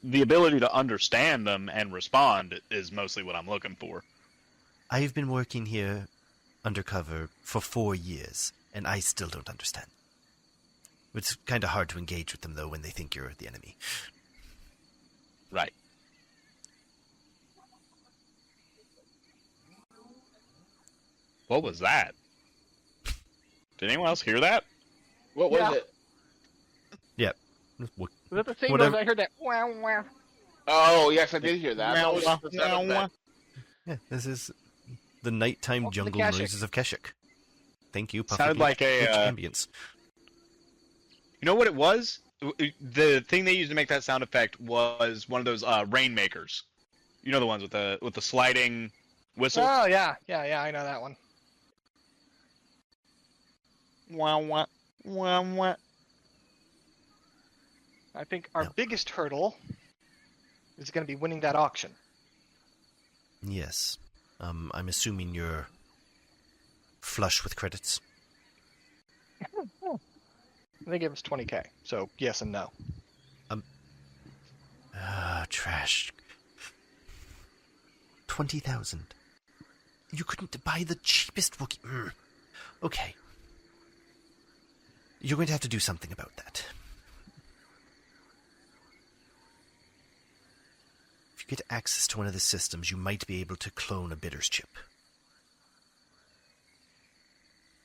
[SPEAKER 1] The ability to understand them and respond is mostly what I'm looking for.
[SPEAKER 3] I've been working here undercover for 4 years, and I still don't understand. It's kind of hard to engage with them, though, when they think you're the enemy.
[SPEAKER 1] Right. What was that? Did anyone else hear that?
[SPEAKER 4] What was
[SPEAKER 2] Yeah.
[SPEAKER 4] it?
[SPEAKER 3] Yep.
[SPEAKER 2] Was that the same
[SPEAKER 3] Whatever.
[SPEAKER 2] noise I heard that? Wow, wow.
[SPEAKER 4] Oh, yes, I did hear that. That was the sound effect.
[SPEAKER 3] Yeah, this is the nighttime
[SPEAKER 2] Welcome to
[SPEAKER 3] jungle
[SPEAKER 2] Kashyyyk.
[SPEAKER 3] noises of Kashyyyk. Thank you,
[SPEAKER 1] Sounded
[SPEAKER 3] PufferGlitch,
[SPEAKER 1] like a,
[SPEAKER 3] Ambience.
[SPEAKER 5] You know what it was? The thing they used to make that sound effect was one of those rainmakers. You know, the ones with the sliding whistle?
[SPEAKER 2] Oh, yeah, I know that one.
[SPEAKER 5] Wah, wah, wah, wah.
[SPEAKER 2] I think our
[SPEAKER 3] No.
[SPEAKER 2] biggest hurdle is going to be winning that auction.
[SPEAKER 3] Yes. I'm assuming you're flush with credits.
[SPEAKER 2] They gave us 20k, so yes and no.
[SPEAKER 3] Trash. 20,000. You couldn't buy the cheapest Wookiee. Okay. You're going to have to do something about that. If you get access to one of the systems, you might be able to clone a bidder's chip.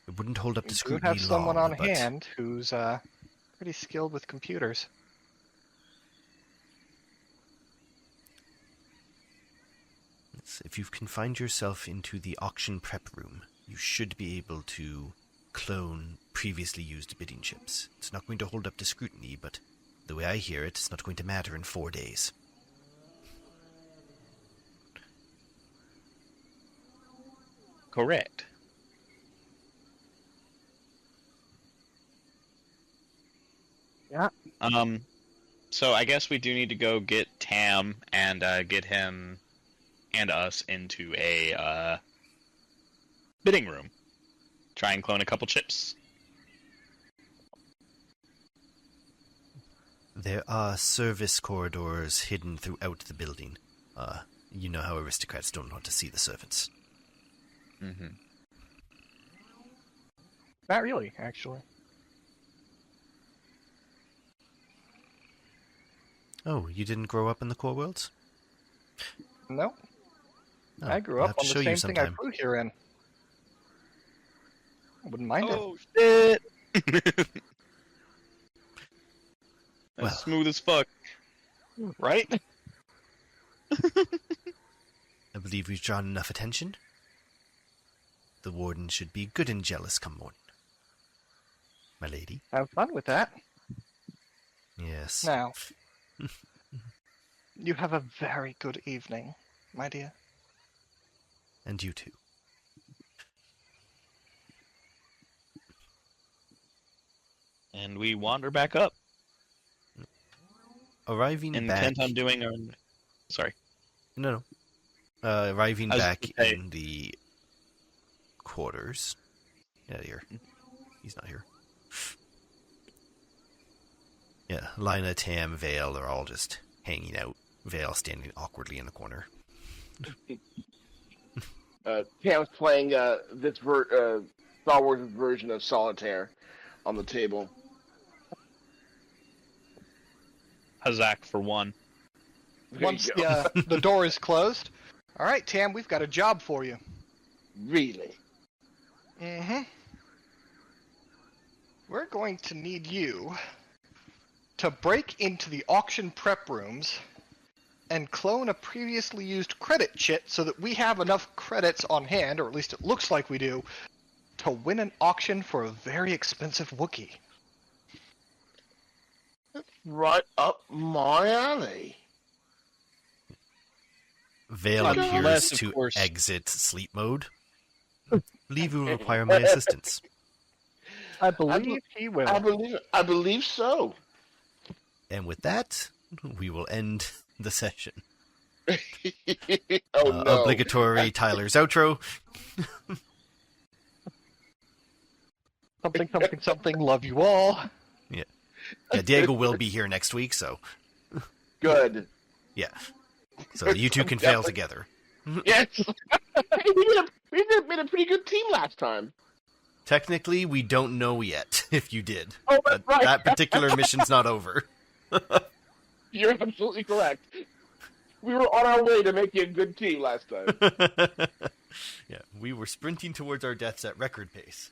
[SPEAKER 3] It wouldn't hold up to
[SPEAKER 2] We do
[SPEAKER 3] scrutiny
[SPEAKER 2] have someone
[SPEAKER 3] long,
[SPEAKER 2] on
[SPEAKER 3] but
[SPEAKER 2] hand who's pretty skilled with computers.
[SPEAKER 3] if you can find yourself into the auction prep room, you should be able to clone previously used bidding chips. It's not going to hold up to scrutiny, but the way I hear it, it's not going to matter in 4 days.
[SPEAKER 5] Correct.
[SPEAKER 2] Yeah.
[SPEAKER 5] So I guess we do need to go get Tam and get him and us into a bidding room. Try and clone a couple chips.
[SPEAKER 3] There are service corridors hidden throughout the building. You know how aristocrats don't want to see the servants.
[SPEAKER 5] Mm-hmm.
[SPEAKER 2] Not really, actually.
[SPEAKER 3] Oh, you didn't grow up in the core worlds?
[SPEAKER 2] No.
[SPEAKER 3] Oh,
[SPEAKER 2] I grew
[SPEAKER 3] I'll
[SPEAKER 2] up
[SPEAKER 3] have to
[SPEAKER 2] on
[SPEAKER 3] show
[SPEAKER 2] the
[SPEAKER 3] you
[SPEAKER 2] same thing I
[SPEAKER 3] sometime.
[SPEAKER 2] flew here in. I wouldn't mind it.
[SPEAKER 5] Oh shit!
[SPEAKER 3] Well.
[SPEAKER 5] That's smooth as fuck.
[SPEAKER 2] Right?
[SPEAKER 3] I believe we've drawn enough attention. The warden should be good and jealous come morning. My lady?
[SPEAKER 2] Have fun with that.
[SPEAKER 3] Yes.
[SPEAKER 2] Now, you have a very good evening, my dear.
[SPEAKER 3] And you too.
[SPEAKER 5] And we wander back up,
[SPEAKER 3] Arriving back.
[SPEAKER 5] intent on doing our. Sorry.
[SPEAKER 3] No. Arriving
[SPEAKER 5] I was
[SPEAKER 3] back
[SPEAKER 5] gonna say-
[SPEAKER 3] in the quarters. Yeah, here. He's not here. Yeah, Lina, Tam, Vale, they're all just hanging out. Vale standing awkwardly in the corner.
[SPEAKER 4] Tam's playing Star Wars version of Solitaire on the table.
[SPEAKER 5] Hazak for one.
[SPEAKER 4] There
[SPEAKER 2] Once
[SPEAKER 4] you go.
[SPEAKER 2] the door is closed, all right, Tam, we've got a job for you.
[SPEAKER 4] Really?
[SPEAKER 2] Mm-hmm. We're going to need you to break into the auction prep rooms and clone a previously used credit chit so that we have enough credits on hand, or at least it looks like we do, to win an auction for a very expensive Wookiee.
[SPEAKER 4] Right up my alley.
[SPEAKER 3] Vale
[SPEAKER 5] Unless,
[SPEAKER 3] appears
[SPEAKER 5] of
[SPEAKER 3] to
[SPEAKER 5] course-
[SPEAKER 3] exit sleep mode. Leave will require my assistance.
[SPEAKER 2] I believe he will.
[SPEAKER 4] I believe so.
[SPEAKER 3] And with that, we will end the session.
[SPEAKER 4] Oh no.
[SPEAKER 3] Obligatory Tyler's outro.
[SPEAKER 2] Something, something, something, love you all.
[SPEAKER 3] Yeah, Diego will be here next week, so
[SPEAKER 4] Good.
[SPEAKER 3] yeah. So you two can fail together.
[SPEAKER 4] Yes. Hey, we made a pretty good team last time.
[SPEAKER 3] Technically, we don't know yet if you did.
[SPEAKER 4] Oh, that's right.
[SPEAKER 3] That particular mission's not over.
[SPEAKER 4] You're absolutely correct. We were on our way to making a good team last time.
[SPEAKER 3] Yeah, we were sprinting towards our deaths at record pace.